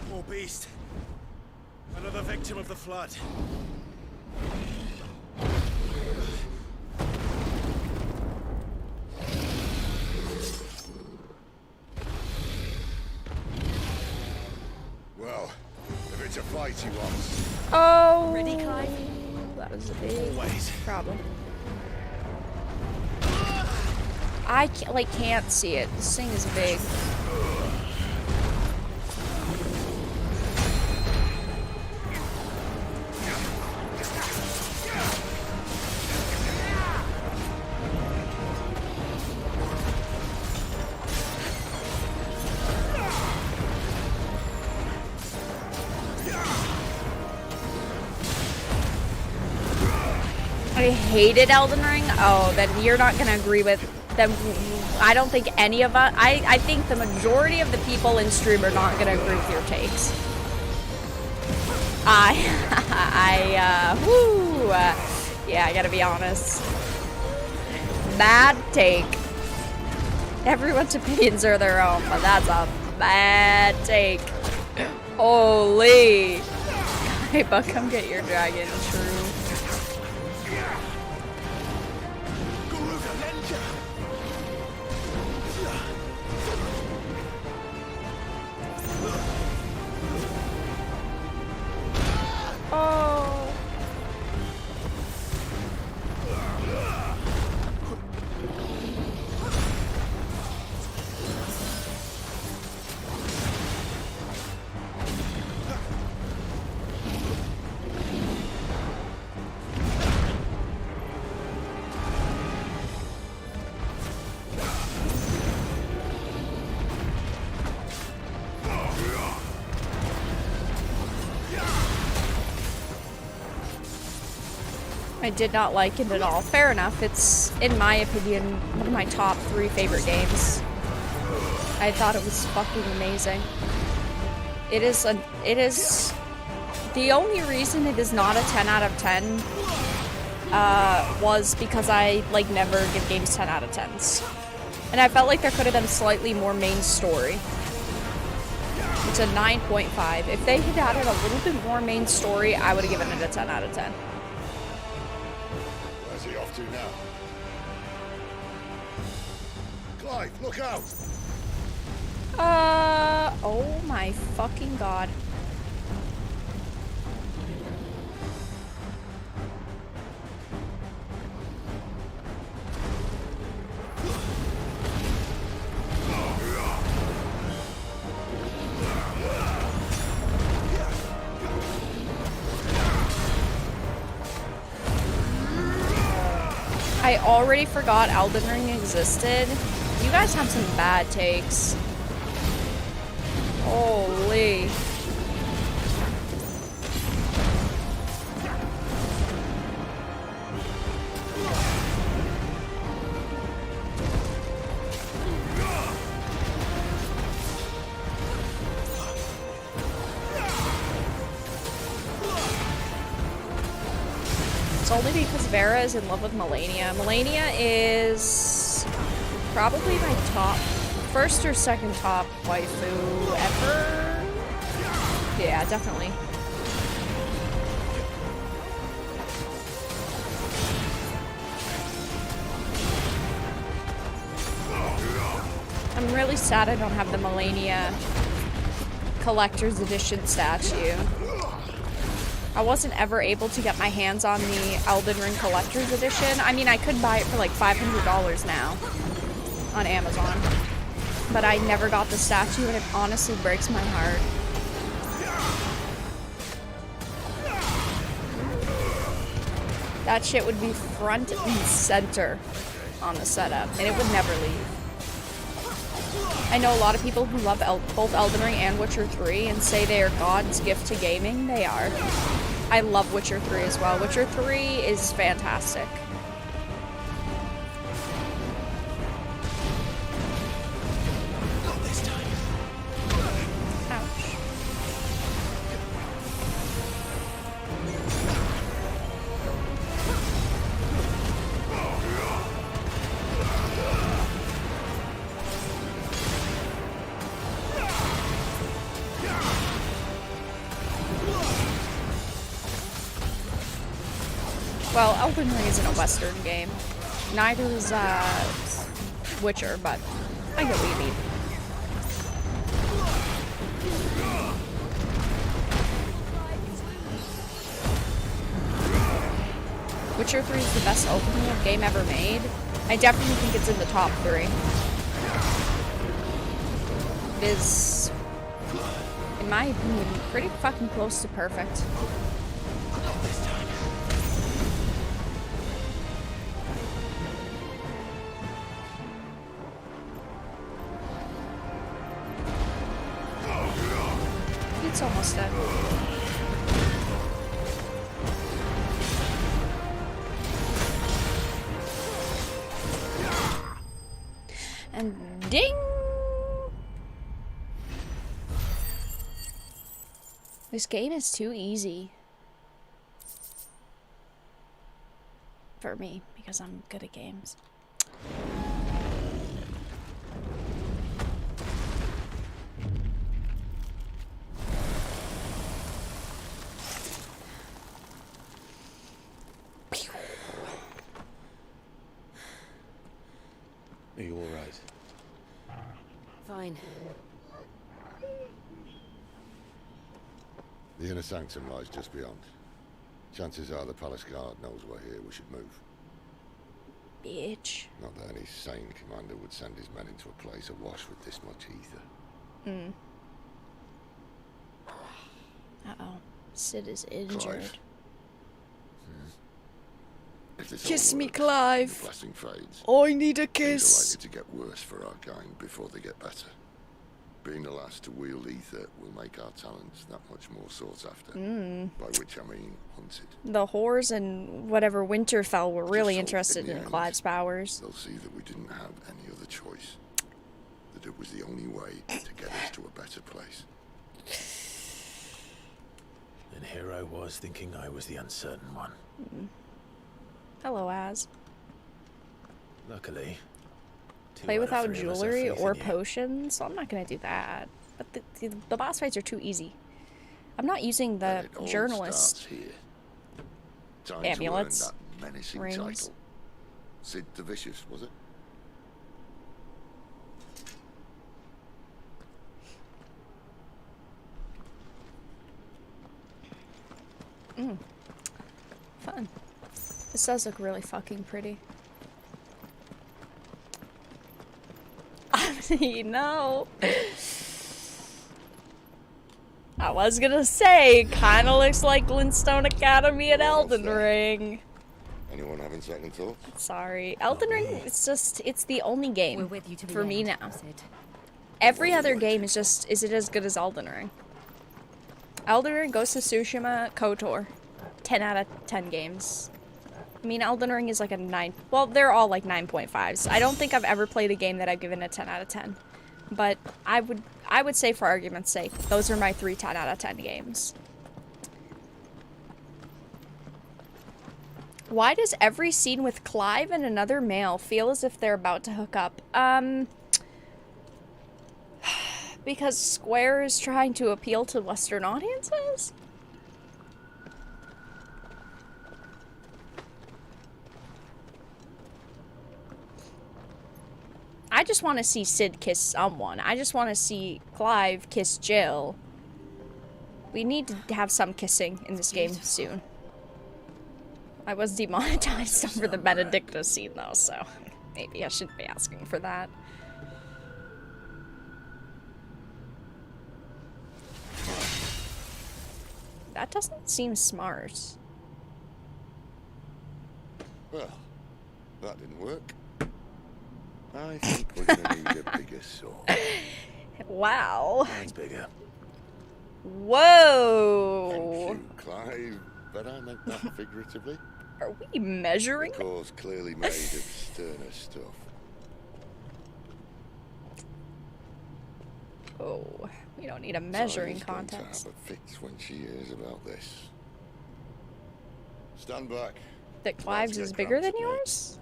Poor beast. Another victim of the flood. Well, if it's a fight he wants. Oh, ready, Clive? That was a big problem. I can't see it. This thing is big. I hated Elden Ring. Oh, then you're not gonna agree with them. I don't think any of us. I think the majority of the people in stream are not gonna agree with your takes. Yeah, I gotta be honest. Bad take. Everyone's opinions are their own, but that's a bad take. Holy. Hey, Buck, come get your dragon. True. Oh. I did not like it at all. Fair enough. It's, in my opinion, one of my top 3 favorite games. I thought it was fucking amazing. It is the only reason it is not a 10 out of 10 was because I like never give games 10 out of 10s. And I felt like there could have been slightly more main story. It's a 9.5. If they had added a little bit more main story, I would have given it a 10 out of 10. Where's he off to now? Clive, look out! Oh my fucking god. I already forgot Elden Ring existed. You guys have some bad takes. Holy. It's only because Vera is in love with Melania. Melania is probably my top, first or second top waifu ever. Yeah, definitely. I'm really sad I don't have the Melania Collector's Edition statue. I wasn't ever able to get my hands on the Elden Ring Collector's Edition. I mean, I could buy it for like $500 now on Amazon. But I never got the statue, and it honestly breaks my heart. That shit would be front and center on the setup, and it would never leave. I know a lot of people who love both Elden Ring and Witcher 3 and say they are God's gift to gaming. They are. I love Witcher 3 as well. Witcher 3 is fantastic. Well, Elden Ring isn't a Western game. Neither is Witcher, but I get what you mean. Witcher 3 is the best opening of game ever made. I definitely think it's in the top 3. It is, in my opinion, pretty fucking close to perfect. It's almost done. And ding! This game is too easy for me because I'm good at games. Are you all right? Fine. The inner sanctum lies just beyond. Chances are the palace guard knows we're here. We should move. Bitch. Not that any sane commander would send his men into a place awash with this much ether. Uh-oh. Sid is injured. Clive. If this Kiss all me, works, Clive. The blessing fades. I need a Things kiss. are likely to get worse for our kind before they get better. Being the last to wield ether will make our talents that much more sought after. By which I mean hunted. The whores and whatever Winterfell were really interested in end, Clive's powers. They'll see that we didn't have any other choice. That it was the only way to get us to a better place. And here I was thinking I was the uncertain one. Hello, Az. Luckily, Play without jewelry or potions. potions? So I'm not gonna do that. But the boss fights are too easy. I'm not using the It all journalist starts here. Time amulets. to earn that menacing rings. title. Sid the Vicious, was it? Fun. This does look really fucking pretty. No. I was gonna say, kinda looks like Glintstone Academy at Elden Ring. Anyone having second thoughts? Sorry. Elden Ring, it's the only game We're with you to the for me end, now. Sid. Every other game is it as good as Elden Ring? Elden Ring, Ghost of Tsushima, KOTOR. 10 out of 10 games. I mean, Elden Ring is like a 9. Well, they're all like 9.5s. I don't think I've ever played a game that I've given a 10 out of 10. But I would say, for argument's sake, those are my 3 10 out of 10 games. Why does every scene with Clive and another male feel as if they're about to hook up? Because Square is trying to appeal to Western audiences? I just want to see Sid kiss someone. I just want to see Clive kiss Jill. We need to have some kissing in this game soon. I was demonetized over the Benedicta scene though, so maybe I shouldn't be asking for that. That doesn't seem smart. Well, that didn't work. I think we're gonna need a bigger sword. Wow. Mine's bigger. Whoa. Thank you, Clive, but I meant that figuratively. Are we measuring? The core's clearly made of sterner stuff. Oh, we don't need a measuring Sorry, going to contest. have a fix when she hears about this. Stand back. That Clive's is bigger than yours?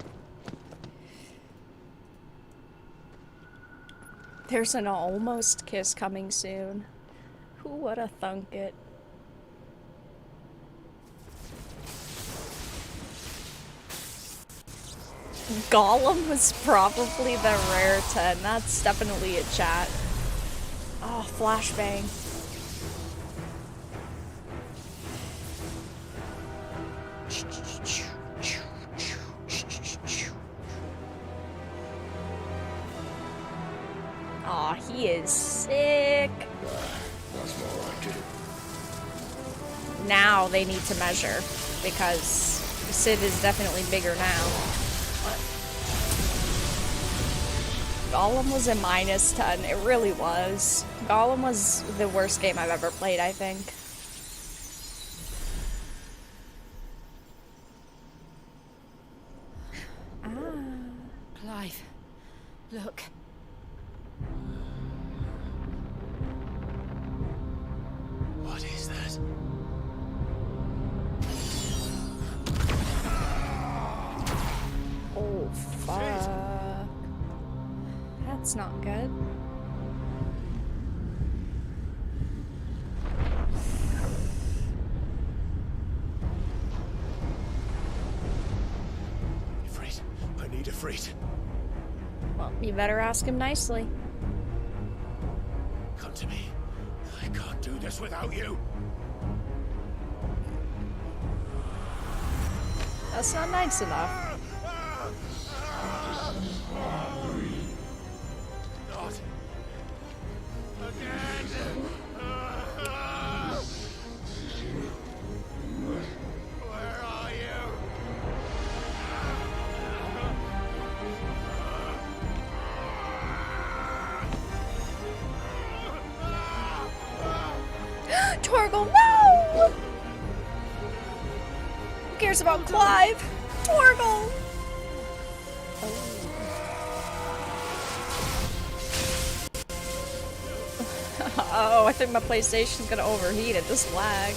There's an almost kiss coming soon. Who woulda thunk it? Gollum was probably the rare 10. That's definitely a chat. Oh, flashbang. Aw, he is sick. That's more like it. Now they need to measure, because Sid is definitely bigger now. Gollum was a -10. It really was. Gollum was the worst game I've ever played, I think. Clive, look. What is that? Oh, fuck. That's not good. Ifrit, I need Ifrit. Well, you better ask him nicely. Come to me. I can't do this without you. That's not nice enough. Not again. Where are you? Torgal, no! Who cares about Clive? Torgal! Oh, I think my PlayStation's gonna overheat at this lag.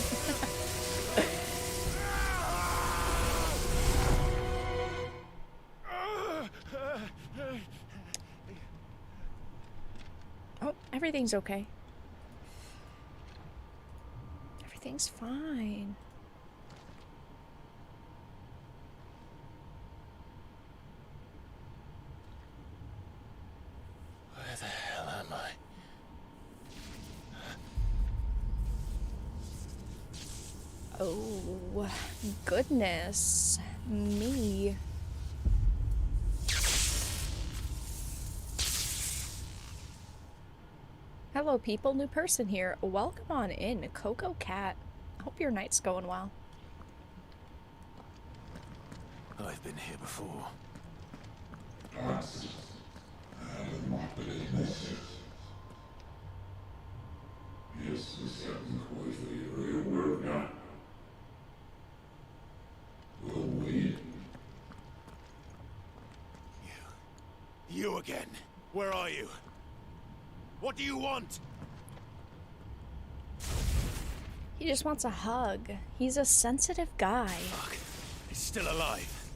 Oh, everything's okay. Everything's fine. Where the hell am I? Oh, goodness me. Hello people, new person here. Welcome on in, Coco Cat. Hope your night's going well. I've been here before. You again. Where are you? What do you want? He just wants a hug. He's a sensitive guy. Fuck. He's still alive.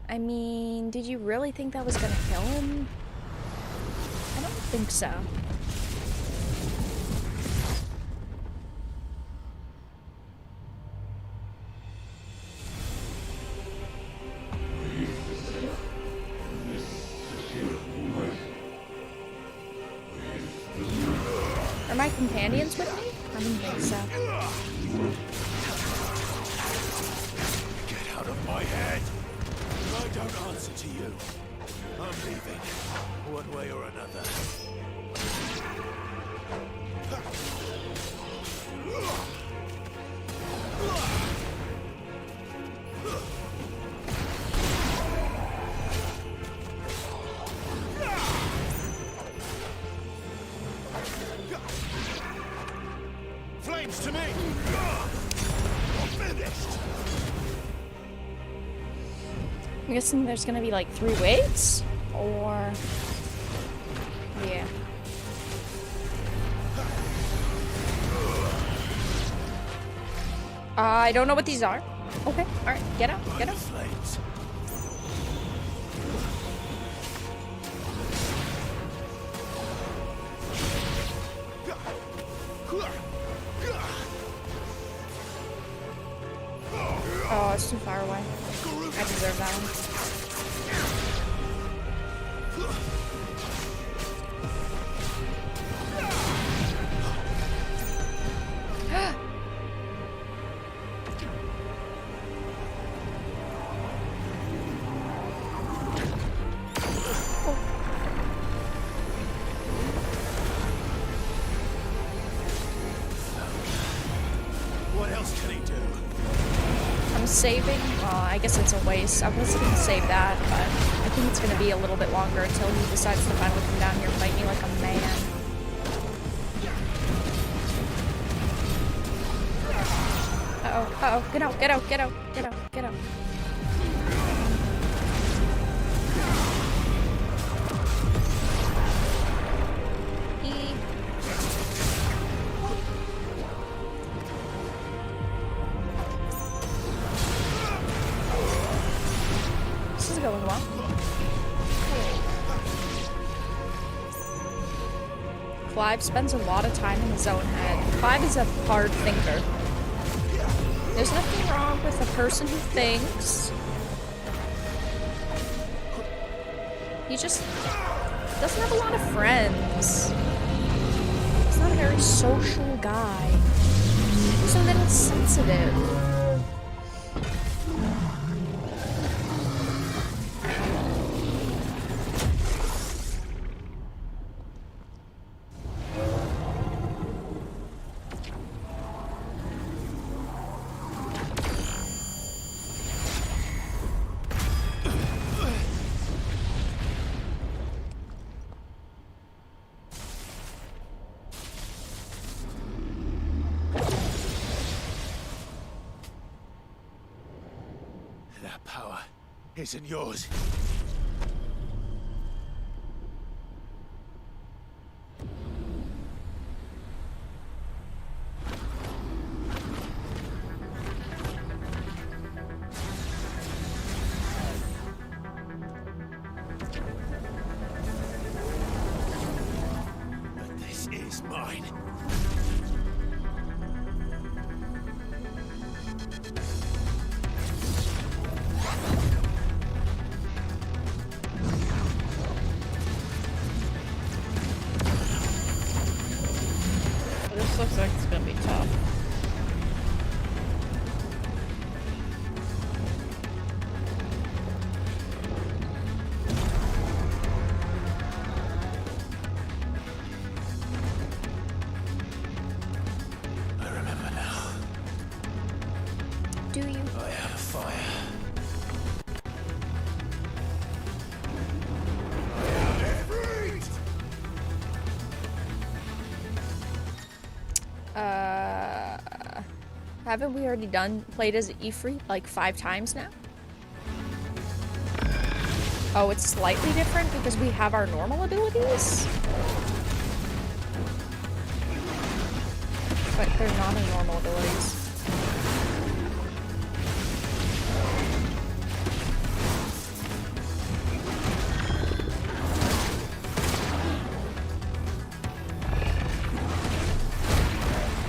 I mean, did you really think that was gonna kill him? I don't think so. Are my companions with me? I don't think so. Get out of my head! I don't answer to you. I'm leaving, one way or another. Flames to me! Finished! I'm guessing there's gonna be like 3 waves? Or... yeah. I don't know what these are. Okay, alright, get out, get out. Flames. Oh, it's too far away. I deserve that one. What else can he do? I'm saving. Well, I guess it's a waste. I was gonna save that, but I think it's gonna be a little bit longer until he decides to finally come down here and fight me like a man. Uh-oh, uh-oh, get out, get out, get out, get out, get out. This is going well. Clive spends a lot of time in his own head. Clive is a hard thinker. There's nothing wrong with a person who thinks. He just doesn't have a lot of friends. He's not a very social guy. He's a little sensitive. That power isn't yours. But this is mine. This looks like it's gonna be tough. I remember now. Do you? I have a fire. Haven't we already played as Ifrit like 5 times now? Oh, it's slightly different because we have our normal abilities? But they're not our normal abilities.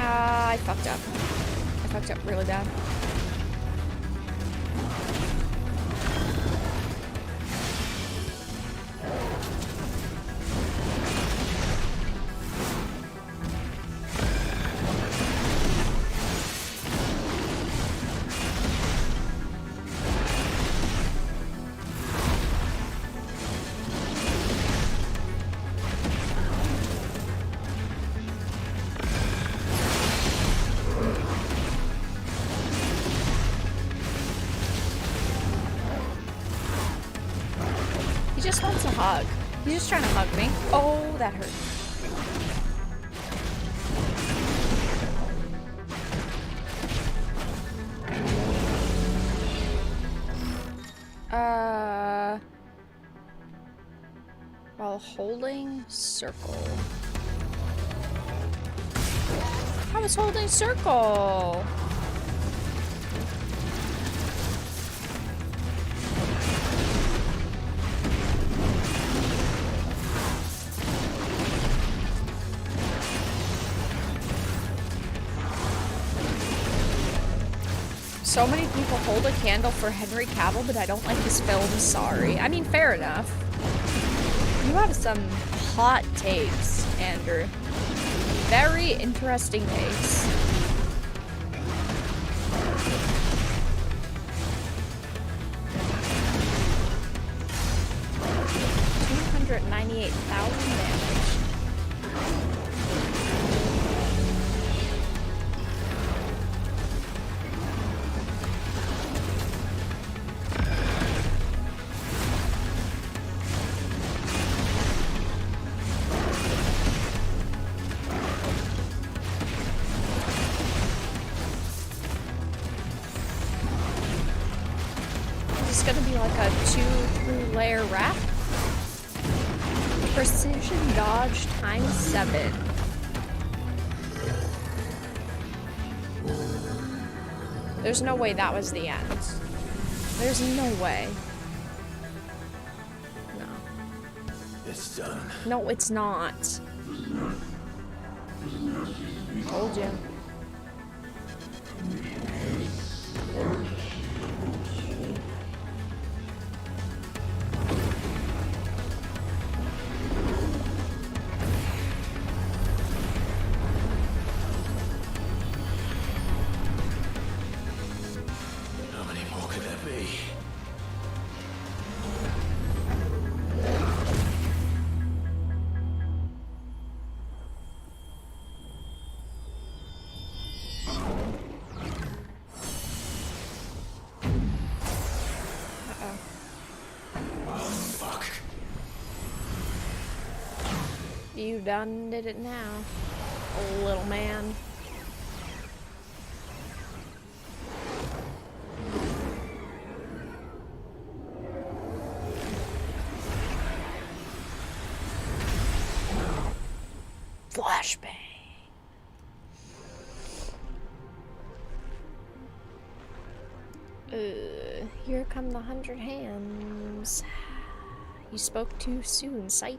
I fucked up. I fucked up really bad. He just wants a hug. He's just trying to hug me. Oh, that hurt. While holding circle. I was holding circle. So many people hold a candle for Henry Cavill, but I don't like his film. Sorry. I mean, fair enough. You have some hot takes, Andrew. Very interesting takes. $298,000 damage. It's gonna be like a 2 layer wrap. Precision dodge times 7. There's no way that was the end. There's no way. No. It's done. No, it's not. Told you. You done did it now, little man. Flashbang. Here come the 100 hands. You spoke too soon, Scythe.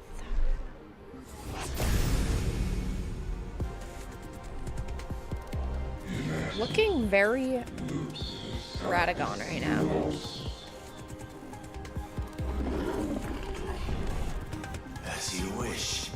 Looking very Radagon right now. As you wish.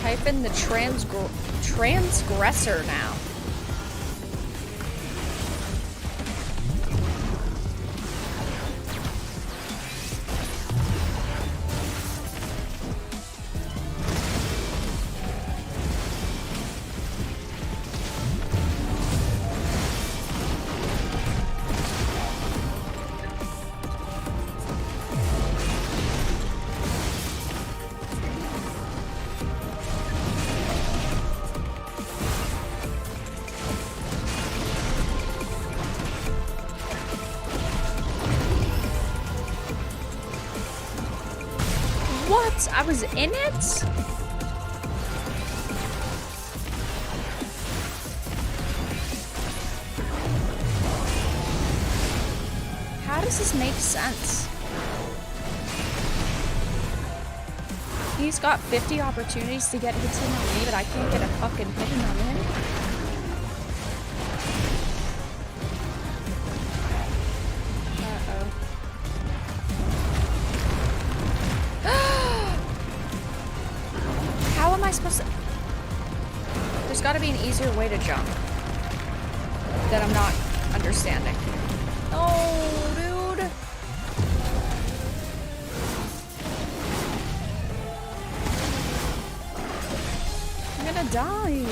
Type in the transgressor now. What? I was in it? How does this make sense? He's got 50 opportunities to get hits in on me, but I can't get a fucking hit in on him. How am I supposed to... There's gotta be an easier way to jump that I'm not understanding. Oh, dude. I'm gonna die.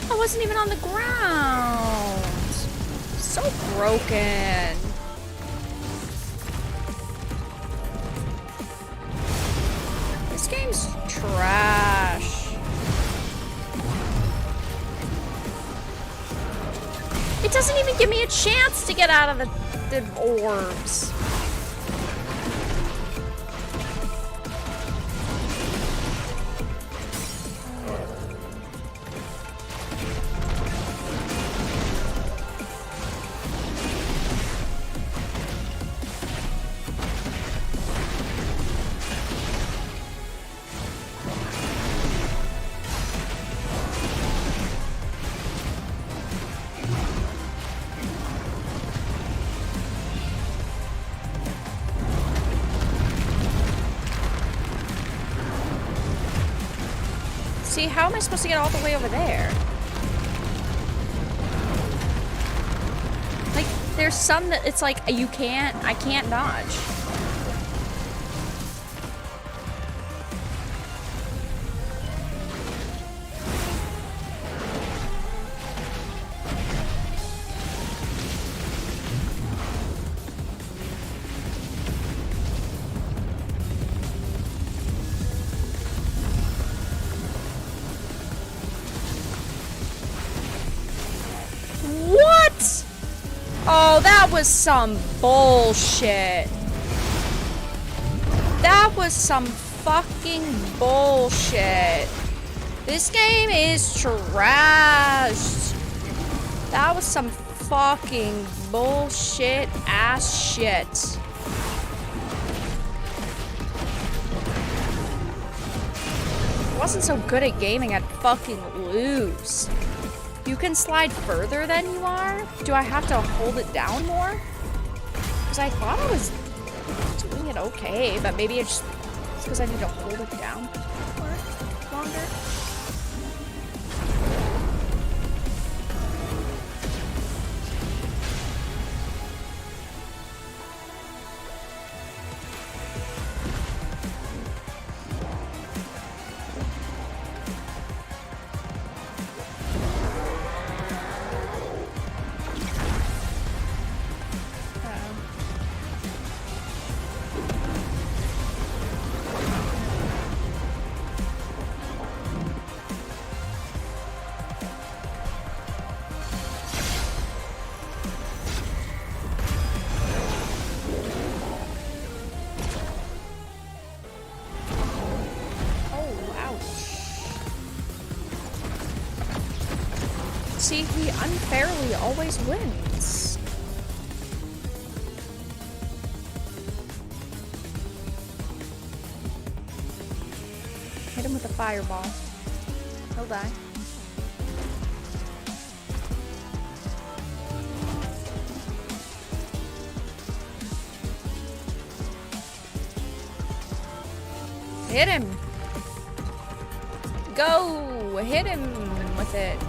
I wasn't even on the ground. So broken. This game's trash. It doesn't even give me a chance to get out of the orbs. See, how am I supposed to get all the way over there? Like, there's some that it's like, I can't dodge. What? Oh, that was some bullshit. That was some fucking bullshit. This game is trash. That was some fucking bullshit ass shit. I wasn't so good at gaming, I'd fucking lose. You can slide further than you are? Do I have to hold it down more? Because I thought I was doing it okay, but maybe it's because I need to hold it down more longer. See, he unfairly always wins. Hit him with a fireball. He'll die. Hit him! Go! Hit him with it.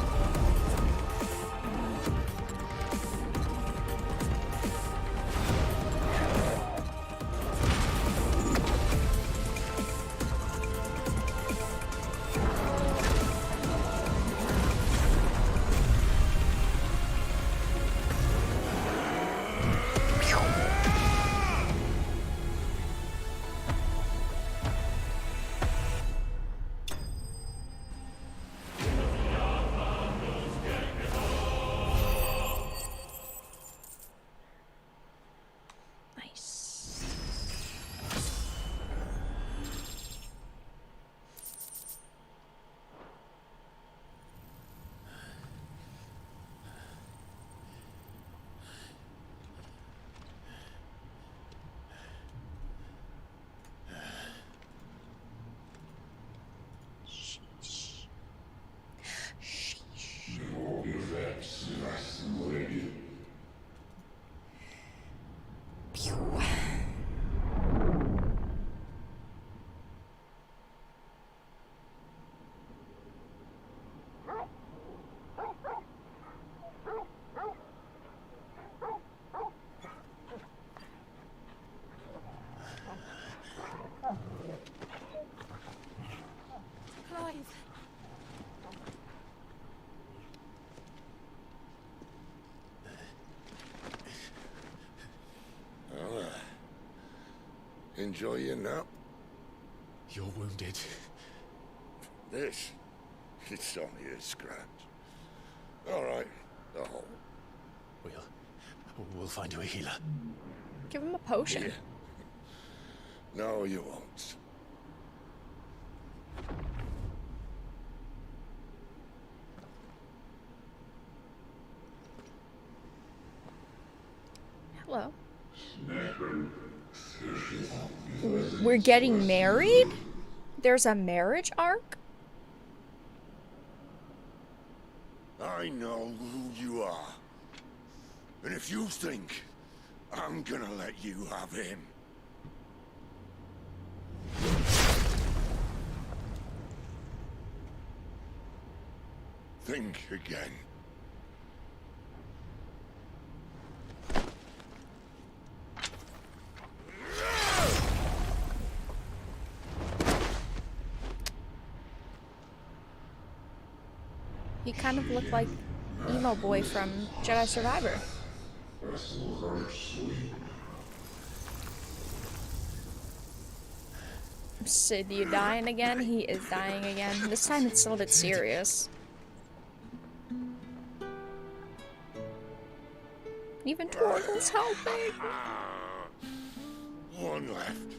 Enjoy your nap? You're wounded. This? It's only a scratch. All right, the hole. We'll find you a healer. Give him a potion. Yeah. No, you won't. Hello. We're getting married? There's a marriage arc? I know who you are. And if you think I'm gonna let you have him... think again. He kind of looked like emo boy from Jedi Survivor. Sid, you dying again? He is dying again. This time it's a little bit serious. Even Torgal's helping. One left.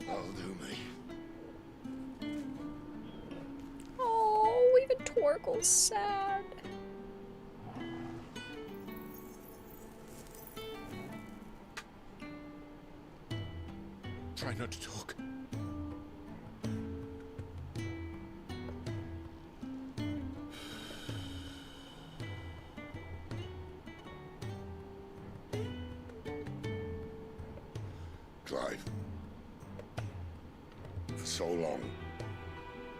That'll do me. Oh, even Torgal's sad. Try not to talk. Clive. For so long,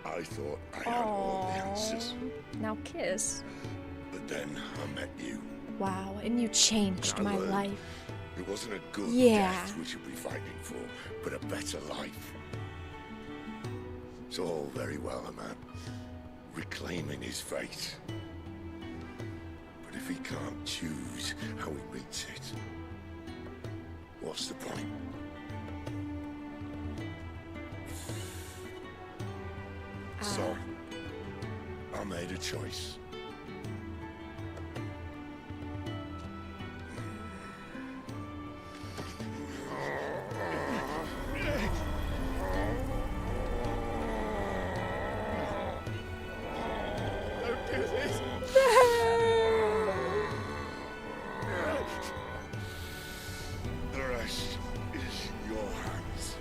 I thought I had all the answers. Now kiss. But then I met you. Wow, and you changed And I my learned life. It wasn't a good Yeah. death we should be fighting for, but a better life. It's all very well, a man reclaiming his fate. But if he can't choose how he meets it, what's the point? So, I made a choice. Don't do this. The rest is in your hands.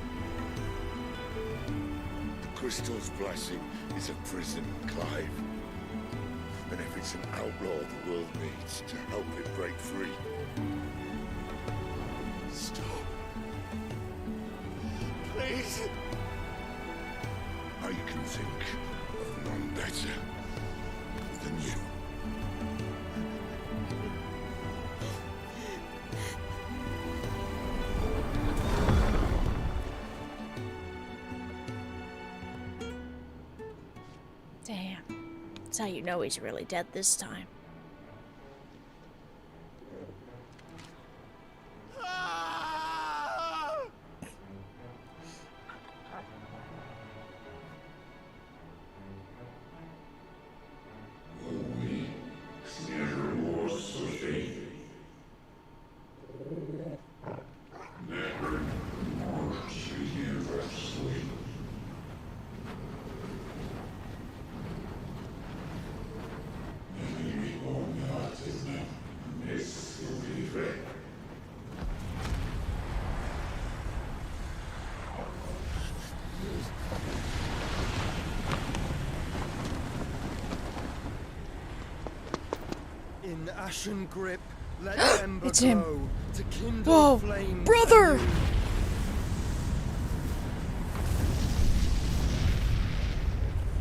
The crystal's blessing is a prison, Clive. And if it's an outlaw the world needs to help it break free. Stop. Please. I can think of none better than you. Damn. That's how you know he's really dead this time. In ashen grip, let ember It's him. glow to kindle Whoa, flames brother! anew.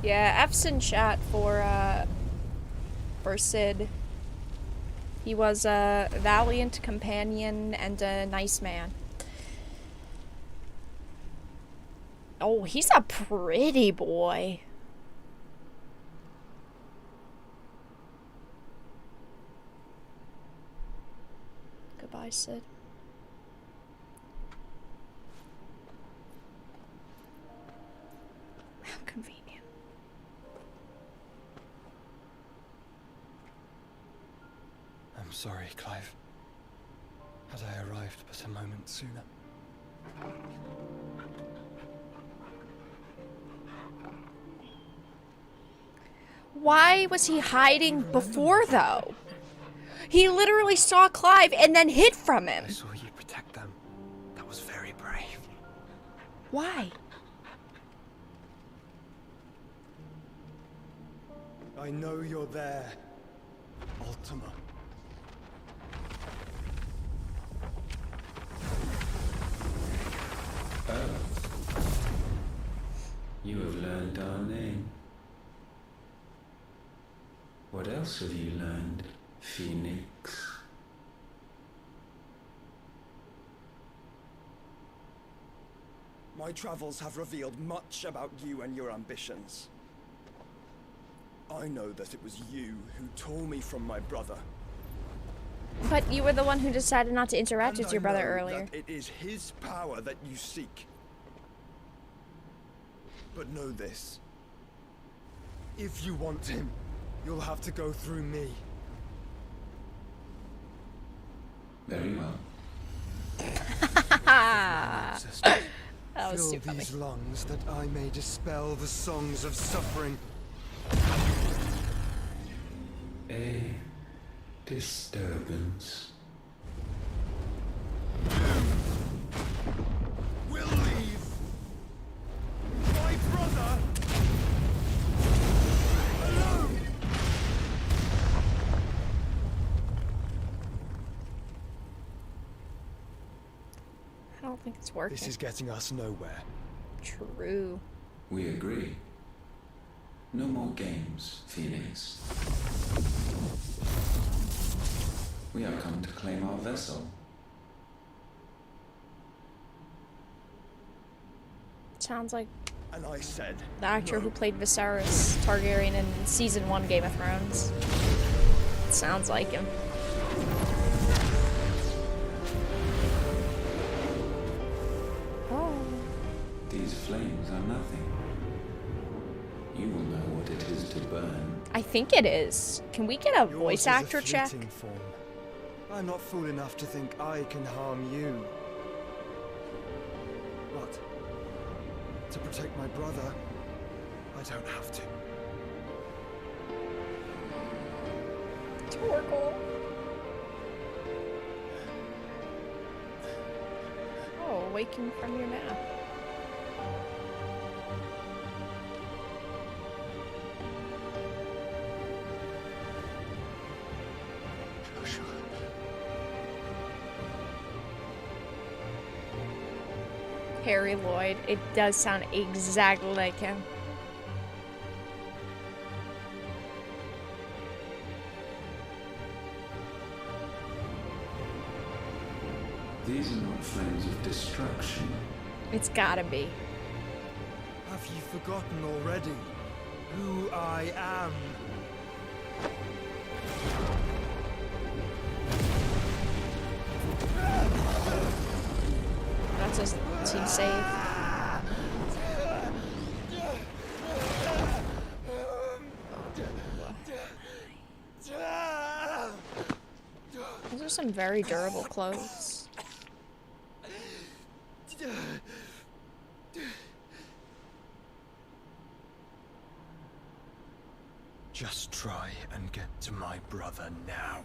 Yeah, F's in chat for Sid. He was a valiant companion and a nice man. Oh, he's a pretty boy. Goodbye, Sid. How convenient. I'm sorry, Clive. Had I arrived but a moment sooner. Why was he hiding before, though? He literally saw Clive and then hid from him. I saw you protect them. That was very brave. Why? I know you're there, Ultima. You have learned our name. What else have you learned, Phoenix? My travels have revealed much about you and your ambitions. I know that it was you who tore me from my brother. But you were the one who decided not to interact with And your I brother know earlier. that it is his power that you seek. But know this. If you want him, you'll have to go through me. Very well. That was too Fill funny. these lungs that I may dispel the songs of suffering. A disturbance. We'll leave. My brother alone. I don't think it's working. This is getting us nowhere. True. We agree. No more games, Phoenix. We have come to claim our vessel. Sounds like And I said the actor no. who played Viserys Targaryen in season 1 Game of Thrones. It sounds like him. Oh. These flames are nothing. You will know what it is to burn. I think it is. Can we get a Yours voice is a actor check? fleeting form. I'm not fool enough to think I can harm you. But to protect my brother, I don't have to. Torgal. Oh, awaken from your nap. Harry Lloyd. It does sound exactly like him. These are not flames of destruction. It's gotta be. Have you forgotten already who I am? That just seems safe. Those are some very durable clothes. Just try and get to my brother now.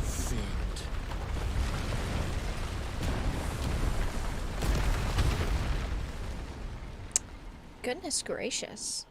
Fiend. Goodness gracious.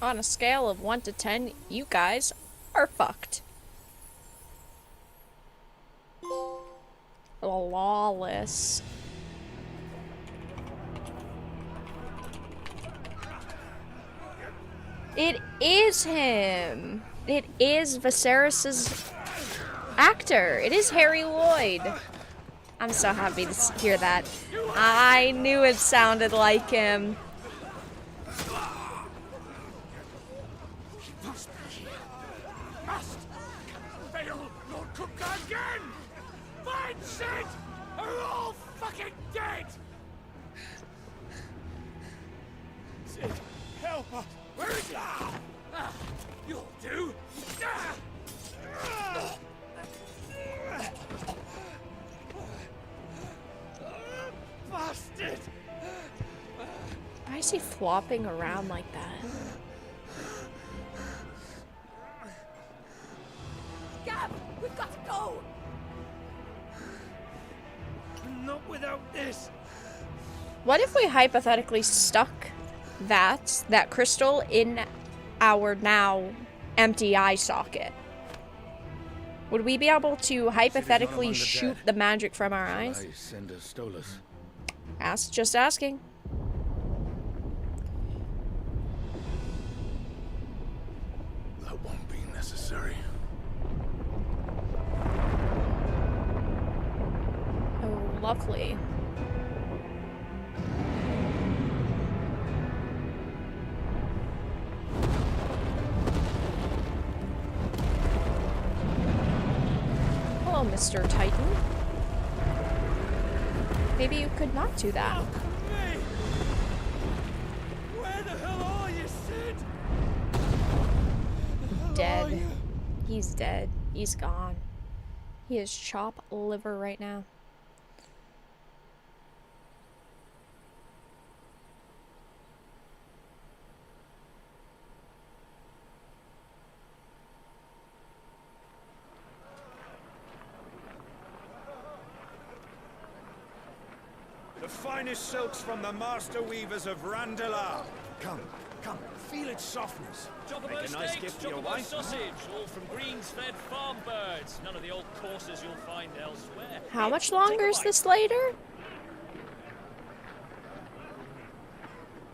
On a scale of 1 to 10, you guys are fucked. Lawless. It is him. It is Viserys's actor. It is Harry Lloyd. I'm so happy to hear that. I knew it sounded like him. Sid are all fucking dead! Sid, help us! Where is he? You'll do! Bastard! Why is he flopping around like that? Gab, we've got to go! Not without this. What if we hypothetically stuck that crystal in our now empty eye socket? Would we be able to hypothetically shoot the magic from our eyes? Send a Stolas. Just asking. That won't be necessary. Oh, lovely. Mr. Titan. Maybe you could not do that. Where the hell are you, Sid? Dead. He's dead. He's gone. He is chop liver right now. The finest silks from the master weavers of Randalar. Come, feel its softness. Chocobo Make a nice steaks, gift for your chocobo wife. sausage, all from greens-fed farm birds. None of the old courses you'll find elsewhere. How much longer is this later?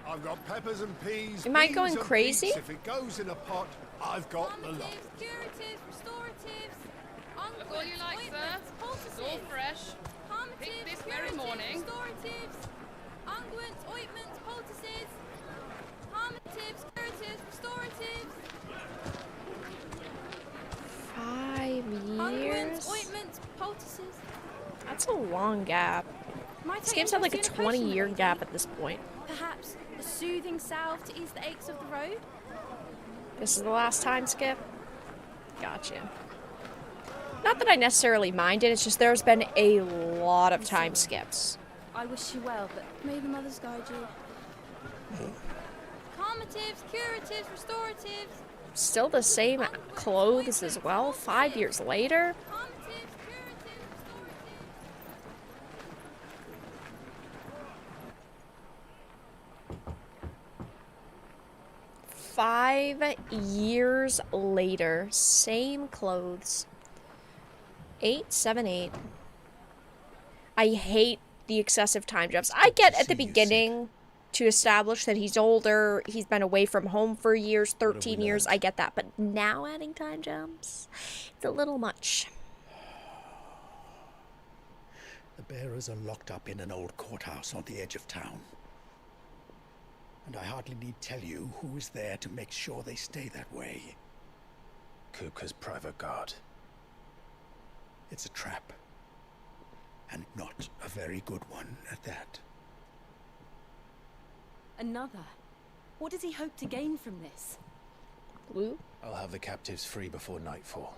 I've got peppers and peas. Am I beans going and crazy? beets. If it goes in a pot, I've got the lot. Curatives, restoratives, Look all you like, sir. It's all fresh. Pick this very morning. Restoratives, unguents, ointments, poultices, harmatives, curatives, restoratives. 5 Unguents, years? ointments, poultices. That's a long gap. This game's had like a 20-year gap at this point. Perhaps a soothing salve to ease the aches of the road. This is the last time skip? Gotcha. Not that I necessarily mind it, it's just there's been a lot of time skips. I wish you well, but may the mothers guide you. Calmatives, curatives, restoratives. Still the same clothes as well, 5 years later. 5 years later, same clothes. 878. I hate the excessive time jumps. I get at the beginning to establish that he's older, he's been away from home for years, 13 years, I get that. But now adding time jumps, it's a little much. The bearers are locked up in an old courthouse on the edge of town. And I hardly need tell you who is there to make sure they stay that way. Kupka's private guard. It's a trap. And not a very good one at that. Another? What does he hope to gain from this? Blue? I'll have the captives free before nightfall.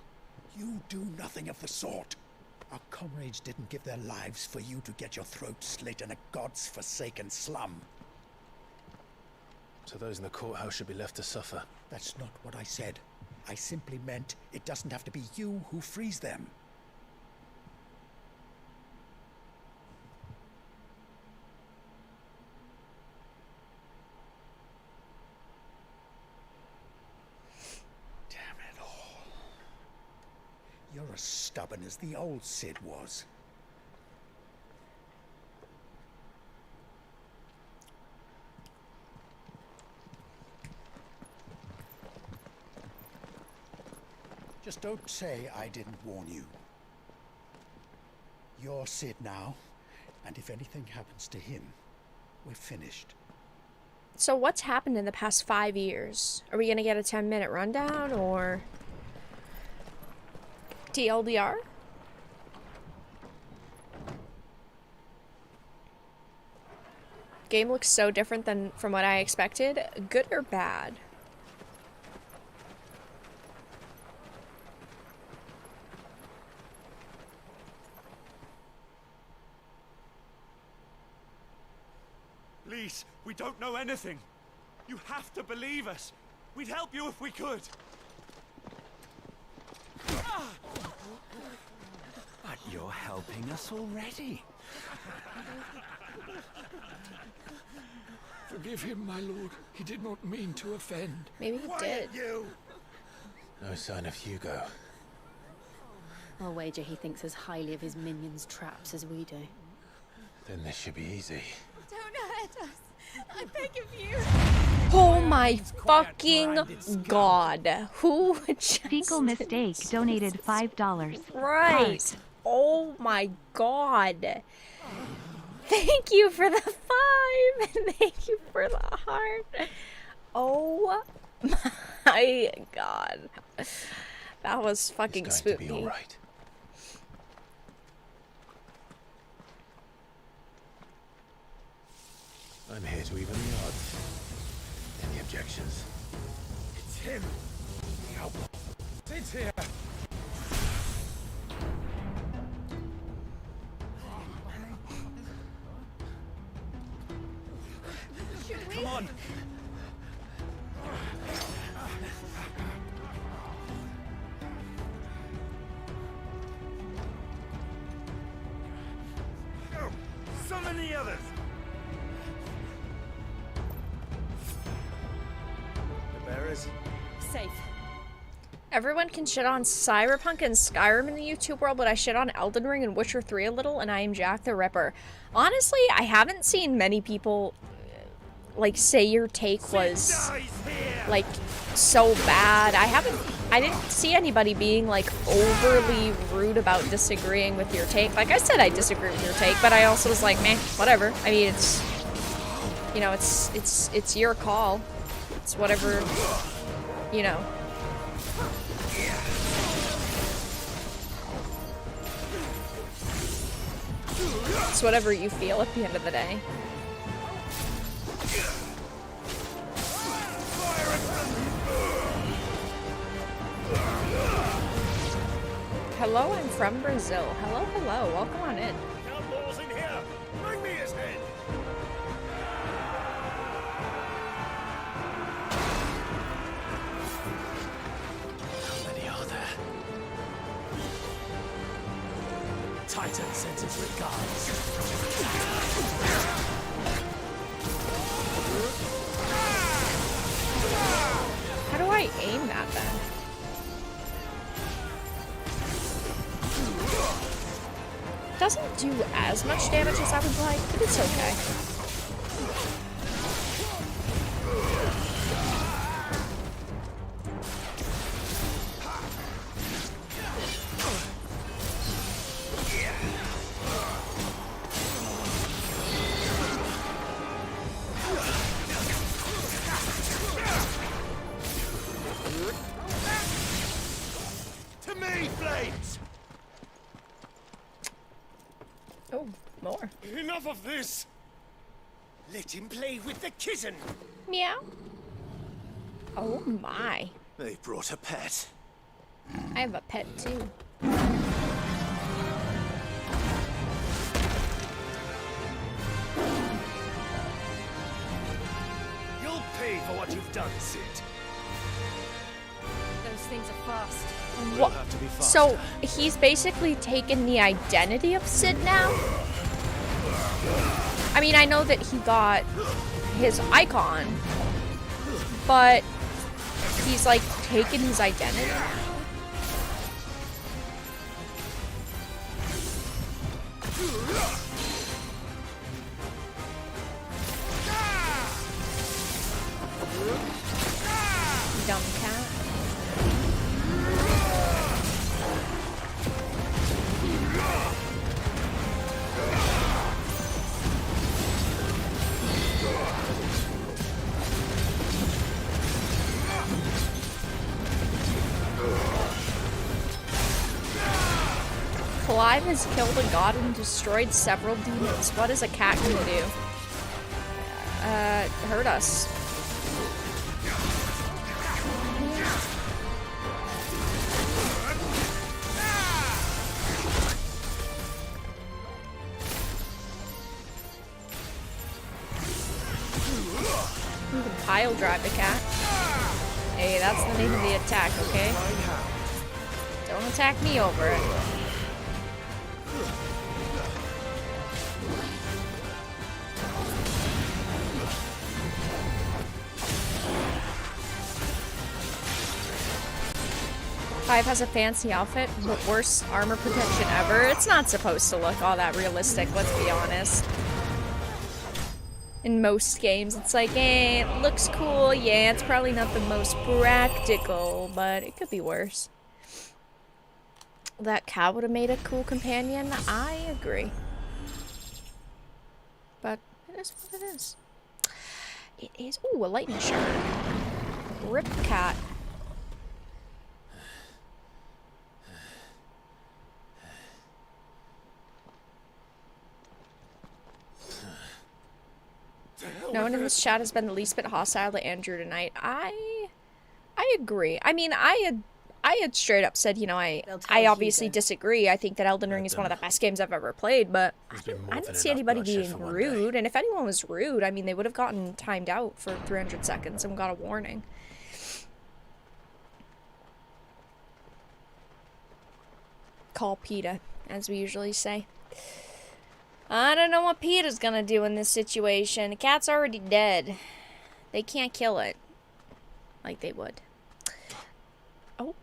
You do nothing of the sort. Our comrades didn't give their lives for you to get your throat slit in a god's forsaken slum. So those in the courthouse should be left to suffer. That's not what I said. I simply meant it doesn't have to be you who frees them. Damn it all. You're as stubborn as the old Sid was. Just don't say I didn't warn you. You're Sid now, and if anything happens to him, we're finished. So what's happened in the past 5 years? Are we gonna get a 10-minute rundown, or TLDR? Game looks so different than from what I expected. Good or bad? Please, we don't know anything. You have to believe us. We'd help you if we could. But you're helping us already. Forgive him, my lord. He did not mean to offend. Maybe he did. You! No sign of Hugo. I'll wager he thinks as highly of his minions' traps as we do. Then this should be easy. Don't hurt us. I beg of you. Oh my fucking god. Who just... Fecal Mistake donated $5. Right. Oh my god. Thank you for the 5 and thank you for the heart. Oh my god. That was fucking spooky. To be all right. I'm here to even the odds. Any objections? It's him! The outlaw. It's here! Come on! Go! Summon the others! The bearers? Safe. Everyone can shit on Cyberpunk and Skyrim in the YouTube world, but I shit on Elden Ring and Witcher 3 a little, and I am Jack the Ripper. Honestly, I haven't seen many people, like, say your take was, like, so bad. I didn't see anybody being, like, overly rude about disagreeing with your take. Like I said, I disagree with your take, but I also was like, meh, whatever. I mean, it's, you know, it's your call. It's whatever, you know. It's whatever you feel at the end of the day. Hello, I'm from Brazil. Hello, hello. Welcome on in. Outlaws in here! Bring me his head! How many are there? Titan sends his regards. How do I aim that then? Doesn't do as much damage as I would like, but it's okay. To me, flames! Oh, more. Enough of this! Let him play with the kitten! Meow. Oh my. They brought a pet. I have a pet too. You'll pay for what you've done, Sid. Those things are fast. What? So he's basically taken the identity of Sid now? I mean, I know that he got his icon, but he's like taken his identity now. Dumb cat. Clive has killed a god and destroyed several demons. What is a cat gonna do? Hurt us. You can pile drive the cat. Hey, that's the name of the attack, okay? Don't attack me over it. Clive has a fancy outfit, but worst armor protection ever. It's not supposed to look all that realistic, let's be honest. In most games, it's like, eh, it looks cool. Yeah, it's probably not the most practical, but it could be worse. That cat would have made a cool companion. I agree. But it is what it is. It is. Ooh, a lightning shard. Rip cat. No one in this chat has been the least bit hostile to Andrew tonight. I agree. I mean, I had straight up said, you know, I obviously disagree. I think that Elden Ring is one of the best games I've ever played, but I didn't see anybody being rude. And if anyone was rude, I mean, they would have gotten timed out for 300 seconds and got a warning. Call PETA, as we usually say. I don't know what PETA's gonna do in this situation. The cat's already dead. They can't kill it like they would. Oh.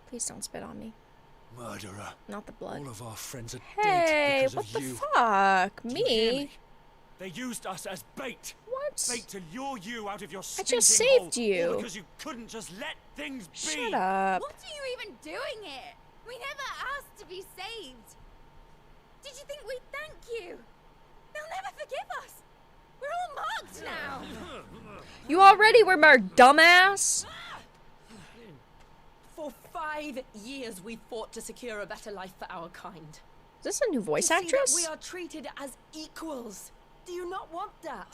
Please don't spit on me. Murderer. Not the blood. All of our friends are Hey, dead because what of the you. fuck? Do you hear Me? They used us as bait. What? Bait to lure you out of your I stinking just saved hole, you. all because you couldn't just let things be. Shut up. What are you even doing here? We never asked to be saved. Did you think we'd thank you? They'll never forgive us. We're all marked now. You already were marked, dumbass. For 5 years we fought to secure a better life for our kind. Is this a new voice To see that actress? we are treated as equals. Do you not want that?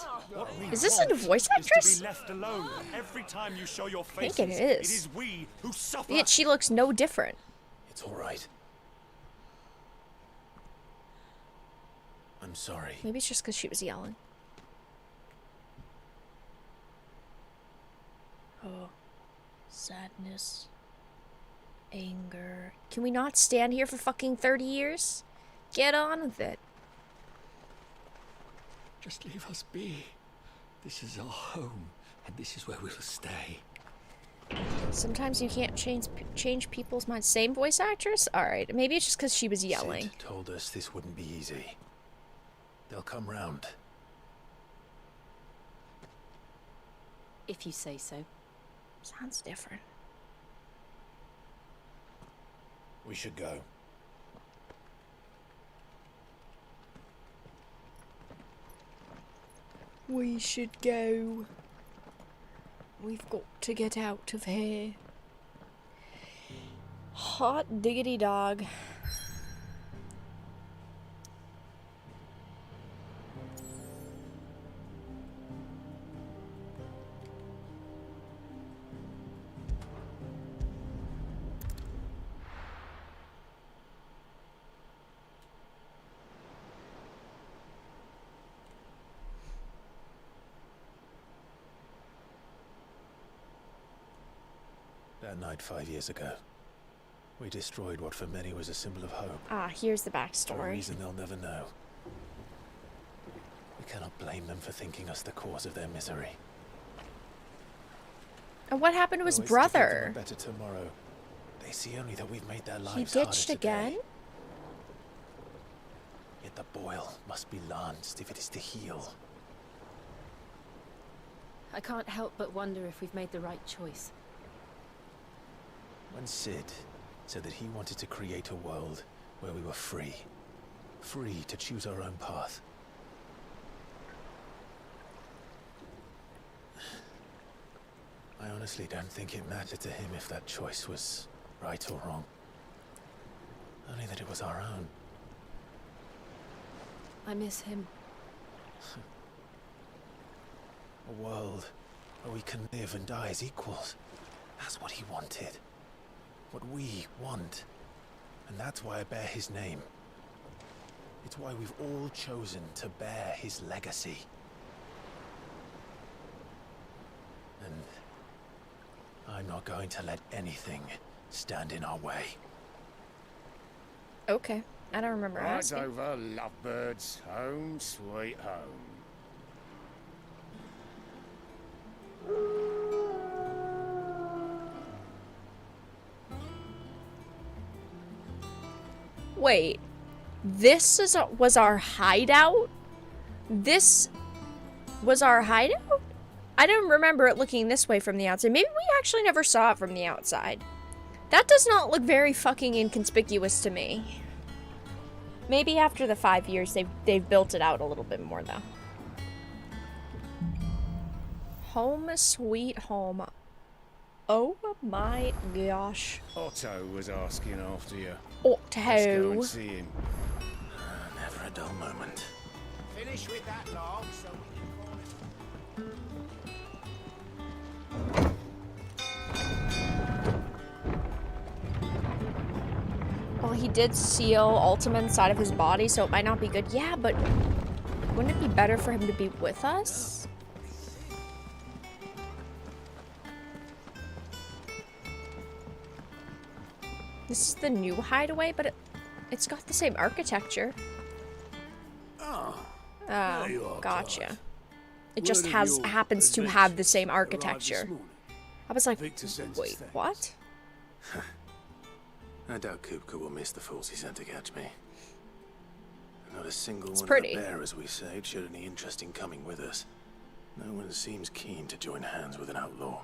Is this a new voice actress? Is to be left alone every time you show your I faces. think it is. It is we who suffer. Yet she looks no different. It's all right. I'm sorry. Maybe it's just because she was yelling. Oh. Sadness. Anger. Can we not stand here for fucking 30 years? Get on with it. Just leave us be. This is our home, and this is where we'll stay. Sometimes you can't change people's minds. Same voice actress? Alright, maybe it's just because she was yelling. Sid told us this wouldn't be easy. They'll come round. If you say so. Sounds different. We should go. We should go. We've got to get out of here. Hot diggity dog. That night 5 years ago, we destroyed what for many was a symbol of hope. Ah, here's the For a backstory. reason they'll never know. We cannot blame them for thinking us the cause of their misery. And what happened to his Though it's to give them brother? a better tomorrow. They see only that we've made their He lives ditched harder today. again? Yet the boil must be lanced if it is to heal. I can't help but wonder if we've made the right choice. When Sid said that he wanted to create a world where we were free. Free to choose our own path. I honestly don't think it mattered to him if that choice was right or wrong. Only that it was our own. I miss him. A world where we can live and die as equals. That's what he wanted. What we want. And that's why I bear his name. It's why we've all chosen to bear his legacy. And I'm not going to let anything stand in our way. Okay. I don't remember Right asking. over, lovebirds. Home sweet home. Wait. This was our hideout? This was our hideout? I don't remember it looking this way from the outside. Maybe we actually never saw it from the outside. That does not look very fucking inconspicuous to me. Maybe after the 5 years, they've built it out a little bit more, though. Home sweet home. Oh my gosh. Otto was asking after you. Otto. Let's go and see him. Never a dull moment. Finish finished with that log, so we can call it. Well, he did seal Ultima inside of his body, so it might not be good. Yeah, but wouldn't it be better for him to be with us? This is the new hideaway, but it's got the same architecture. Oh, Gotcha. It just happens to have the same architecture. I was like, wait, what? I doubt Kupka will miss the fools he sent to catch me. Not a single one pretty. of the bearers we saved showed any interest in coming with us. No one seems keen to join hands with an outlaw.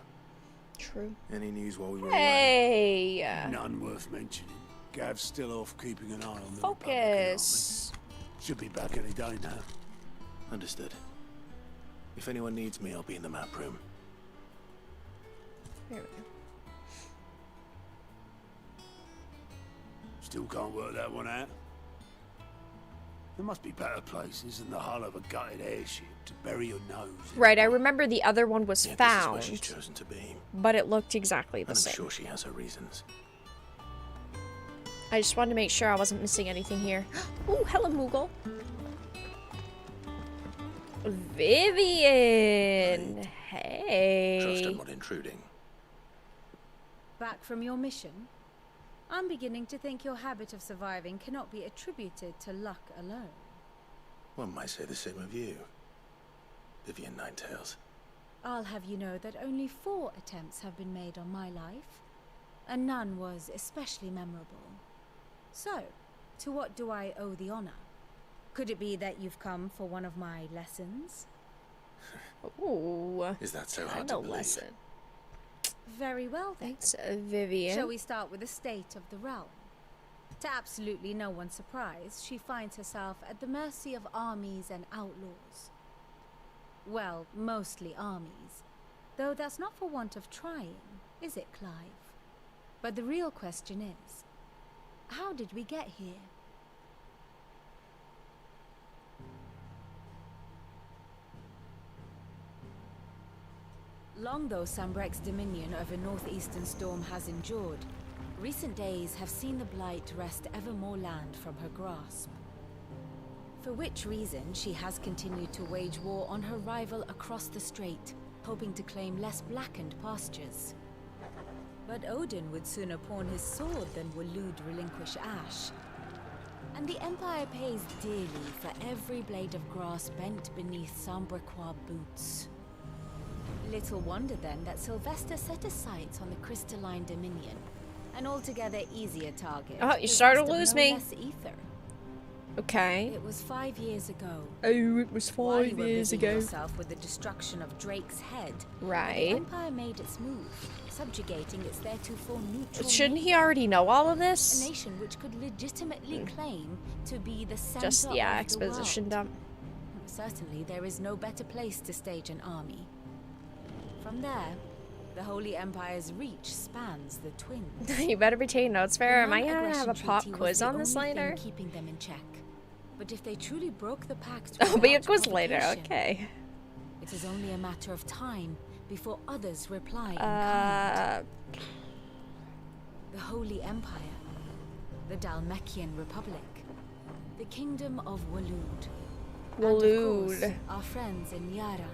True. Any news while we were away? None worth mentioning. Gav's still off keeping an eye on the Focus. Should be back any day now. Understood. If anyone needs me, I'll be in the map room. There we go. Still can't work that one out. There must be better places than the hull of a gutted airship to bury your nose in. Right, I remember the other one was Yeah, found, this is where she's chosen to be. but it looked exactly the And I'm same. sure she has her reasons. I just wanted to make sure I wasn't missing anything here. Ooh, hello, Moogle. Vivian! Hey. Trust I'm not intruding. Back from your mission? I'm beginning to think your habit of surviving cannot be attributed to luck alone. One might say the same of you, Vivian Ninetails. I'll have you know that only 4 attempts have been made on my life, and none was especially memorable. So, to what do I owe the honor? Could it be that you've come for one of my lessons? Ooh. Is that so hard to believe? Lesson. Very well then. Thanks, Vivian. Shall we start with the state of the realm? To absolutely no one's surprise, she finds herself at the mercy of armies and outlaws. Well, mostly armies. Though that's not for want of trying, is it, Clive? But the real question is, how did we get here? Long though Sambrek's dominion over northeastern Storm has endured, recent days have seen the Blight wrest ever more land from her grasp. For which reason she has continued to wage war on her rival across the strait, hoping to claim less blackened pastures. But Odin would sooner pawn his sword than Waloed relinquish Ash. And the Empire pays dearly for every blade of grass bent beneath Sambrequois boots. Little wonder then that Sylvester set his sights on the crystalline dominion, an altogether easier target. Oh, you started to possessed lose of no me. less ether. Okay. It was 5 years ago. Oh, it was While you 5 were years busying ago. yourself with the destruction of Drake's head, Right. the Empire made its move, subjugating its theretofore neutral. Shouldn't he already know all of A this? nation which could legitimately claim to be the center Just, yeah, of the exposition world. dump. Certainly, there is no better place to stage an army. From there, the Holy Empire's reach spans the twins. You better be taking notes, Farrah. The Am I gonna have a non-aggression pop treaty was quiz the on this only thing later? keeping them in check. But if they truly broke the pact, Oh, be a without quiz later. provocation, Okay. it is only a matter of time before others reply in kind. The Holy Empire, the Dalmekian Republic, the Kingdom of Waloed, and of course, Waloed. our friends in Yaran.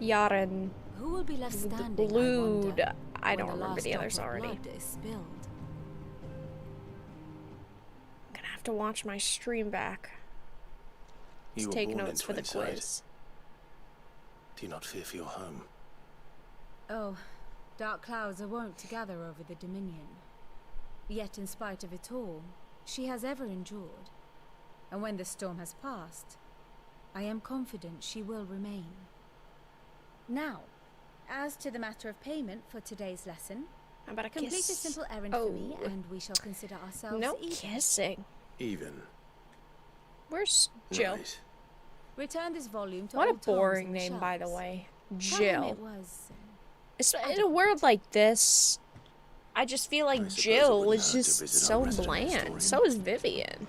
Yaran. Who will be left standing? Waloed. I when don't the remember last the drop others of already. blood is spilled? I'm gonna have to watch my stream back. You Let's were take born notes in for the Twinside. quiz. Do you not fear for your home? Oh, dark clouds are wont to gather over the Dominion. Yet in spite of it all, she has ever endured. And when the storm has passed, I am confident she will remain. Now, as to the matter of payment for today's lesson, How about a complete kiss? a simple errand for me, Oh. and we shall consider ourselves No even. kissing. Even. Where's Jill? Right. Return this volume to What a old Tom's boring on the name, by the shelves. way. Tell him Jill. it was, In a world like this, I just feel like Jill is just so bland. So is Vivian.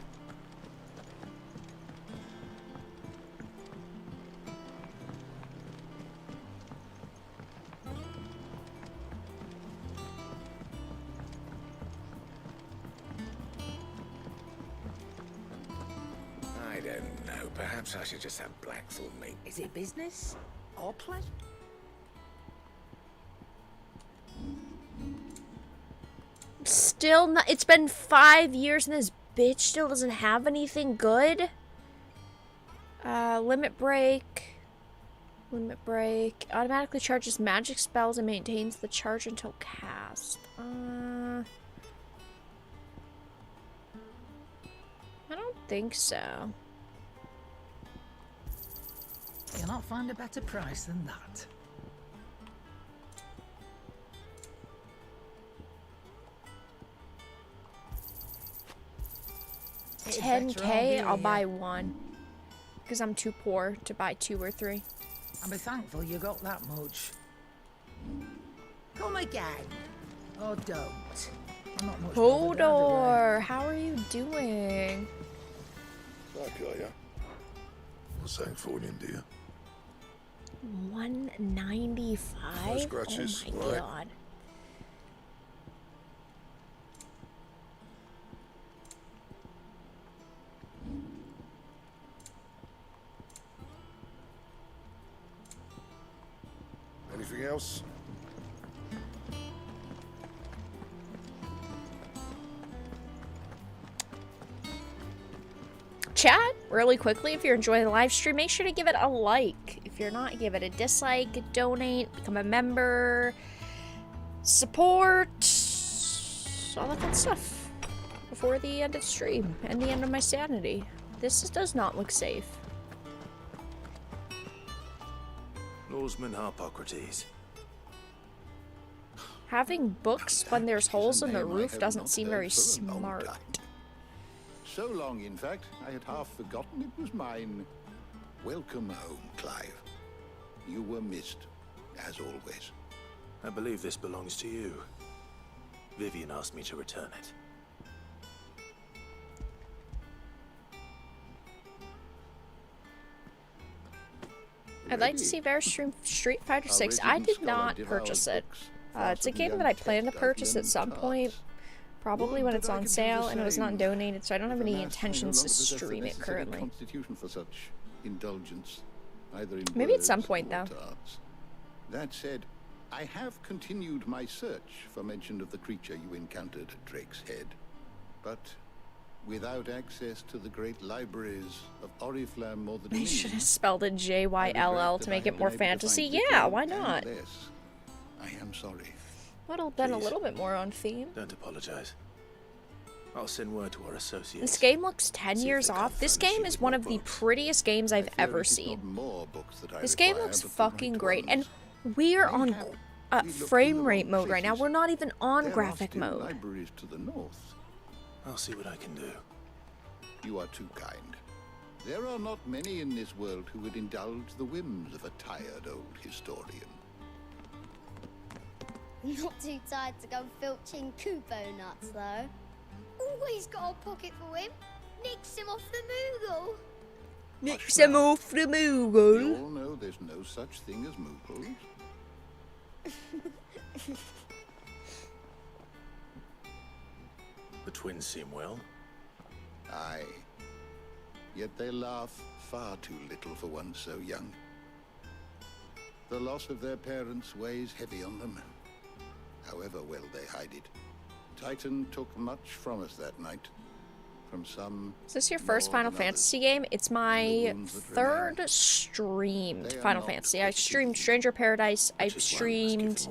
don't know. Perhaps I should just have Blackthorn meet. Is it business or pleasure? Still not. It's been 5 years and this bitch still doesn't have anything good. Limit break. Limit break. Automatically charges magic spells and maintains the charge until cast. I don't think so. You'll not find a better price than that. $10K, I'll buy one. Because I'm too poor to buy 2 or 3. I'll be thankful you got that much. Come again. Or don't. I'm not much Hodor, how are you doing? Back, are ya? What's that for you, dear? 195? No scratches, oh my right? god. Anything else? Chat, really quickly, if you're enjoying the live stream, make sure to give it a like. If you're not, give it a dislike, donate, become a member, support, all that fun stuff before the end of stream and the end of my sanity. This does not look safe. Norseman Harpocrates. Having books when there's holes in the roof doesn't seem very smart. So long, in fact, I had half forgotten it was mine. Welcome home, Clive. You were missed, as always. I believe this belongs to you. Vivian asked me to return it. I'd like to see LIVESTREAM Street Fighter 6. I did not purchase it. It's a game that I plan to purchase at some point. Probably when it's on sale, and it was not donated, so I don't have any intentions to stream it currently. Constitution for such indulgence, either in Maybe at some words point, or though. tarts. That said, I have continued my search for mention of the creature you encountered at Drake's Head, but without access to the great libraries of Oriflamme or the They should have Dominion, spelled it JYLL to make it more fantasy. Yeah, why not? I am sorry. Would have been a little bit more on theme. Don't apologize. I'll send word to our associates. This game looks 10 years off. This game is one of the prettiest games I've ever seen. This game looks fucking great. And we're on frame rate mode right now. We're not even on graphic mode. Libraries to the north. I'll see what I can do. You are too kind. There are not many in this world who would indulge the whims of a tired old historian. Not too tired to go filching Kupo nuts, though. Always got a pocket for him. Nicks him off the Moogle. Nicks him off the Moogle. We all know there's no such thing as Moogles. The twins seem well. Aye. Yet they laugh far too little for one so young. The loss of their parents weighs heavy on them, however well they hide it. Titan took much from us that night. From some. Is this your first Final Fantasy game? It's my third streamed Final Fantasy. I streamed Stranger Paradise. I've streamed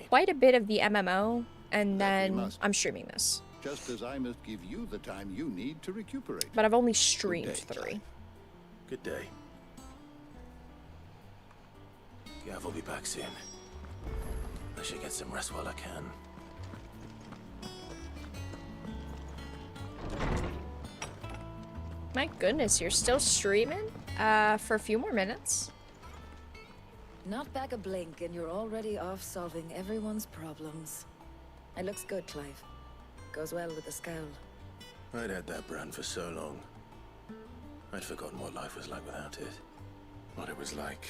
quite a bit of the MMO, and then I'm streaming this. Just as I must give you the time you need to recuperate. But I've only streamed 3. Good day. Gav will be back soon. I should get some rest while I can. My goodness, you're still streaming? For a few more minutes. Not back a blink and you're already off solving everyone's problems. It looks good, Clive. Goes well with the scowl. I'd had that brand for so long. I'd forgotten what life was like without it. What it was like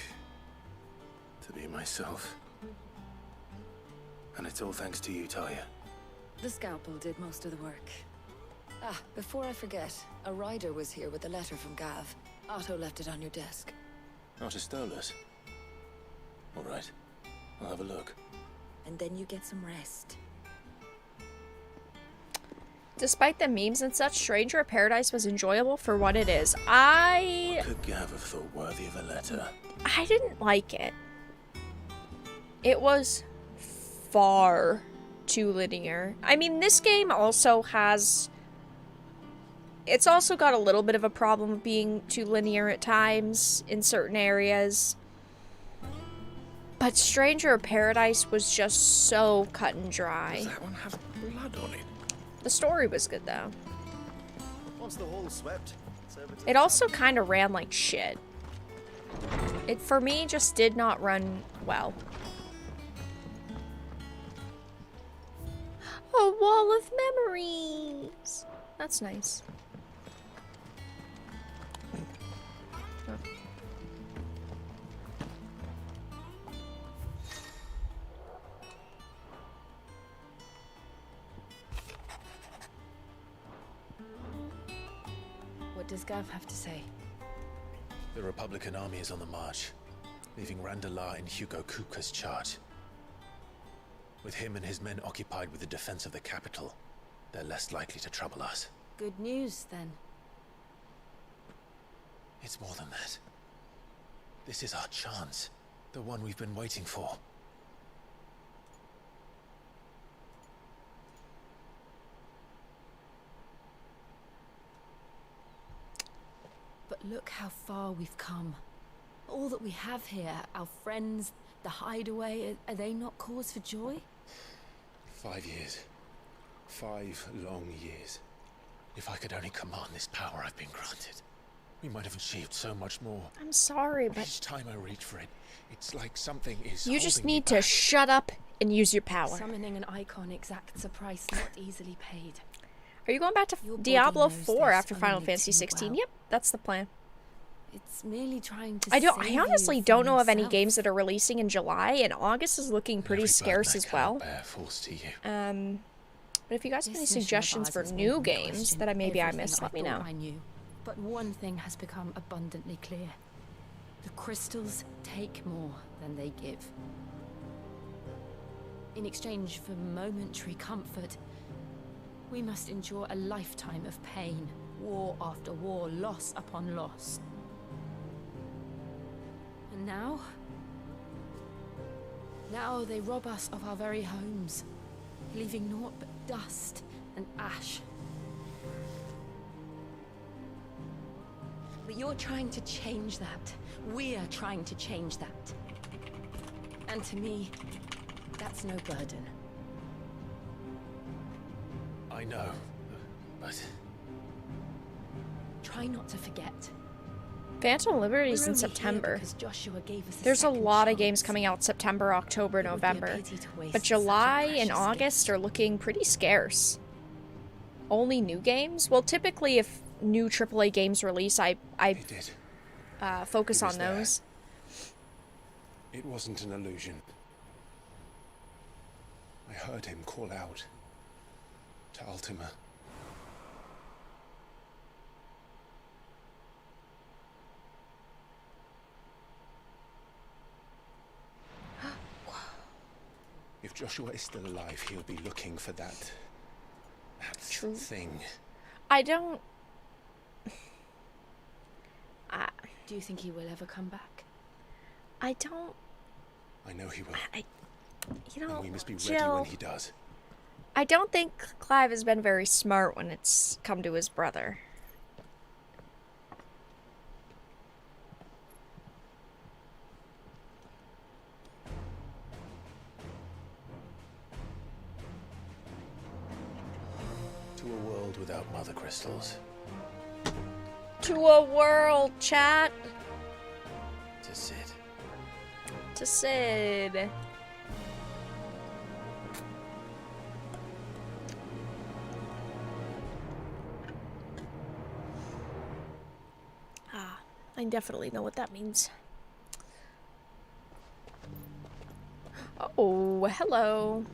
to be myself. And it's all thanks to you, Talia. The scalpel did most of the work. Ah, before I forget, a rider was here with a letter from Gav. Otto left it on your desk. Not a stolus. All right. I'll have a look. And then you get some rest. Despite the memes and such, Stranger of Paradise was enjoyable for what it is. I Could Gav have thought worthy of a letter? didn't like it. It was far too linear. I mean, this game also has... It's also got a little bit of a problem of being too linear at times in certain areas. But Stranger of Paradise was just so cut and dry. Does that one have blood on it? The story was good, though. Once the hall is swept, it's over to It also kind of ran like shit. It, for me, just did not run well. A wall of memories! That's nice. Oh. What does Gav have to say? The Republican army is on the march, leaving Randalar in Hugo Kupka's charge. With him and his men occupied with the defense of the capital, they're less likely to trouble us. Good news, then. It's more than that. This is our chance, the one we've been waiting for. But look how far we've come. All that we have here, our friends, the hideaway, are they not cause for joy? 5 years. 5 long years. If I could only command this power I've been granted, we might have achieved so much more. I'm sorry, but... Each time I reach for it, it's like something is You just holding me need to back. shut up and use your power. Summoning an icon exacts a price not easily paid. Are you going back to Your body Diablo knows 4 this after Final only Fantasy too 16? well. Yep, that's the plan. It's merely trying to I save honestly you don't from know of any yourself. games that are releasing in July, and August is looking pretty scarce as well. Falls to you. But if you guys have any This mission of suggestions ours for has new made me games question that maybe I everything missed, I let me thought know. I knew. But one thing has become abundantly clear. The crystals take more than they give. In exchange for momentary comfort, we must endure a lifetime of pain, war after war, loss upon loss. And now they rob us of our very homes, leaving naught but dust and ash. But you're trying to change that. We're trying to change that. And to me, that's no burden. I know, but... Try not to forget. Phantom Liberty's We're in only here September. because Joshua gave us There's a second lot of chance. games coming out September, October, It would be a November. pity to waste But such a July and precious August are looking pretty scarce. Only new games? Well, typically if new AAA games release, I focus He was on there. those. It wasn't an illusion. I heard him call out to Ultima. If Joshua is still alive, he'll be looking for that thing. I don't... Do you think he will ever come back? I don't... I know he will. You know, And we must be ready Jill, when he does. I don't think Clive has been very smart when it's come to his brother. To a world without mother crystals. To a world, chat. To Sid. To Sid. I definitely know what that means. Oh, hello.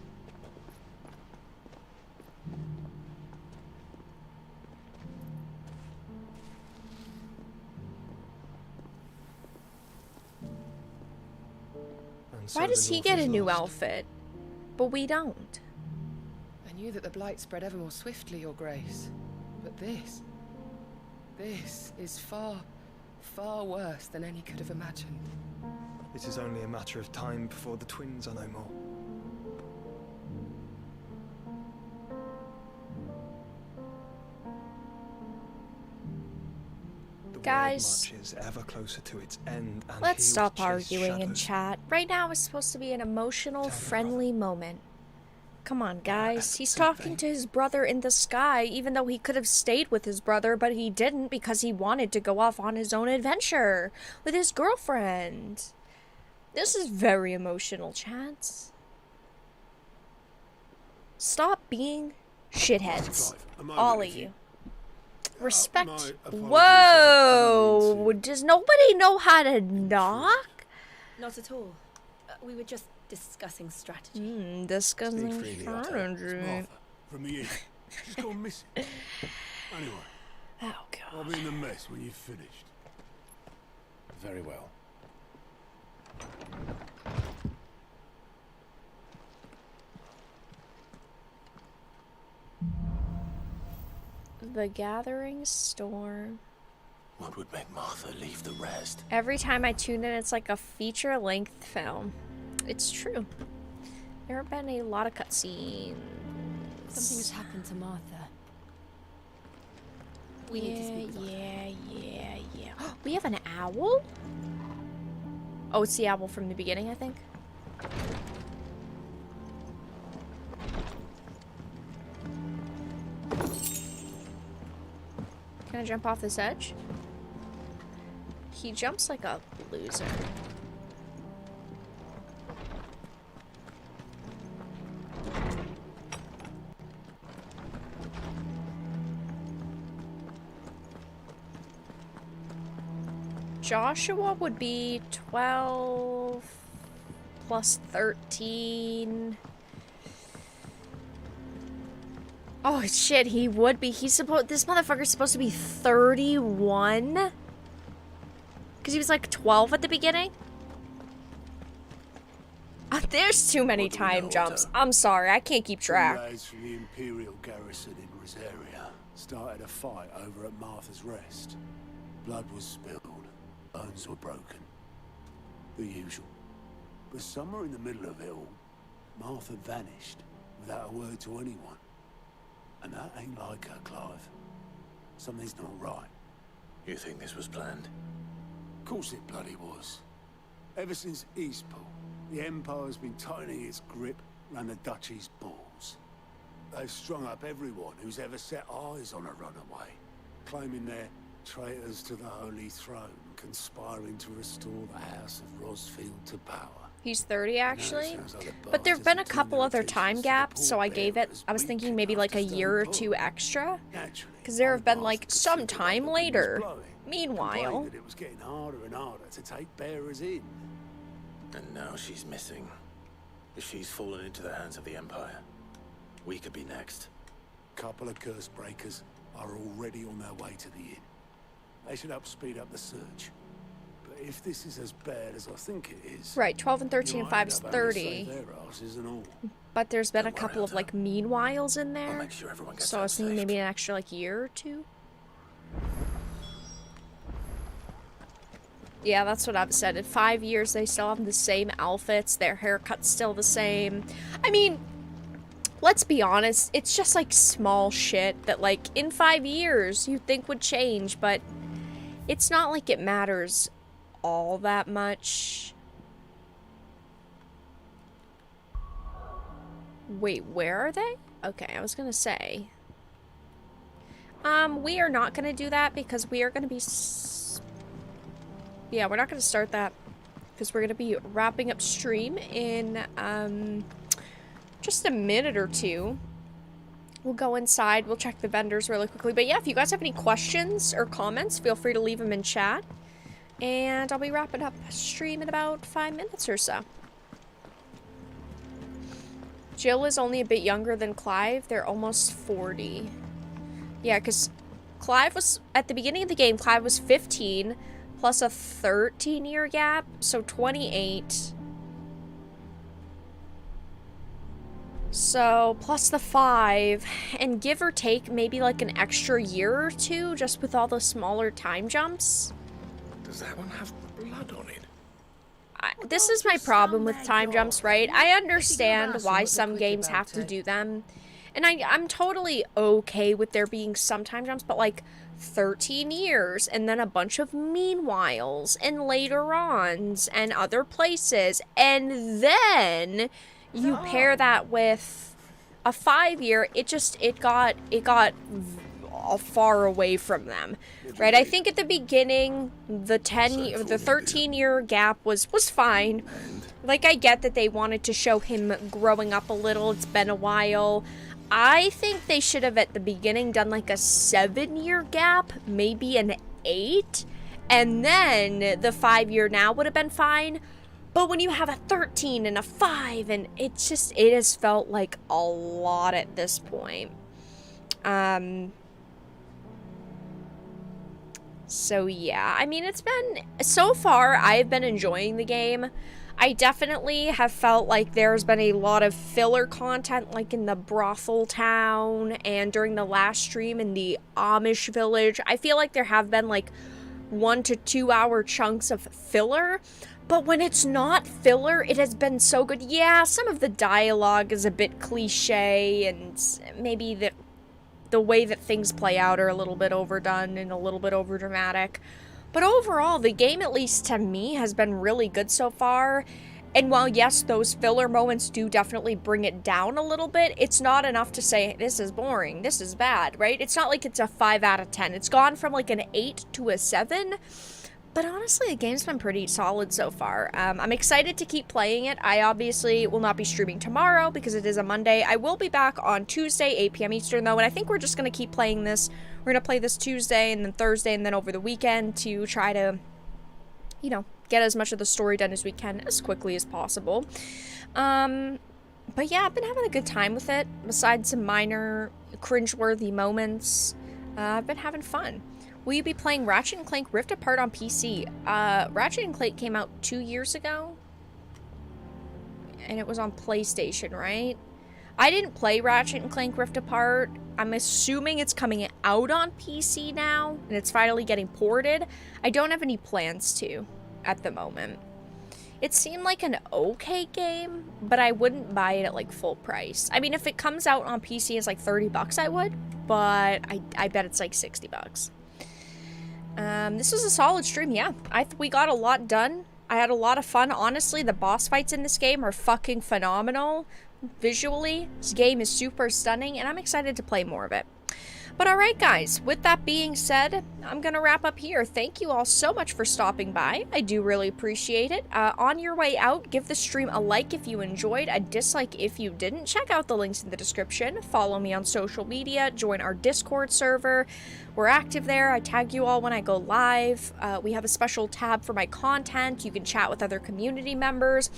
so Why the does he North get is a new lost. outfit, but we don't? I knew that the blight spread ever more swiftly, Your Grace. But this is far, far worse than any could have imagined. It is only a matter of time before the twins are no more. The Guys, world marches ever closer to its end, and let's he stop will chase arguing in shadows. chat. Right now is supposed to be an emotional, friendly moment. Come on, guys. He's talking to his brother in the sky, even though he could have stayed with his brother, but he didn't because he wanted to go off on his own adventure with his girlfriend. This is very emotional, chats. Stop being shitheads. All of you. Respect. Whoa! Does nobody know how to knock? Not at all. We were just discussing strategy. Discussing It's strategy. Martha, from the inn. She's gone missing. Anyway. Oh, God. I'll be in the mess when you've finished. Very well. The Gathering Storm. What would make Martha leave the rest? Every time I tune in, it's like a feature-length film. It's true. There have been a lot of cutscenes. Something's happened to Martha. We Yeah, need to speak about yeah. We have an owl? Oh, it's the owl from the beginning, I think. Can I jump off this edge? He jumps like a loser. Joshua would be 12 plus 13. Oh shit, he would be. This motherfucker's supposed to be 31? Because he was like 12 at the beginning? There's too many time jumps. I'm sorry, I can't keep track. Lads from the Imperial garrison in Rosaria started a fight over at Martha's Rest. Blood was spilled, bones were broken. The usual. But somewhere in the middle of it all, Martha vanished without a word to anyone. And that ain't like her, Clive. Something's not right. You think this was planned? Of course it bloody was. Ever since Eastpool, the Empire's been tightening its grip around the Duchy's balls. They've strung up everyone who's ever set eyes on a runaway, claiming they're traitors to the Holy Throne, conspiring to restore the House of Rosfield to power. He's 30 actually, but there've been a couple other time gaps, so I was thinking maybe like a year or two extra, because there have been like some time later. Meanwhile, That it was getting harder and harder to take bearers in. And now she's missing. If she's fallen into the hands of the Empire, we could be next. Couple of curse breakers are already on their way to the inn. They should help speed up the search. But if this is as bad as I think it is... right, 12 and 13 and 5 is 30. Their asses and all. But there's been a couple of like meanwhiles in there, make sure everyone gets so I was thinking maybe an extra like year or two. Yeah, that's what I've said. In 5 years, they still have the same outfits. Their haircut's still the same. I mean, let's be honest. It's just like small shit that like in 5 years you'd think would change, but it's not like it matters all that much. Wait, where are they? Okay, I was gonna say. We are not gonna do that because we are gonna be... yeah, we're not gonna start that because we're gonna be wrapping up stream in, just a minute or two. We'll go inside, we'll check the vendors really quickly. But yeah, if you guys have any questions or comments, feel free to leave them in chat. And I'll be wrapping up stream in about 5 minutes or so. Jill is only a bit younger than Clive. They're almost 40. Yeah, because Clive was, at the beginning of the game, Clive was 15, plus a 13-year gap, so 28. So, plus the 5, and give or take maybe like an extra year or two, just with all the smaller time jumps. Does that one have blood on it? This is my problem with time jumps, right? I understand why some games have to do them. And I'm totally okay with there being some time jumps, but like 13 years, and then a bunch of meanwhiles, and later ons, and other places, and then you pair that with a 5-year, it got far away from them, right? I think at the beginning, the 13-year gap was fine. Like, I get that they wanted to show him growing up a little. It's been a while. I think they should have at the beginning done like a 7-year gap, maybe an 8, and then the 5-year now would have been fine. But when you have a 13 and a 5, and it has felt like a lot at this point. So yeah, I mean, so far, I've been enjoying the game. I definitely have felt like there's been a lot of filler content, like in the brothel town, and during the last stream in the Amish village. I feel like there have been like 1 to 2 hour chunks of filler. But when it's not filler, it has been so good. Yeah, some of the dialogue is a bit cliche, and maybe the way that things play out are a little bit overdone and a little bit overdramatic. But overall, the game, at least to me, has been really good so far. And while, yes, those filler moments do definitely bring it down a little bit, it's not enough to say, this is boring, this is bad, right? It's not like it's a 5 out of 10. It's gone from like an 8 to a 7. But honestly, the game's been pretty solid so far. I'm excited to keep playing it. I obviously will not be streaming tomorrow because it is a Monday. I will be back on Tuesday, 8 p.m. Eastern, though, and I think we're just going to keep playing this. We're going to play this Tuesday and then Thursday and then over the weekend to try to, you know, get as much of the story done as we can as quickly as possible. But yeah, I've been having a good time with it. Besides some minor cringeworthy moments, I've been having fun. Will you be playing Ratchet & Clank Rift Apart on PC? Ratchet & Clank came out 2 years ago. And it was on PlayStation, right? I didn't play Ratchet & Clank Rift Apart. I'm assuming it's coming out on PC now. And it's finally getting ported. I don't have any plans to at the moment. It seemed like an okay game, but I wouldn't buy it at like full price. I mean, if it comes out on PC as like $30, I would. But I bet it's like $60. This was a solid stream, yeah. We got a lot done. I had a lot of fun. Honestly, the boss fights in this game are fucking phenomenal. Visually, this game is super stunning, and I'm excited to play more of it. But alright guys, with that being said, I'm gonna wrap up here. Thank you all so much for stopping by. I do really appreciate it. On your way out, give the stream a like if you enjoyed, a dislike if you didn't. Check out the links in the description. Follow me on social media. Join our Discord server. We're active there. I tag you all when I go live. We have a special tab for my content. You can chat with other community members.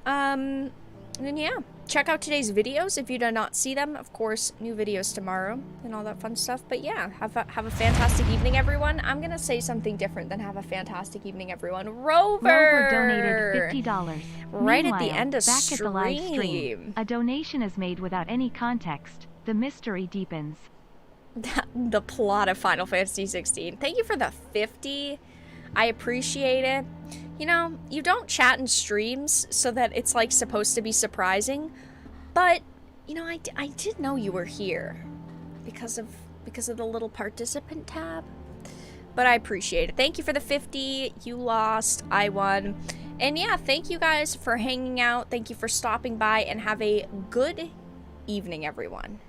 And then yeah, check out today's videos if you do not see them. Of course, new videos tomorrow and all that fun stuff. But yeah, have a fantastic evening, everyone. I'm gonna say something different than have a fantastic evening, everyone. Rover donated $50. Right Meanwhile, at the end of back at the live stream, a donation is made without any context. The mystery deepens. The plot of Final Fantasy 16. Thank you for the 50. I appreciate it. You know, you don't chat in streams so that it's like supposed to be surprising, but you know, I did know you were here because of the little participant tab. But I appreciate it. Thank you for the 50. You lost, I won. And yeah, thank you guys for hanging out. Thank you for stopping by, and have a good evening, everyone.